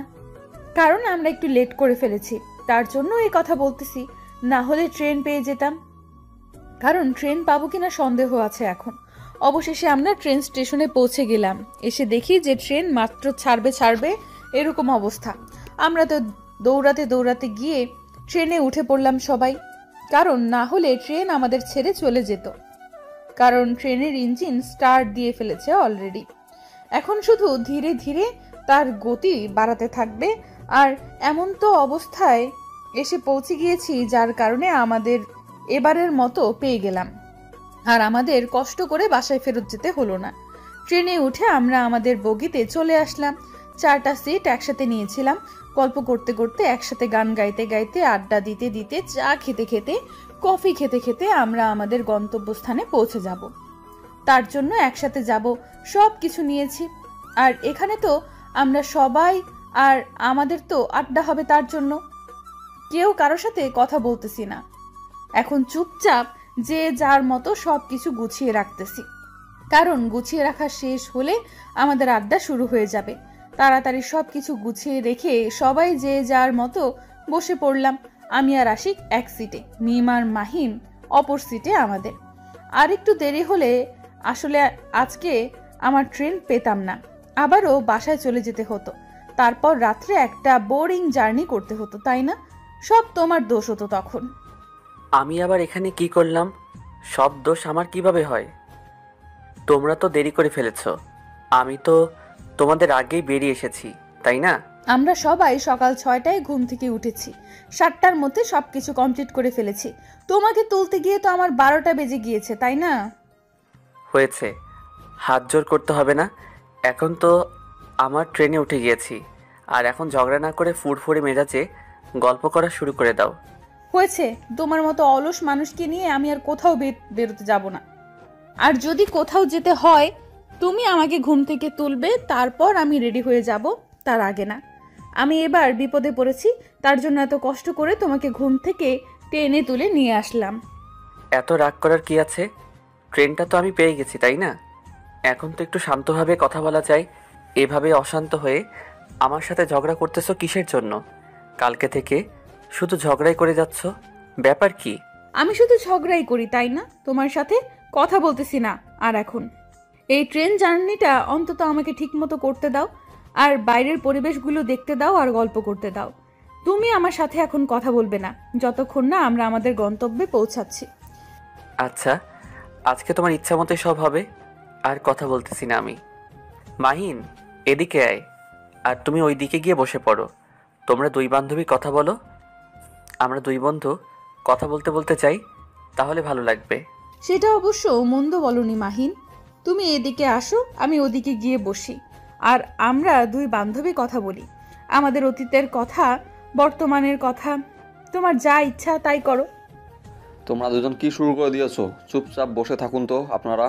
কারণ আমরা একটু লেট করে ফেলেছি, তার জন্য এই কথা বলতেছি। না হলে ট্রেন পেয়ে যেতাম, কারণ ট্রেন পাবো কিনা সন্দেহ আছে এখন। অবশেষে আমরা ট্রেন স্টেশনে পৌঁছে গেলাম। এসে দেখি যে ট্রেন মাত্র ছাড়বে এরকম অবস্থা। আমরা তো দৌড়াতে দৌড়াতে গিয়ে ট্রেনে উঠে পড়লাম সবাই, কারণ না হলে ট্রেন আমাদের ছেড়ে চলে যেত। কারণ ট্রেনের ইঞ্জিন স্টার্ট দিয়ে ফেলেছে অলরেডি। এখন শুধু ধীরে ধীরে তার গতি বাড়াতে থাকবে। আর এমন তো অবস্থায় এসে পৌঁছে গিয়েছি যার কারণে আমাদের এবারের মতো পেয়ে গেলাম। আর আমাদের কষ্ট করে বাসায় ফেরত যেতে হলো না। ট্রেনে উঠে আমরা আমাদের বগিতে চলে আসলাম। 4টা সিট একসাথে নিয়েছিলাম। গল্প করতে করতে, একসাথে গান গাইতে গাইতে, আড্ডা দিতে দিতে, চা খেতে খেতে, কফি খেতে খেতে আমরা আমাদের গন্তব্যস্থানে পৌঁছে যাব। তার জন্য একসাথে যাব, সব কিছু নিয়েছি। আর এখানে তো আমরা সবাই, আর আমাদের তো আড্ডা হবে তার জন্য। কেউ কারোর সাথে কথা বলতেছি না। এখন চুপচাপ যে যার মতো সব কিছু গুছিয়ে রাখতেছি, কারণ গুছিয়ে রাখা শেষ হলে আমাদের আড্ডা শুরু হয়ে যাবে। তাড়াতাড়ি সব কিছু গুছিয়ে রেখে সবাই যে যার মতো বসে পড়লাম। আমি আর আশিক এক সিটে, মিম আর মাহিন অপর সিটে আমাদের। আর একটু দেরি হলে আসলে আজকে আমার ট্রেন পেতাম না, আবারও বাসায় চলে যেতে হতো। তারপর রাত্রে একটা বোরিং জার্নি করতে হতো, তাই না? সব তোমার দোষ হতো তখন।
আমি আবার এখানে কি করলাম? সব দোষ আমার কিভাবে হয়? তোমরা তো দেরি করে ফেলেছো, আমি তো তোমাদের আগেই বেরিয়ে এসেছি, তাই না?
আমরা সবাই সকাল 6টায় ঘুম থেকে উঠেছি, 7টার মধ্যে সবকিছু কমপ্লিট করে ফেলেছি। তোমাকে তুলতে গিয়ে তো আমার 12টা বেজে গিয়েছে, তাই না?
হয়েছে, হাত জোর করতে হবে না। এখন তো আমার ট্রেনে উঠে গিয়েছি, আর এখন ঝগড়া না করে ফুরফুরে মেজাজে গল্প করা শুরু করে দাও।
হয়েছে, তোমার মতো অলস মানুষকে নিয়ে আমি আর কোথাও বেরোতে যাব না। আর যদি কোথাও যেতে হয় তুমি আমাকে ঘুম থেকে তুলবে, তারপর আমি রেডি হয়ে যাব, তার আগে না। আমি এবার বিপদে পড়েছি, তার জন্য এত কষ্ট করে তোমাকে ঘুম থেকে টেনে তুলে নিয়ে আসলাম।
এত রাগ করার কি আছে? ট্রেনটা তো আমি পেয়ে গেছি, তাই না? এখন তো একটু শান্তভাবে কথা বলা যায়। এভাবে অশান্ত হয়ে আমার সাথে ঝগড়া করতেছো কিসের জন্য? কালকে থেকে শুধু ঝগড়াই করে যাচ্ছ, ব্যাপার কি?
আমি শুধু ঝগড়াই করি, তাই না? তোমার সাথে কথা বলতেছি না। আর এখন এই ট্রেন জার্নিটা অন্তত আমাকে ঠিকমতো করতে দাও, আর বাইরের পরিবেশগুলো দেখতে দাও, আর গল্প করতে দাও। তুমি আমার সাথে এখন কথা বলবে না যতক্ষণ না আমরা আমাদের গন্তব্যে পৌঁছাচ্ছি।
আচ্ছা, আজকে তোমার ইচ্ছা মতোই সব হবে, আর কথা বলতেছি না আমি। মাহিন, এদিকে আয়, আর তুমি ওই দিকে গিয়ে বসে পড়ো। তোমরা দুই বান্ধবী কথা বলো। আমরা দুই বন্ধু কথা বলতে বলতে চাই, তাহলে ভালো লাগবে।
সেটা অবশ্য মন্দ বলনি মাহিন। তুমি এদিকে আসো, আমি ওদিকে গিয়ে বসি, আর আমরা দুই বান্ধবী কথা বলি। আমাদের অতীতের কথা, বর্তমানের কথা, তোমার যা ইচ্ছা তাই করো।
তোমরা দুজন কি শুরু করে দিয়েছো? চুপচাপ বসে থাকুন তো আপনারা,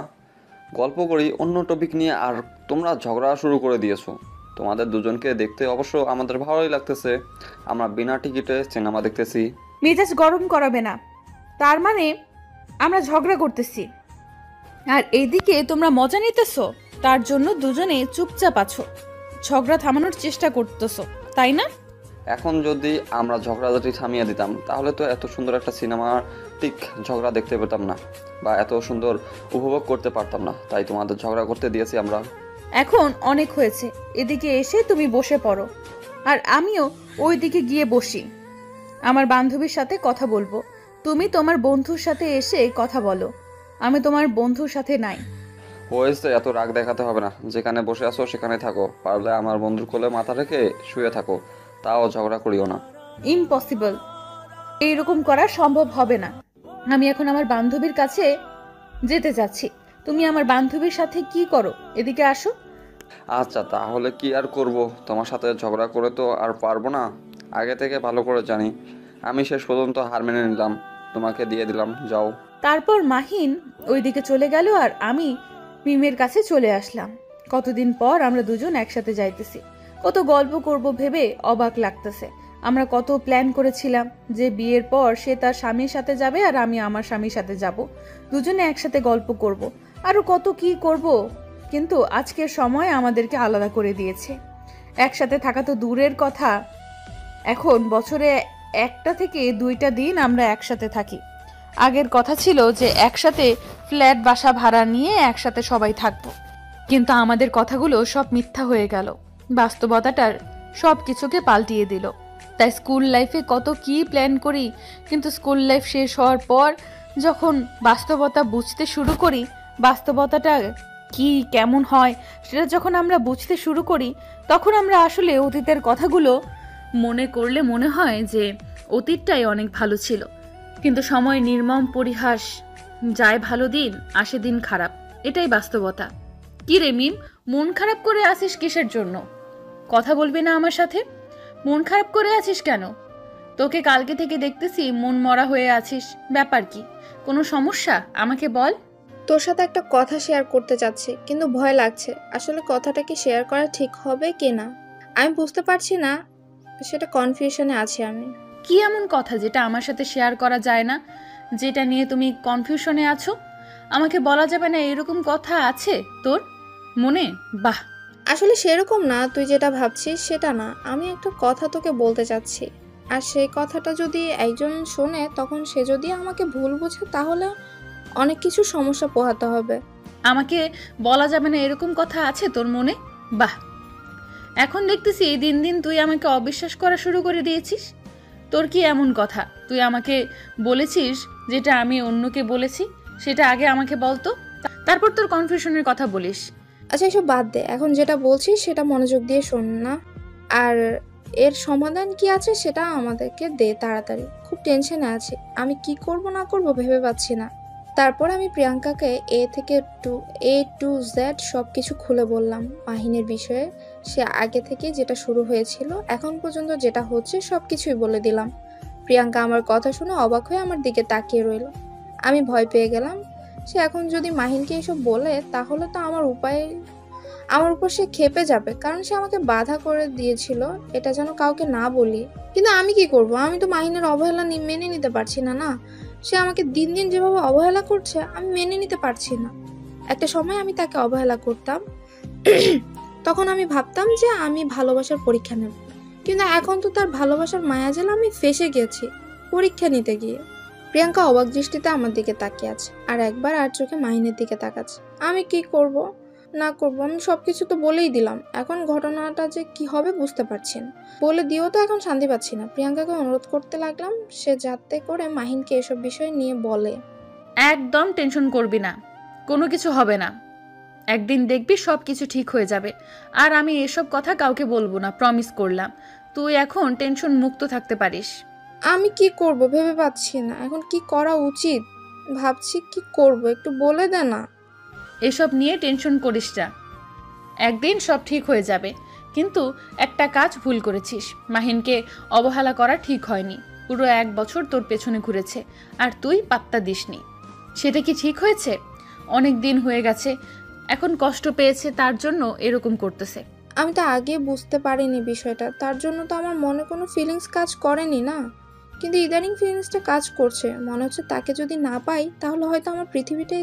গল্প করি অন্য টপিক নিয়ে। আর তোমরা ঝগড়া শুরু করে দিয়েছো। তোমাদের দুজনকে দেখতে অবশ্য আমাদের ভালোই লাগতেছে। আমরা বিনা টিকিটে সিনেমা দেখতেছি।
মেজাজ গরম করাবে না, তার মানে আমরা ঝগড়া করতেছি আর এইদিকে তোমরা মজা নিতেছো, তার জন্য দুজনে চুপচাপ আছো, ঝগড়া থামানোর চেষ্টা করতেছো, তাই না?
এখন যদি আমরা ঝগড়াঝাটি থামিয়ে দিতাম, তাহলে তো এত সুন্দর একটা সিনেমার ঠিক ঝগড়া দেখতে পেতাম না, বা এত সুন্দর উপভোগ করতে পারতাম না। তাই তোমাদের ঝগড়া করতে দিয়েছি আমরা।
এখন অনেক হয়েছে, এদিকে এসে তুমি বসে পড়ো, আর আমিও ওই দিকে গিয়ে বসি। আমার বান্ধবীর সাথে কথা বলবো, তুমি তোমার বন্ধুর সাথে এসে কথা বলো। আমি তোমার বন্ধুর সাথে নাই।
হয়েছে, এত রাগ দেখাতে হবে না। যেখানে বসে আছো সেখানে থাকো, পারলে আমার বন্ধুর কোলে মাথা রেখে শুয়ে থাকো, তাও ঝগড়া করিও না।
ইম্পসিবল, এইরকম করা সম্ভব হবে না। আমি এখন আমার বান্ধবীর কাছে যেতে যাচ্ছি, তুমি আমার বান্ধবীর সাথে কি করো, এদিকে আসো।
আচ্ছা, তাহলে কি আর করব? তোমার সাথে ঝগড়া করে তো আর পারবো না। আগে থেকে ভালো করে জানি। আমি শেষ পর্যন্ত হার মেনে নিলাম, তোমাকে দিয়ে দিলাম, যাও।
তারপর মাহিন ওইদিকে চলে গেল, আর আমি মিমের কাছে চলে আসলাম। কতদিন পর আমরা দুজন একসাথে যাইতেছি, কত গল্প করব ভেবে অবাক লাগতেছে। আমরা কত প্ল্যান করেছিলাম যে বিয়ের পর সে তার স্বামীর সাথে যাবে আর আমি আমার স্বামীর সাথে যাব, দুজনে একসাথে গল্প করব, আরো কত কি করব। কিন্তু আজকের সময় আমাদেরকে আলাদা করে দিয়েছে। একসাথে থাকা তো দূরের কথা, এখন বছরে 1টা থেকে 2টা দিন আমরা একসাথে থাকি। আগের কথা ছিল যে একসাথে ফ্ল্যাট বাসা ভাড়া নিয়ে একসাথে সবাই থাকবো, কিন্তু আমাদের কথাগুলো সব মিথ্যা হয়ে গেল। বাস্তবতাটার সব কিছুকে পাল্টিয়ে দিল। তাই স্কুল লাইফে কত কি প্ল্যান করি, কিন্তু স্কুল লাইফ শেষ হওয়ার পর যখন বাস্তবতা বুঝতে শুরু করি, বাস্তবতাটা কি কেমন হয় সেটা যখন আমরা বুঝতে শুরু করি, তখন আমরা আসলে অতীতের কথাগুলো মনে করলে মনে হয় যে অতীতটাই অনেক ভালো ছিল। কিন্তু সময় নির্মম পরিহাস, যায় ভালো দিন আসে দিন খারাপ, এটাই বাস্তবতা। কি রে মিম, মন খারাপ করে আছিস কিসের জন্য? কথা বলবি না আমার সাথে? মন খারাপ করে আছিস কেন? তোকে কালকে থেকে দেখতেছি মন মরা হয়ে আছিস, ব্যাপার কি? কোনো সমস্যা আমাকে বল।
তোর সাথে একটা কথা শেয়ার করতে চাচ্ছি, কিন্তু ভয় লাগছে। আসলে কথাটা কি শেয়ার করা ঠিক হবে কি না আমি বুঝতে পারছি না, সেটা কনফিউশনে আছি আমি।
কি এমন কথা যেটা আমার সাথে শেয়ার করা যায় না, যেটা নিয়ে তুমি কনফিউশনে আছো? আমাকে বলা যাবে না এরকম কথা আছে তোর মনে? বাহ।
আসলে সেরকম না, তুই যেটা ভাবছিস সেটা না। আমি একটা কথা তোকে বলতে চাচ্ছি, আর সেই কথাটা যদি একজন শোনে তখন সে যদি আমাকে ভুল বোঝে তাহলে অনেক কিছু সমস্যা পোহাতে হবে।
আমাকে বলা যাবে না এরকম কথা আছে তোর মনে? বাহ। এখন দেখতেছি দিন দিন তুই আমাকে অবিশ্বাস করা শুরু করে দিয়েছিস। তোর কি এমন কথা তুই আমাকে বলেছিস যেটা আমি অন্যকে বলেছি? সেটা আগে আমাকে বলতো, তারপর তোর কনফিউশনের কথা বলিস।
আচ্ছা এসব বাদ দে, এখন যেটা বলছিস সেটা মনোযোগ দিয়ে শোন না। আর এর সমাধান কি আছে সেটা আমাদেরকে দে তাড়াতাড়ি। খুব টেনশনে আছি, আমি কি করব না করব ভেবে পাচ্ছি না। তারপর আমি প্রিয়াঙ্কাকে এ টু জেড সব কিছু খুলে বললাম মাহিনের বিষয়ে। সে আগে থেকে যেটা শুরু হয়েছিল এখন পর্যন্ত যেটা হচ্ছে সব কিছুই বলে দিলাম। প্রিয়াঙ্কা আমার কথা শুনে অবাক হয়ে আমার দিকে তাকিয়ে রইল। আমি ভয় পেয়ে গেলাম, সে এখন যদি মাহিনকে এসব বলে তাহলে তো আমার উপর সে ক্ষেপে যাবে, কারণ সে আমাকে বাধা করে দিয়েছিল এটা যেন কাউকে না বলি। কিন্তু আমি কি করব? আমি তো মাহিনের অবহেলা মেনে নিতে পারছি না। না, সে আমাকে দিন দিন যেভাবে অবহেলা করছে আমি মেনে নিতে পারছি না। একটা সময় আমি তাকে অবহেলা করতাম, তখন আমি ভাবতাম যে আমি ভালোবাসার পরীক্ষা নেব, কিন্তু এখন তো তার ভালোবাসার মায়াজালে আমি ফেসে গেছি পরীক্ষা নিতে গিয়ে। প্রিয়াঙ্কা অবাক দৃষ্টিতে আমার দিকে তাকিয়ে আছে, আর একবার আর চোখে মাহিনের দিকে তাকাচ্ছে। আমি কি করব না করব আমি সবকিছু তো বলেই দিলাম, এখন ঘটনাটা যে কি হবে বুঝতে পারছি না। বলে দিয়েও তো এখন শান্তি পাচ্ছি না। প্রিয়াঙ্কাকে অনুরোধ করতে লাগলাম সে যাতে করে মাহিনকে এসব বিষয় নিয়ে বলে।
একদম টেনশন করবি না, কোনো কিছু হবে না। একদিন দেখবি সব কিছু ঠিক হয়ে যাবে। আর আমি এসব কথা কাউকে বলবো না, প্রমিস করলাম। তুই এখন টেনশন মুক্ত থাকতে পারিস।
আমি কি করব ভেবে পাচ্ছি না, এখন কি করা উচিত ভাবছি। কি করব একটু বলে দে না।
এসব নিয়ে টেনশন করিস না, একদিন সব ঠিক হয়ে যাবে। কিন্তু একটা কাজ ভুল করেছিস, মাহিনকে অবহেলা করা ঠিক হয়নি। পুরো 1 বছর তোর পেছনে ঘুরেছে আর তুই পাত্তা দিসনি। সেটা কি ঠিক হয়েছে? অনেক দিন হয়ে গেছে, এখন কষ্ট পেয়েছে তার জন্য এরকম করতেছে।
আমি তো আগে বুঝতে পারিনি বিষয়টা, তার জন্য তো আমার মনে কোনো ফিলিংস কাজ করেনি না। কিন্তু ইদানিং ফিলিংসটা কাজ করছে, মনে হচ্ছে তাকে যদি না পাই তাহলে হয়তো আমার পৃথিবীতে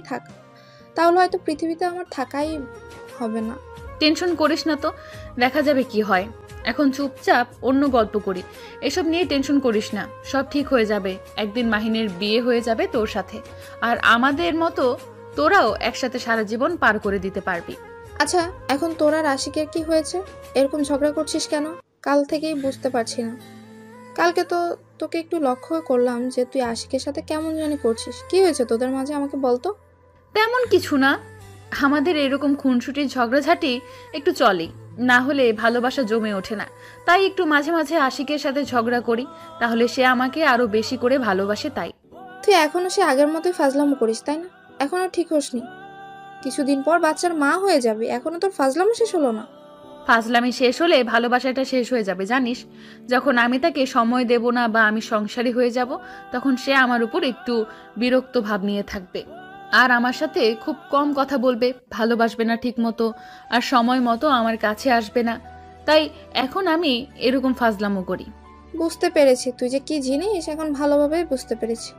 আমার থাকাই হবে না।
টেনশন করিস না তো, দেখা যাবে কি হয়। এখন চুপচাপ অন্য গল্প করি, এসব নিয়ে টেনশন করিস না, সব ঠিক হয়ে যাবে। একদিন মাহিনের বিয়ে হয়ে যাবে তোর সাথে, আর আমাদের মতো তোরাও একসাথে সারা জীবন পার করে দিতে পারবি।
আচ্ছা এখন তোর আর আশিকের কি হয়েছে? এরকম ঝগড়া করছিস কেন? কাল থেকেই বুঝতে পারছি না। কালকে তো তোকে একটু লক্ষ্য করলাম যে তুই আশিকের সাথে কেমন জানি করছিস। কি হয়েছে তোদের মাঝে আমাকে বলতো।
তেমন কিছু না, আমাদের এরকম খুনসুটির ঝগড়াঝাটি একটু চলেই, না হলে ভালোবাসা জমে ওঠে না। তাই একটু মাঝে মাঝে আশিকের সাথে ঝগড়া করি, তাহলে সে আমাকে আরো বেশি করে ভালোবাসে। তাই
তুই এখনো সে আগের মতোই ফাজলামো করিস তাই না? এখনো ঠিক হসনি? কিছুদিন পর বাচ্চার মা হয়ে যাবে, এখনো তোর ফাজলামো শেষ হলো না।
ফাজলামি শেষ হলে ভালোবাসাটা শেষ হয়ে যাবে জানিস। যখন আমি তাকে সময় দেব না বা আমি সংসারী হয়ে যাব, তখন সে আমার উপর একটু বিরক্ত ভাব নিয়ে থাকবে, আর আমার সাথে খুব কম কথা বলবে, ভালোবাসবে না ঠিক মতো, আর সময় মতো আমার কাছে আসবে না। তাই এখন আমি এরকম ফাজলামো করি।
বুঝতে পেরেছি তুই যে কি জিনিস, এখন ভালোভাবেই বুঝতে পেরেছি।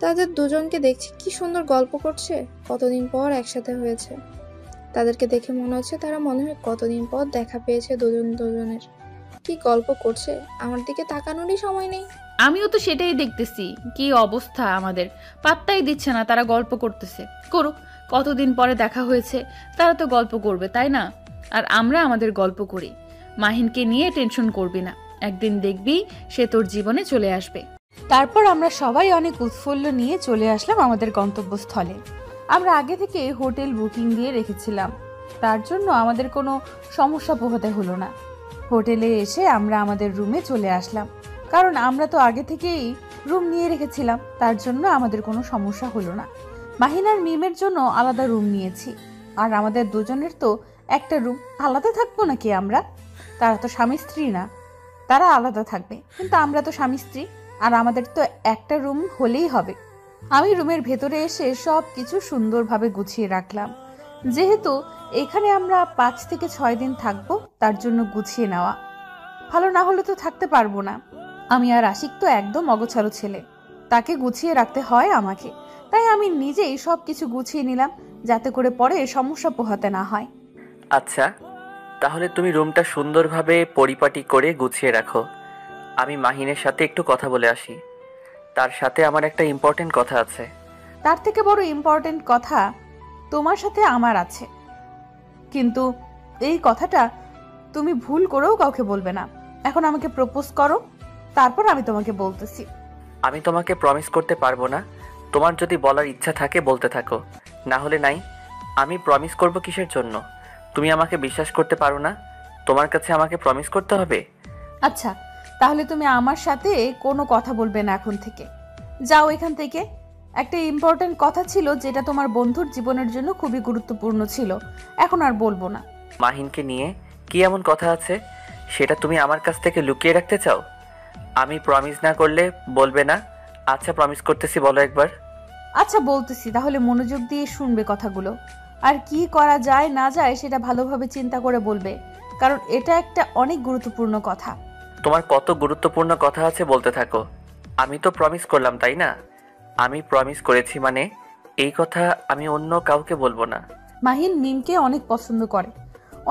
তাদের দুজনকে দেখছি কি সুন্দর গল্প করছে, কতদিন পর একসাথে হয়েছে। তাদেরকে দেখে মনে হচ্ছে তারা মনে হয় কতদিন পর দেখা পেয়েছে দুজনের। কি গল্প করছে, আমার দিকে তাকানোরই সময় নেই।
আমিও তো সেটাই দেখতেছি, কি অবস্থা আমাদের, পাত্তাই দিচ্ছে না। তারা গল্প করতেছে, করুক, কতদিন পরে দেখা হয়েছে, তারা তো গল্প করবে তাই না? আর আমরা আমাদের গল্প করি। মাহিনকে নিয়ে টেনশন করবি না, একদিন দেখবি সে তোর জীবনে চলে আসবে। তারপর আমরা সবাই অনেক উৎফুল্ল নিয়ে চলে আসলাম আমাদের গন্তব্যস্থলে। আমরা আগে থেকে হোটেল বুকিং দিয়ে রেখেছিলাম, তার জন্য আমাদের কোনো সমস্যা পোহাতে হলো না। হোটেলে এসে আমরা আমাদের রুমে চলে আসলাম, কারণ আমরা তো আগে থেকেই রুম নিয়ে রেখেছিলাম, তার জন্য আমাদের কোনো সমস্যা হলো না। মাহিন আর মিমের জন্য আলাদা রুম নিয়েছি, আর আমাদের দুজনের তো একটা রুম। আলাদা থাকবো নাকি আমরা? তারা তো স্বামী স্ত্রী না, তারা আলাদা থাকবে, কিন্তু আমরা তো স্বামী স্ত্রী, আর আমাদের তো একটা রুম হলেই হবে। আমি রুমের ভেতরে এসে সব কিছু সুন্দরভাবে গুছিয়ে রাখলাম, যেহেতু এখানে আমরা 5 থেকে 6 দিন থাকবো, তার জন্য গুছিয়ে নেওয়া। ভালো না হলে তো থাকতে পারবো না। আমি আর আশিক তো একদম অগোছালো ছেলে, তাকে গুছিয়ে রাখতে হয় আমাকে, তাই আমি নিজেই সব কিছু গুছিয়ে নিলাম যাতে করে পরে সমস্যা পোহাতে না হয়।
আচ্ছা, তাহলে তুমি রুমটা সুন্দরভাবে পরিপাটি করে গুছিয়ে রাখো। আমি মাহিনের সাথে একটু কথা বলে আসি। তার সাথে আমার একটা ইম্পর্টেন্ট কথা আছে।
তার থেকে বড় ইম্পর্টেন্ট কথা তোমার সাথে আমার আছে, কিন্তু এই কথাটা তুমি ভুল করেও কাউকে বলবে না। এখন আমাকে প্রপোজ করো, তারপর আমি তোমাকে বলতেছি।
আমি তোমাকে প্রমিস করতে পারবো না। তোমার যদি বলার ইচ্ছা থাকে বলতে থাকো, না হলে নাই। আমি প্রমিস করব কিসের জন্য? তুমি আমাকে বিশ্বাস করতে পারো না? তোমার কাছে আমাকে প্রমিস করতে হবে?
আচ্ছা, তাহলে তুমি আমার সাথে কোনো কথা বলবে না এখন থেকে, যাও এখান থেকে। একটা ইম্পর্টেন্ট কথা ছিল যেটা তোমার বন্ধুর জীবনের জন্য খুবই গুরুত্বপূর্ণ ছিল, এখন আর বলবো না।
মাহিনকে নিয়ে কি এমন কথা আছে সেটা তুমি আমার কাছ থেকে লুকিয়ে রাখতে চাও? আমি প্রমিস না করলে বলবে না? আচ্ছা, প্রমিস করতেছি, বলো একবার।
আচ্ছা বলতেছি, তাহলে মনোযোগ দিয়ে শুনবে কথাগুলো, আর কি করা যায় না যায় সেটা ভালোভাবে চিন্তা করে বলবে, কারণ এটা একটা অনেক গুরুত্বপূর্ণ কথা।
তোমার কত গুরুত্বপূর্ণ কথা আছে বলতে থাকো। আমি তো প্রমিস করলাম, তাই না? আমি প্রমিস করেছি মানে এই কথা আমি অন্য কাউকে বলবো না।
মাহিন মিমকে অনেক পছন্দ করে,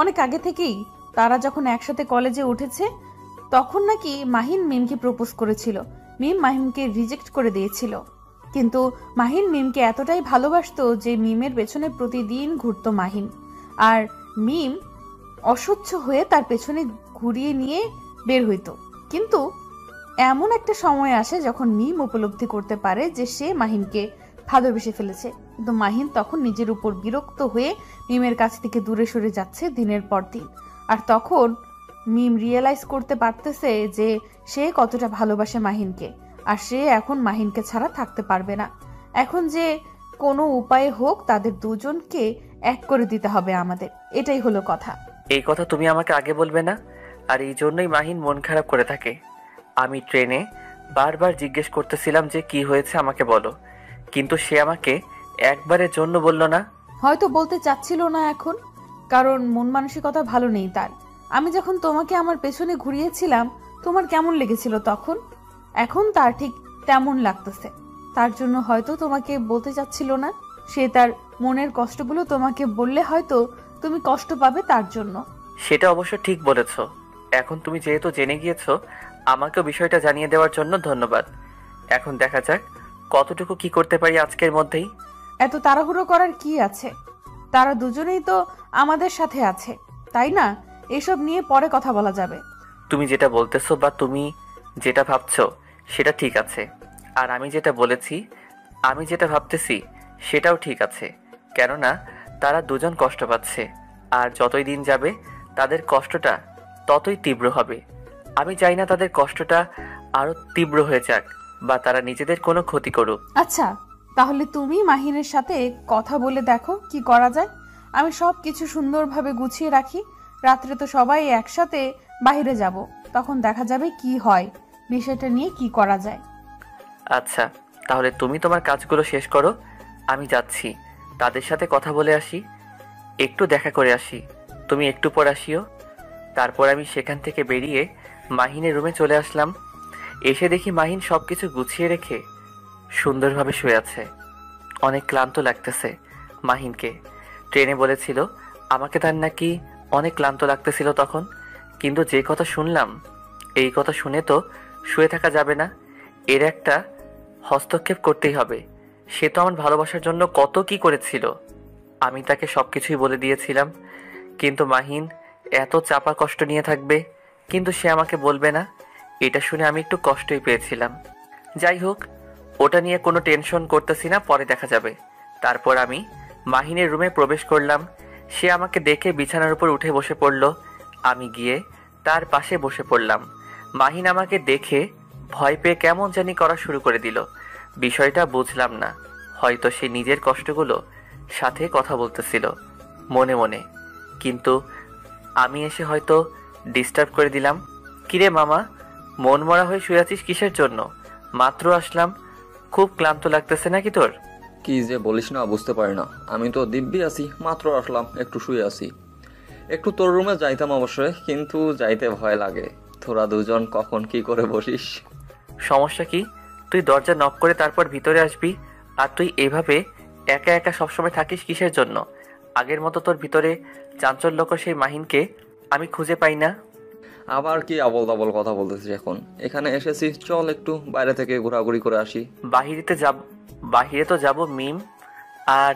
অনেক আগে থেকেই। তারা যখন একসাথে কলেজে উঠেছে তখন নাকি মাহিন মিমকে প্রপোজ করেছিল, মিম মাহিনকে রিজেক্ট করে দিয়েছিল। কিন্তু মাহিন মিমকে এতটাই ভালোবাসতো যে মিমের পেছনে প্রতিদিন ঘুরতো মাহিন, আর মিম অসহ্য হয়ে তার পেছনে ঘুরিয়ে নিয়ে বের হইতো। কিন্তু এমন একটা সময় আসে যখন মিম উপলব্ধি করতে পারে যে সে মাহিনকে ভালোবেসে ফেলেছে, কিন্তু মাহিন তখন নিজের উপর বিরক্ত হয়ে মিমের কাছ থেকে দূরে সরে যাচ্ছে দিনের পর দিন। আর তখন মিম রিয়েলাইজ করতে পারতেছে যে সে কতটা ভালোবাসে মাহিনকে, আর সে এখন মাহিনকে ছাড়া থাকতে পারবে না। এখন যে কোনো উপায়ে হোক তাদের দুজনকে এক করে দিতে হবে আমাদের, এটাই হলো কথা।
এই কথা তুমি আমাকে আগে বলবে না? আর এই জন্যই মাহিন মন খারাপ করে থাকে। আমি ট্রেনে বারবার জিজ্ঞেস করতেছিলাম যে কি হয়েছে আমাকে বলো, কিন্তু সে আমাকে একবারের জন্য বলল না।
হয়তো বলতে চাচ্ছিল না এখন, কারণ মন মানসিকতা ভালো নেই তার। আমি যখন তোমাকে আমার পেছনে ঘুরিয়েছিলাম তোমার কেমন লেগেছিল তখন, এখন তার ঠিক তেমন লাগতেছে। তার জন্য হয়তো তোমাকে বলতে চাচ্ছিল না। সে তার মনের কষ্টগুলো তোমাকে বললে হয়তো তুমি কষ্ট পাবে তার জন্য।
সেটা অবশ্য ঠিক বলেছ। এখন তুমি যেহেতু জেনে গিয়েছো, আমাকেও বিষয়টা জানিয়ে দেওয়ার জন্য ধন্যবাদ। এখন দেখা যাক কতটুকু কি করতে পারি আজকের মধ্যেই।
এত তাড়াহুড়ো করার কি আছে? তারা দুজনেই তো আমাদের সাথে আছে, তাই না? এসব নিয়ে পরে কথা বলা যাবে।
তুমি যেটা বলতেছো বা তুমি যেটা ভাবছো সেটা ঠিক আছে, আর আমি যেটা বলেছি, আমি যেটা ভাবতেছি সেটাও ঠিক আছে। কেননা তারা দুজন কষ্ট পাচ্ছে, আর যতই দিন যাবে তাদের কষ্টটা ততই তীব্র হবে। আমি চাই না তাদের কষ্টটা আরো তীব্র হয়ে যাক বা তারা নিজেদের কোনো ক্ষতি করুক।
আচ্ছা, তাহলে তুমি মাহিনের সাথে কথা বলে দেখো কি করা যায়। আমি সব কিছু সুন্দরভাবে গুছিয়ে রাখি। রাত্রে তো সবাই একসাথে বাইরে যাব, তখন দেখা যাবে কি হয়, বিষয়টা নিয়ে কি করা যায়।
আচ্ছা, তাহলে তুমি তোমার কাজগুলো শেষ করো, আমি যাচ্ছি। তাদের সাথে কথা বলে আসি, একটু দেখা করে আসি। তুমি একটু পর আসিও। তারপর আমি সেখান থেকে বেরিয়ে মাহিনের রুমে চলে আসলাম। এসে দেখি মাহিন সব কিছু গুছিয়ে রেখে সুন্দরভাবে শুয়ে আছে। অনেক ক্লান্ত লাগতেছে মাহিনকে। ট্রেনে বলেছিল আমাকে তার নাকি অনেক ক্লান্ত লাগতেছিল তখন, কিন্তু যে কথা শুনলাম, এই কথা শুনে তো শুয়ে থাকা যাবে না। এর একটা হস্তক্ষেপ করতেই হবে। সে তো আমার ভালোবাসার জন্য কত কি করেছিল, আমি তাকে সব কিছুই বলে দিয়েছিলাম। কিন্তু মাহিন এত চাপা কষ্ট নিয়ে থাকবে, কিন্তু সে আমাকে বলবে না, এটা শুনে আমি একটু কষ্টই পেয়েছিলাম। যাই হোক, ওটা নিয়ে কোনো টেনশন করতেছি না, পরে দেখা যাবে। তারপর আমি মাহিনের রুমে প্রবেশ করলাম। সে আমাকে দেখে বিছানার উপর উঠে বসে পড়ল। আমি গিয়ে তার পাশে বসে পড়লাম। মাহিন আমাকে দেখে ভয় পেয়ে কেমন জানি করা শুরু করে দিল। বিষয়টা বুঝলাম না, হয়তো সে নিজের কষ্টগুলো সাথে কথা বলতেছিল মনে মনে, কিন্তু আমি এসে হয়তো ডিস্টার্ব করে দিলাম। কিরে মামা, মন মরা হয়ে শুয়ে আছিস কিসের জন্য? মাত্র আসলাম, খুব ক্লান্ত লাগতেছে নাকি তোর?
কি যে বলিস না, বুঝতে পারি না। আমি তো দিব্যি আছি, মাত্র আসলাম, একটু শুয়ে আছি। একটু তোর রুমে যাইতাম অবশ্যই, কিন্তু যাইতে ভয় লাগে। তোরা দুজন কখন কি করে বসিস।
সমস্যা কি? তুই দরজা নক করে তারপর ভিতরে আসবি, আর তুই এভাবে একা একা সবসময় থাকিস কিসের জন্য? আগের মতো তোর ভিতরে চাঞ্চল্যকর সেই মাহিনকে আমি খুঁজে পাই না।
আবার কি আবল তাবল কথা বলতেছিস এখন? এখানে এসেছি, চল একটু বাইরে থেকে ঘোরাঘুরি করে আসি।
বাহিরে তো যাব মিম, আর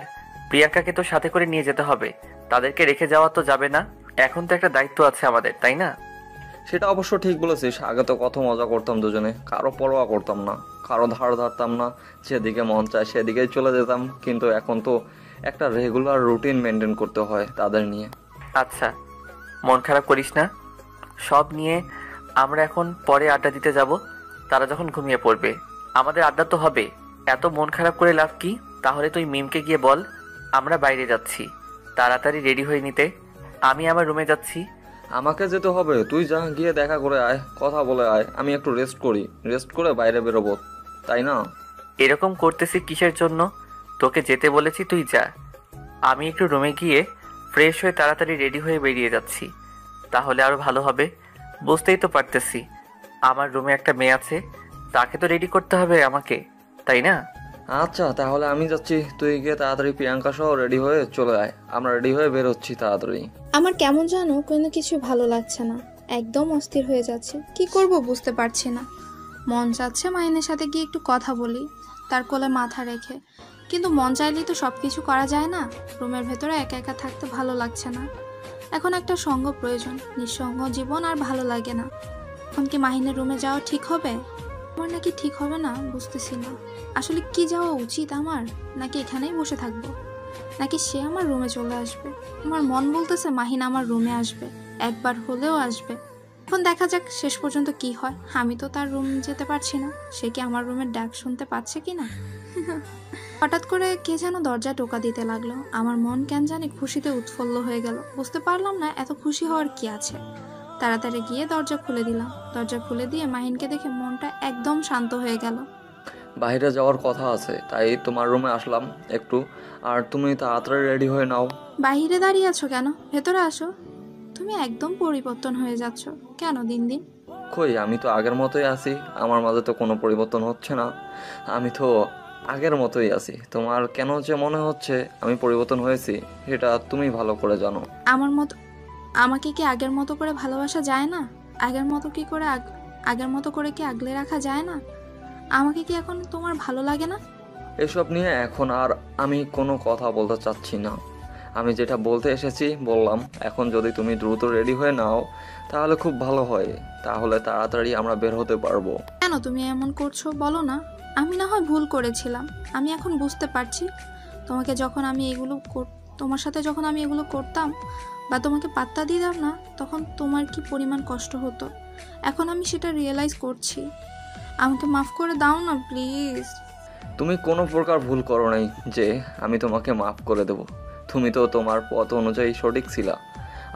প্রিয়াঙ্কাকে তো সাথে করে নিয়ে যেতে হবে। তাদেরকে রেখে যাওয়া তো যাবে না। এখন তো একটা দায়িত্ব আছে আমাদের, তাই না?
সেটা অবশ্য ঠিক বলেছিস। আগে তো কত মজা করতাম দুজনে, কারো পরোয়া করতাম না, কারো ধার ধারতাম না, যেদিকে মন চায় সেদিকেই চলে যেতাম। কিন্তু এখন তো একটা রেগুলার রুটিন মেনটেন করতে হয় তাদের নিয়ে।
আচ্ছা, মন খারাপ করিস না। সব নিয়ে আমরা এখন পরে আড্ডা দিতে যাব, তারা যখন ঘুমিয়ে পড়বে। আমাদের আড্ডা তো হবে, এত মন খারাপ করে লাভ কি? তাহলে তুই মিমকে গিয়ে বল আমরা বাইরে যাচ্ছি, তাড়াতাড়ি রেডি হয়ে নিতে। আমি আমার রুমে যাচ্ছি।
আমাকে যেতে হবে? তুই যা, গিয়ে দেখা করে আয়, কথা বলে আয়। আমি একটু রেস্ট করি, রেস্ট করে বাইরে বেরোবো, তাই না?
এরকম করতেছি কিসের জন্য? তোকে যেতে বলেছি, তুই যা। আমি একটু রুমে গিয়ে ফ্রেশ হয়ে তাড়াতাড়ি রেডি হয়ে বেরিয়ে যাচ্ছি, তাহলে আরো ভালো হবে। বুঝতেই তো পারতেছি আমার রুমে একটা মেয়ে আছে, তাকে তো রেডি করতে হবে আমাকে, তাই না?
আচ্ছা তাহলে আমি যাচ্ছি, তুই গিয়ে তাড়াতাড়ি প্রিয়াঙ্কা সহ রেডি হয়ে চলে আয়। আমরা রেডি হয়ে বের হচ্ছি তাড়াতাড়ি।
আমার কেমন জানো কোনো কিছু ভালো লাগছে না, একদম অস্থির হয়ে যাচ্ছে। কি করব বুঝতে পারছি না। মন চাচ্ছে মাহিনের সাথে গিয়ে একটু কথা বলি, তার কোলে মাথা রেখে, কিন্তু মন চাইলেই তো সব কিছু করা যায় না। রুমের ভেতরে একা একা থাকতে ভালো লাগছে না, এখন একটা সঙ্গ প্রয়োজন। নিঃসঙ্গ জীবন আর ভালো লাগে না। এখন কি মাহিনের রুমে যাওয়া ঠিক হবে? আমার নাকি ঠিক হবে না, বুঝতেছি না। আসলে কি যাওয়া উচিত আমার, নাকি এখানেই বসে থাকবো, নাকি সে আমার রুমে চলে আসবে? আমার মন বলতেছে মাহিন আমার রুমে আসবে, একবার হলেও আসবে। এখন দেখা যাক শেষ পর্যন্ত কি হয়। আমি তো তার রুম যেতে পারছি না, সে কি আমার রুমের ডাক শুনতে পাচ্ছে কিনা। হঠাৎ করে কে যেন দরজা টোকা দিতে লাগলো। আমার মন কেন জানি খুশিতে উৎফুল্ল হয়ে গেল। বুঝতে পারলাম না এত খুশি হওয়ার কি আছে। তাড়াতাড়ি গিয়ে দরজা খুলে দিলাম। দরজা খুলে দিয়ে মাহিনকে দেখে মনটা একদম শান্ত হয়ে গেল।
বাইরে যাওয়ার কথা আছে, তাই তোমার রুমে আসলাম একটু। আর তুমি তাড়াতাড়ি রেডি হয়ে নাও।
বাইরে দাঁড়িয়ে আছো কেন? ভেতরে আসো। তুমি একদম পরিবর্তন হয়ে যাচ্ছ কেন দিন দিন?
কই, আমি তো আগের মতোই আছি, আমার মাঝে তো কোনো পরিবর্তন হচ্ছে না। আমি তো আগের মতোই আছি। তোমার কেন যে মনে হচ্ছে আমি পরিবর্তন হয়েছি, সেটা তুমি ভালো করে জানো।
আমাকে কি আগের মতো করে ভালোবাসা যায় না? আগের মতো করে কি আগলে রাখা যায় না? আমাকে কি এখন তোমার ভালো লাগে না?
এসব নিয়ে এখন আর আমি কোনো কথা বলতে চাচ্ছি না। আমি যেটা বলতে এসেছি বললাম। এখন যদি তুমি দ্রুত রেডি হয়ে নাও তাহলে খুব ভালো হয়, তাহলে তাড়াতাড়ি আমরা বের হতে পারবো।
কেন তুমি এমন করছো বলো না? আমি না হয় ভুল করেছিলাম, আমি এখন বুঝতে পারছি। তোমার সাথে যখন আমি এগুলো করতাম বা তোমাকে পাত্তা দিতাম না, তখন তোমার কি পরিমাণ কষ্ট হতো। এখন আমি সেটা রিয়েলাইজ করছি। আমাকে মাফ করে দাও না প্লিজ।
তুমি কোনো প্রকার ভুল করো নাই যে আমি তোমাকে মাফ করে দেব। তুমি তো তোমার পথ অনুযায়ী সঠিক ছিলা,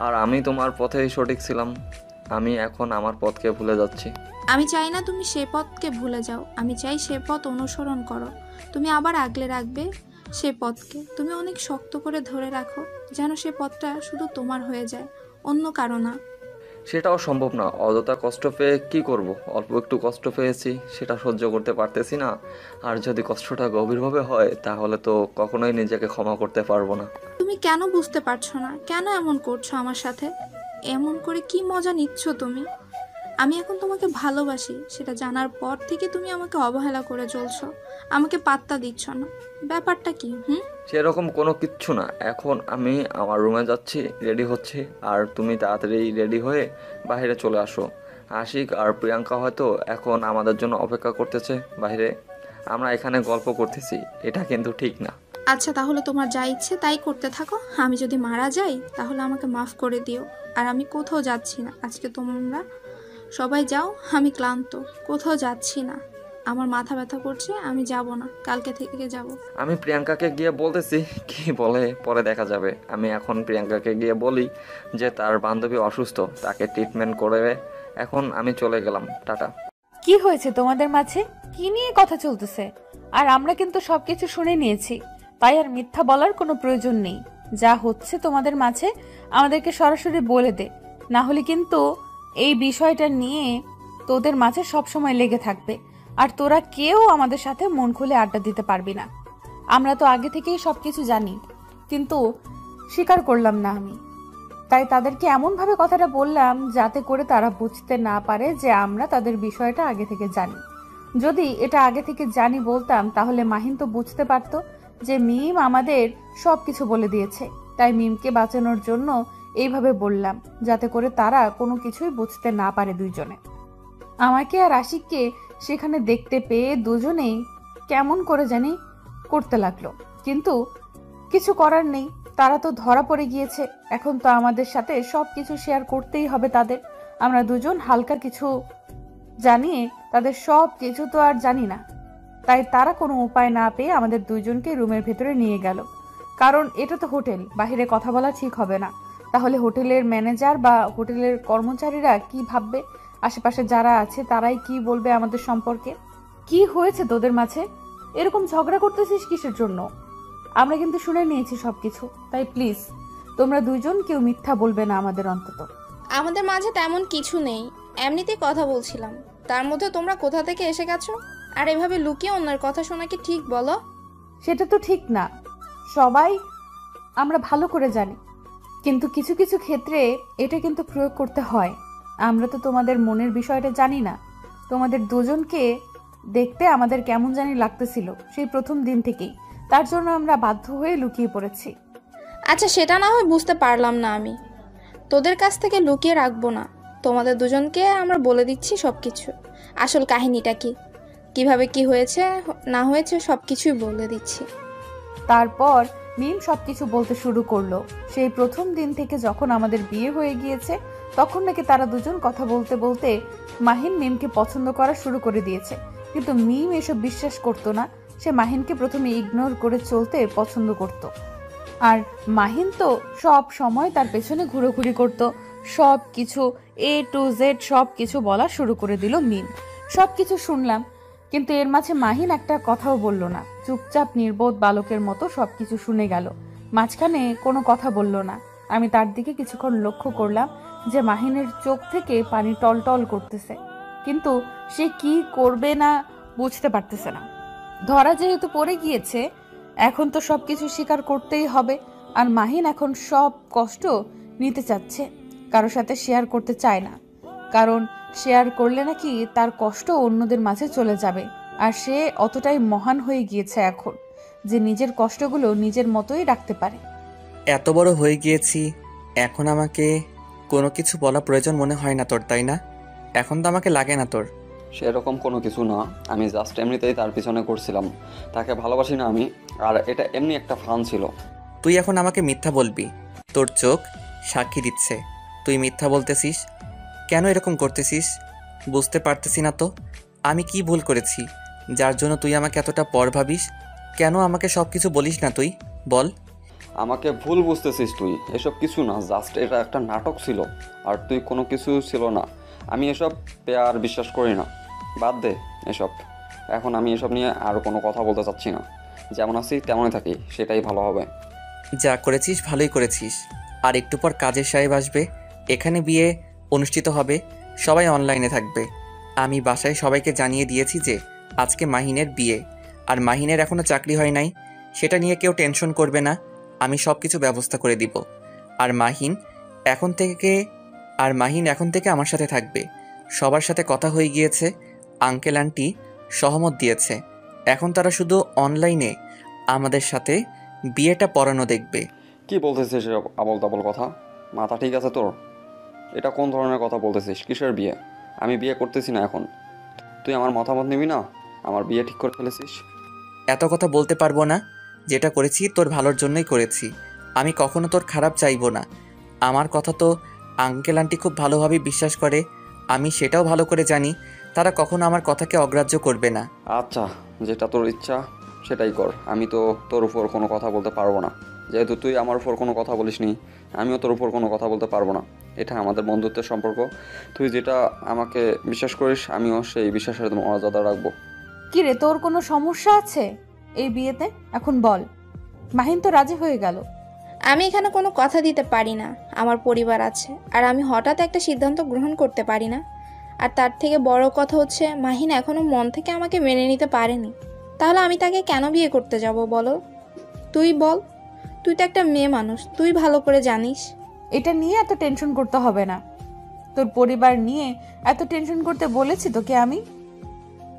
আর আমি তোমার পথেই সঠিক ছিলাম। আমি এখন আমার পথকে ভুলে যাচ্ছি।
আমি চাই না তুমি সে পথকে ভুলে যাও, আমি চাই সে পথ অনুসরণ করো। তুমি আবার আগলে রাখবে সে পথকে, তুমি অনেক শক্ত করে ধরে রাখো, যেন সে পথটা শুধু তোমার হয়ে যায়, অন্য কারো না।
সেটাও সম্ভব না। অযথা কষ্ট পেয়ে কি করব? অল্প একটু কষ্ট পেয়েছি, সেটা সহ্য করতে পারতেছি না। আর যদি কষ্টটা গভীরভাবে হয় তাহলে তো কখনোই নিজেকে ক্ষমা করতে পারবো না।
তুমি কেন বুঝতে পারছো না? কেন এমন করছো আমার সাথে? এমন করে কি মজা নিচ্ছ তুমি? আমি এখন তোমাকে ভালোবাসি, সেটা জানার পর থেকে তুমি আমাকে অবহেলা করে চলছো, আমাকে পাত্তা দিচ্ছ না। ব্যাপারটা কি?
সেরকম কোনো কিচ্ছু না। এখন আমি আমার রুমে যাচ্ছি, রেডি হচ্ছি, আর তুমি তাড়াতাড়ি রেডি হয়ে বাইরে চলে আসো। আশিক আর প্রিয়াঙ্কা হয়তো এখন আমাদের জন্য অপেক্ষা করতেছে বাইরে। আমরা এখানে গল্প করতেছি, এটা কিন্তু ঠিক না।
আচ্ছা তাহলে তোমার যা ইচ্ছে তাই করতে থাকো। আমি যদি মারা যাই তাহলে আমাকে মাফ করে দিও। আর আমি কোথাও যাচ্ছি না আজকে, তোমরা সবাই যাও, আমি ক্লান্ত, কোথাও যাচ্ছি না। আমার মাথা ব্যথা করছে, আমি যাব না, কালকে থেকে যাব।
আমি প্রিয়াঙ্কাকে গিয়ে বলতেছি, কি বলে পরে দেখা যাবে। আমি এখন প্রিয়াঙ্কাকে গিয়ে বলি যে তার বান্ধবী অসুস্থ, তাকে ট্রিটমেন্ট করে এখন আমি চলে গেলাম, টাটা।
কি হয়েছে তোমাদের মাঝে? কি নিয়ে কথা চলতেছে? আর আমরা কিন্তু সবকিছু শুনে নিয়েছি, তাই আর মিথ্যা বলার কোনো প্রয়োজন নেই। যা হচ্ছে তোমাদের মাঝে আমাদেরকে সরাসরি বলে দে, না হলে কিন্তু এই বিষয়টা নিয়ে তোদের মাঝে সব সময় লেগে থাকবে। আর তোরা কেউ আমাদের সাথে মন খুলে আড্ডা দিতে পারবি না। আমরা তো আগে থেকেই সবকিছু জানি, কিন্তু স্বীকার করলাম না আমি। তাই তাদেরকে এমনভাবে কথাটা বললাম যাতে করে তারা বুঝতে না পারে যে আমরা তাদের বিষয়টা আগে থেকে জানি। যদি এটা আগে থেকে জানি বলতাম তাহলে মাহিন তো বুঝতে পারতো যে মিম আমাদের সবকিছু বলে দিয়েছে। তাই মিমকে বাঁচানোর জন্য এইভাবে বললাম যাতে করে তারা কোনো কিছুই বুঝতে না পারে দুইজনে। আমাকে আর আশিককে সেখানে দেখতে পেয়ে দুজনেই কেমন করে জানি করতে লাগলো, কিন্তু কিছু করার নেই, তারা তো ধরা পড়ে গিয়েছে। এখন তো আমাদের সাথে সবকিছু শেয়ার করতেই হবে তাদের। আমরা দুজন হালকা কিছু জানিয়ে তাদের সব কিছু তো আর জানি না। তাই তারা কোনো উপায় না পেয়ে আমাদের দুইজনকে রুমের ভেতরে নিয়ে গেল। কারণ এটা তো হোটেল, বাইরে কথা বলা ঠিক হবে না। তাহলে হোটেলের ম্যানেজার বা হোটেলের কর্মচারীরা কি ভাববে, আশেপাশে যারা আছে তারাই কি বলবে আমাদের সম্পর্কে। কি হয়েছে তোদের মাঝে? এরকম ঝগড়া করতেছিস কিসের জন্য? আমরা কিন্তু শুনে নিয়েছি সবকিছু, তাই প্লিজ তোমরা দুইজন কেউ মিথ্যা বলবে না আমাদের অন্তত।
আমাদের মাঝে তেমন কিছু নেই, এমনিতেই কথা বলছিলাম। তার মধ্যে তোমরা কোথা থেকে এসে গেছো? আর এভাবে লুকিয়ে অন্যের কথা শোনা কি ঠিক বলো?
সেটা তো ঠিক না, সবাই আমরা ভালো করে জানি, কিন্তু কিছু কিছু ক্ষেত্রে এটা কিন্তু প্রয়োগ করতে হয়। আমরা তো তোমাদের মনের বিষয়টা জানি না। তোমাদের দুজনকে দেখতে আমাদের কেমন জানি লাগতেছিল সেই প্রথম দিন থেকেই, তার জন্য আমরা বাধ্য হয়ে লুকিয়ে পড়েছি।
আচ্ছা, সেটা না হয় বুঝতে পারলাম না আমি। তোদের কাছ থেকে লুকিয়ে রাখবো না, তোমাদের দুজনকে আমরা বলে দিচ্ছি সব কিছু। আসল কাহিনীটা কি, কিভাবে কি হয়েছে না হয়েছে সব কিছুই বলে দিচ্ছি।
তারপর মিম সবকিছু বলতে শুরু করলো। সেই প্রথম দিন থেকে যখন আমাদের বিয়ে হয়ে গিয়েছে তখন নাকি তারা দুজন কথা বলতে বলতে মাহিন মিমকে পছন্দ করা শুরু করে দিয়েছে। কিন্তু মিম এসব বিশ্বাস করতো না। সে মাহিনকে প্রথমে ইগনোর করে চলতে পছন্দ করত। আর মাহিন তো সব সময় তার পেছনে ঘুরোঘুরি করত। সব কিছু A to Z সব কিছু বলা শুরু করে দিল মিম। সব কিছু শুনলাম, কিন্তু এর মাঝে মাহিন একটা কথাও বলল না। চুপচাপ নির্বোধ বালকের মতো সবকিছু শুনে গেল, মাঝখানে কোনো কথা বলল না। আমি তার দিকে কিছুক্ষণ লক্ষ্য করলাম যে মাহিনের চোখ থেকে পানি টলটল করতেছে, কিন্তু সে কি করবে না বুঝতে পারতেছে না। ধরা যেহেতু পড়ে গিয়েছে, এখন তো সবকিছু স্বীকার করতেই হবে। আর মাহিন এখন সব কষ্ট নিতে চাচ্ছে, কারোর সাথে শেয়ার করতে চায় না। কারণ শেয়ার করলে নাকি তার কষ্ট অন্যদের মাঝে চলে যাবে। আর সে অতটাই মহান হয়ে গিয়েছে এখন যে নিজের কষ্টগুলো নিজের মতোই রাখতে পারে।
এত বড় হয়ে গিয়েছি, এখন আমাকে কোনো কিছু বলা প্রয়োজন মনে হয় না তোর, তাই না? এখন তো আমাকে লাগে না তোর।
সেরকম কোনো কিছু না, আমি জাস্ট এমনিতেই তার পিছনে করছিলাম। তাকে ভালোবাসি না আমি, আর এটা এমনি একটা ফান ছিল।
তুই এখন আমাকে মিথ্যা বলবি? তোর চোখ সাক্ষী দিচ্ছে তুই মিথ্যা বলতেছিস। কেন এরকম করতেছিস বুঝতে পারতেছি না তো। আমি কি ভুল করেছি যার জন্য তুই আমাকে এতটা পর ভাবিস? কেন আমাকে সব কিছু বলিস না তুই? বল।
আমাকে ভুল বুঝতেছিস তুই, এসব কিছু না, জাস্ট এটা একটা নাটক ছিল। আর তুই কোনো কিছু ছিল না। আমি এসব পেয়ার বিশ্বাস করি না, বাদ দে এসব। এখন আমি এসব নিয়ে আর কোনো কথা বলতে চাচ্ছি না। যেমন আছি তেমনই থাকি, সেটাই ভালো হবে।
যা করেছিস ভালোই করেছিস। আর একটু পর কাজের সাহেব আসবে, এখানে বিয়ে অনুষ্ঠিত হবে, সবাই অনলাইনে থাকবে। আমি বাসায় সবাইকে জানিয়ে দিয়েছি যে আজকে মাহিনের বিয়ে। আর মাহিনের এখনও চাকরি হয় নাই, সেটা নিয়ে কেউ টেনশন করবে না, আমি সব কিছু ব্যবস্থা করে দিব। আর মাহিন এখন থেকে আমার সাথে থাকবে। সবার সাথে কথা হয়ে গিয়েছে, আঙ্কেল আন্টি সহমত দিয়েছে। এখন তারা শুধু অনলাইনে আমাদের সাথে বিয়েটা পড়ানো দেখবে।
কি বলতেছিস এসব আবল তাবল কথা? মাথা ঠিক আছে তোর? এটা কোন ধরনের কথা বলতেছিস? কিসের বিয়ে? আমি বিয়ে করতেছি না এখন। তুই আমার মতামত নিবি না? আমার বিয়ে ঠিক করে ফেলেছিস।
এত কথা বলতে পারবো না। যেটা করেছি তোর ভালোর জন্যই করেছি, আমি কখনো তোর খারাপ চাইবো না। আমার কথা তো আঙ্কেল আন্টি খুব ভালোভাবে বিশ্বাস করে, আমি সেটাও ভালো করে জানি। তারা কখনো আমার কথাকে অগ্রাহ্য করবে না।
আচ্ছা, যেটা তোর ইচ্ছা সেটাই কর। আমি তো তোর উপর কোনো কথা বলতে পারবো না। যেহেতু তুই আমার উপর কোনো কথা বলিসনি, আমিও তোর উপর কোনো কথা বলতে পারবো না। এটা আমাদের বন্ধুত্বের সম্পর্ক। তুই যেটা আমাকে বিশ্বাস করিস, আমিও সেই বিশ্বাসের মর্যাদা রাখবো।
কি রে, তোর কোনো সমস্যা আছে এই বিয়েতে? এখন বল। মাহিন তো রাজি হয়ে গেল।
আমি এখানে কোনো কথা দিতে পারি না, আমার পরিবার আছে। আর আমি হঠাৎ একটা সিদ্ধান্ত গ্রহণ করতে পারি না। আর তার থেকে বড় কথা হচ্ছে মাহিন এখনো মন থেকে আমাকে মেনে নিতে পারেনি। তাহলে আমি তাকে কেন বিয়ে করতে যাব বলো? তুই বল, তুই তো একটা মেয়ে মানুষ, তুই ভালো করে জানিস।
এটা নিয়ে এত টেনশন করতে হবে না। তোর পরিবার নিয়ে এত টেনশন করতে বলেছি তোকে আমি?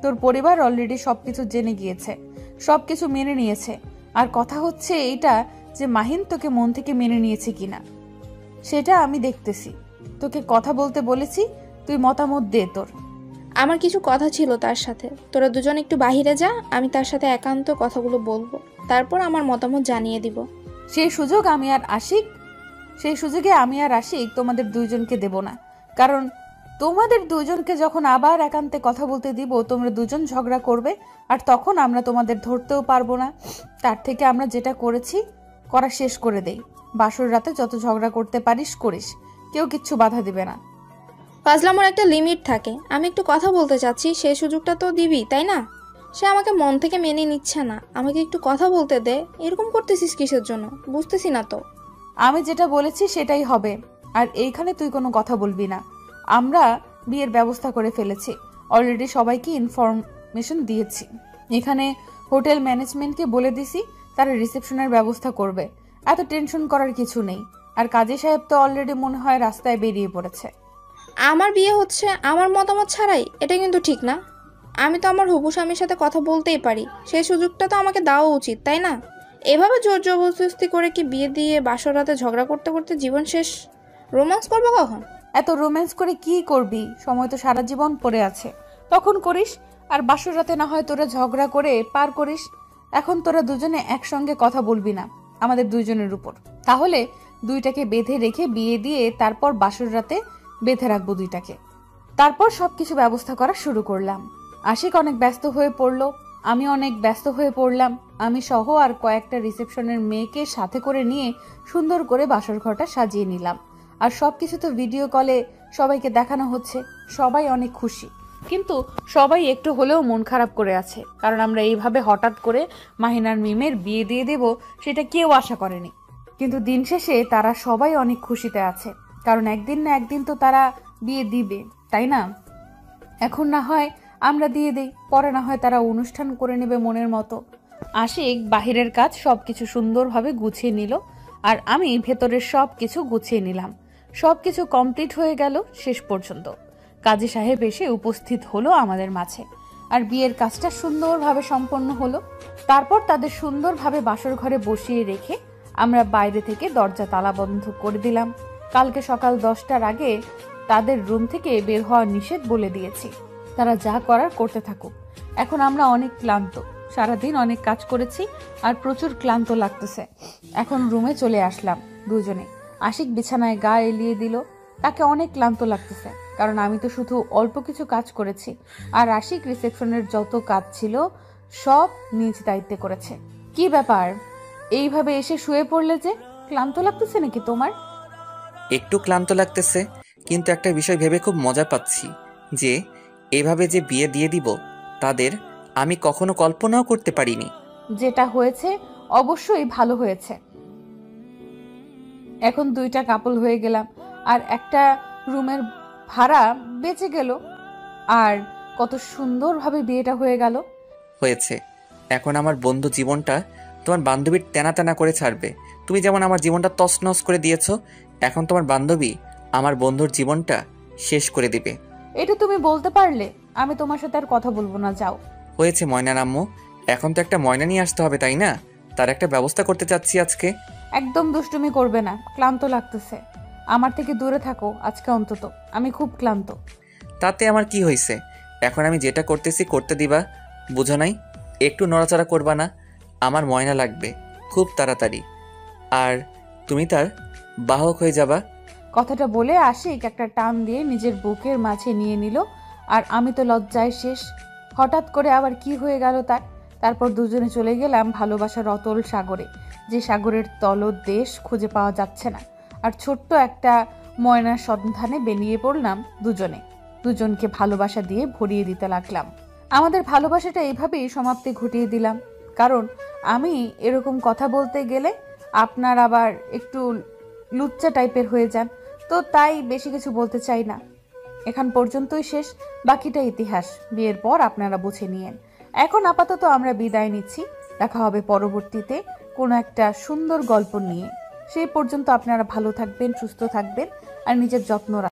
তোর পরিবার অলরেডি সবকিছু জেনে গিয়েছে, সবকিছু মেনে নিয়েছে। আর কথা হচ্ছে এইটা যে মাহিন তোকে মন থেকে মেনে নিয়েছে কিনা সেটা আমি দেখতেছি। তোকে কথা বলতে বলেছি, তুই মতামত দে তোর।
আমার কিছু কথা ছিল তার সাথে, তোরা দুজন একটু বাহিরে যা, আমি তার সাথে একান্ত কথাগুলো বলবো, তারপর আমার মতামত জানিয়ে দিব।
সেই সুযোগে আমি আর আশিক তোমাদের দুইজনকে দেব না। কারণ তোমাদের দুজনকে যখন আবার একান্তে কথা বলতে দিব, তোমরা দুজন ঝগড়া করবে, আর তখন আমরা তোমাদের ধরতেও পারবো না। তার থেকে আমরা যেটা করা শেষ করে দেই। বাসর রাতে যত ঝগড়া করতে পারিস করিস, কেউ কিচ্ছু বাধা দিবে না।
ফাজলামোর একটা লিমিট থাকে। আমি একটু কথা বলতে চাচ্ছি, সেই সুযোগটা তো দিবি, তাই না? সে আমাকে মন থেকে মেনে নিচ্ছে না, আমাকে একটু কথা বলতে দে। এরকম করতেছিস কিসের জন্য বুঝতেছি না তো।
আমি যেটা বলেছি সেটাই হবে, আর এইখানে তুই কোনো কথা বলবি না। আমরা বিয়ের ব্যবস্থা করে ফেলেছি, অলরেডি সবাইকে ইনফরমেশন দিয়েছি। এখানে হোটেল ম্যানেজমেন্টকে বলে দিছি তারা রিসেপশনের ব্যবস্থা করবে। এত টেনশন করার কিছু নেই। আর কাজী সাহেব তো অলরেডি মনে হয় রাস্তায় বেরিয়ে পড়েছে।
আমার বিয়ে হচ্ছে আমার মতামত ছাড়াই, এটা কিন্তু ঠিক না। আমি তো আমার হবু স্বামীর সাথে কথা বলতেই পারি, সেই সুযোগটা তো আমাকে দেওয়া উচিত, তাই না? এভাবে জোর জবরদস্তি করে কি বিয়ে দিয়ে বাসর রাতে ঝগড়া করতে করতে জীবন শেষ? রোম্যান্স করবো কখন?
এত রোম্যান্স করে কি করবি? সময় তো সারা জীবন পড়ে আছে, তখন করিস। আর বাসর রাতে না হয় তোরা ঝগড়া করে পার করিস। এখন তোরা দুজনে একসঙ্গে কথা বলবি না আমাদের দুইজনের উপর। তাহলে দুইটাকে বেঁধে রেখে বিয়ে দিয়ে তারপর বাসর রাতে বেঁধে রাখবো দুইটাকে। তারপর সবকিছু ব্যবস্থা করা শুরু করলাম। আশিক অনেক ব্যস্ত হয়ে পড়লো, আমি অনেক ব্যস্ত হয়ে পড়লাম। আমি সহ আর কয়েকটা রিসেপশনের মেয়েকে সাথে করে নিয়ে সুন্দর করে বাসর ঘরটা সাজিয়ে নিলাম। আর সবকিছু তো ভিডিও কলে সবাইকে দেখানো হচ্ছে। সবাই অনেক খুশি, কিন্তু সবাই একটু হলেও মন খারাপ করে আছে। কারণ আমরা এইভাবে হঠাৎ করে মাহিনার মিমের বিয়ে দিয়ে দেব সেটা কেউ আশা করেনি। কিন্তু দিন শেষে তারা সবাই অনেক খুশিতে আছে, কারণ একদিন না একদিন তো তারা বিয়ে দিবে, তাই না? এখন না হয় আমরা দিয়ে দেই, পরে না হয় তারা অনুষ্ঠান করে নেবে মনের মতো। আশিক বাহিরের কাজ সবকিছু সুন্দরভাবে গুছিয়ে নিল, আর আমি ভেতরের সবকিছু গুছিয়ে নিলাম। সবকিছু কমপ্লিট হয়ে গেল। শেষ পর্যন্ত কাজী সাহেব এসে উপস্থিত হলো আমাদের মাঝে, আর বিয়ের কাজটা সুন্দরভাবে সম্পন্ন হলো। তারপর তাদের সুন্দরভাবে বাসর ঘরে বসিয়ে রেখে আমরা বাইরে থেকে দরজা তালা বন্ধ করে দিলাম। কালকে সকাল 10টার আগে তাদের রুম থেকে বের হওয়া নিষেধ বলে দিয়েছি। তারা যা করার করতে থাকুক। এখন আমরা অনেক ক্লান্ত, সারাদিন অনেক কাজ করেছি আর প্রচুর ক্লান্ত লাগতেছে। এখন রুমে চলে আসলাম দুজনে। আশিক বিছানায় গা এলিয়ে দিল, তাকে অনেক ক্লান্ত লাগতেছে, কারণ আমি তো শুধু অল্প কিছু কাজ করেছি, আর আশিক রিসেপশনের যত কাজ ছিল সব নিজ দায়িত্বে করেছে। কি ব্যাপার, এইভাবে এসে শুয়ে পড়লে যে? ক্লান্ত লাগতেছে নাকি তোমার?
একটু ক্লান্ত লাগতেছে, কিন্তু একটা বিষয় ভেবে খুব মজা পাচ্ছি যে এভাবে যে বিয়ে দিয়ে দিব তাদের আমি কখনো কল্পনাও করতে পারিনি।
যেটা হয়েছে অবশ্যই ভালো হয়েছে। এখন দুইটা কাপল হয়ে গেলাম, আর একটা রুমের ভাড়া বেঁচে গেল, আর কত সুন্দরভাবে বিয়েটা হয়ে গেল।
হয়েছে, এখন আমার বন্ধু জীবনটা তোমার বান্ধবীর টানা টানা করে ছাড়বে। তুমি যেমন আমার জীবনটা তছনছ করে দিয়েছো, এখন তোমার বান্ধবী আমার বন্ধুর জীবনটা শেষ করে দিবে।
এটা তুমি বলতে পারলে? আমি তোমার সাথে আর কথা বলবো না, যাও।
হয়েছে ময়নার আম্মু, এখন তো একটা ময়না নিয়ে আসতে হবে, তাই না? তার একটা ব্যবস্থা করতে চাচ্ছি আজকে।
একদম দুষ্টুমি করবে না, ক্লান্ত লাগতেছে। আমার থেকে দূরে থাকো আজকে অন্তত, আমি খুব ক্লান্ত।
তাতে আমার কি হয়েছে? এখন আমি যেটা করতেছি করতে দিবা, বুঝো নাই? একটু নড়াচড়া করবা না, আমার ময়না লাগবে খুব তাড়াতাড়ি, আর তুমি তার বাহক হয়ে যাবা।
কথাটা বলে আশিক একটা টান দিয়ে নিজের বুকের মাঝে নিয়ে নিল, আর আমি তো লজ্জায় শেষ। হঠাৎ করে আবার কি হয়ে গেল তার। তারপর দুজনে চলে গেলাম ভালোবাসার অতল সাগরে, যে সাগরের তলদেশ খুঁজে পাওয়া যাচ্ছে না। আর ছোট্ট একটা ময়নার সন্ধানে বেরিয়ে পড়লাম দুজনে। দুজনকে ভালোবাসা দিয়ে ভরিয়ে দিতে লাগলাম। আমাদের ভালোবাসাটা এইভাবেই সমাপ্তি ঘটিয়ে দিলাম, কারণ আমি এরকম কথা বলতে গেলে আপনার আবার একটু লুচ্চা টাইপের হয়ে যান, তো তাই বেশি কিছু বলতে চাই না। এখান পর্যন্তই শেষ, বাকিটা ইতিহাস বিয়ের পর আপনারা বুঝে নিয়েন। এখন আপাতত আমরা বিদায় নিচ্ছি, দেখা হবে পরবর্তীতে কোনো একটা সুন্দর গল্প নিয়ে। সেই পর্যন্ত আপনারা ভালো থাকবেন, সুস্থ থাকবেন আর নিজের যত্ন রাখবেন।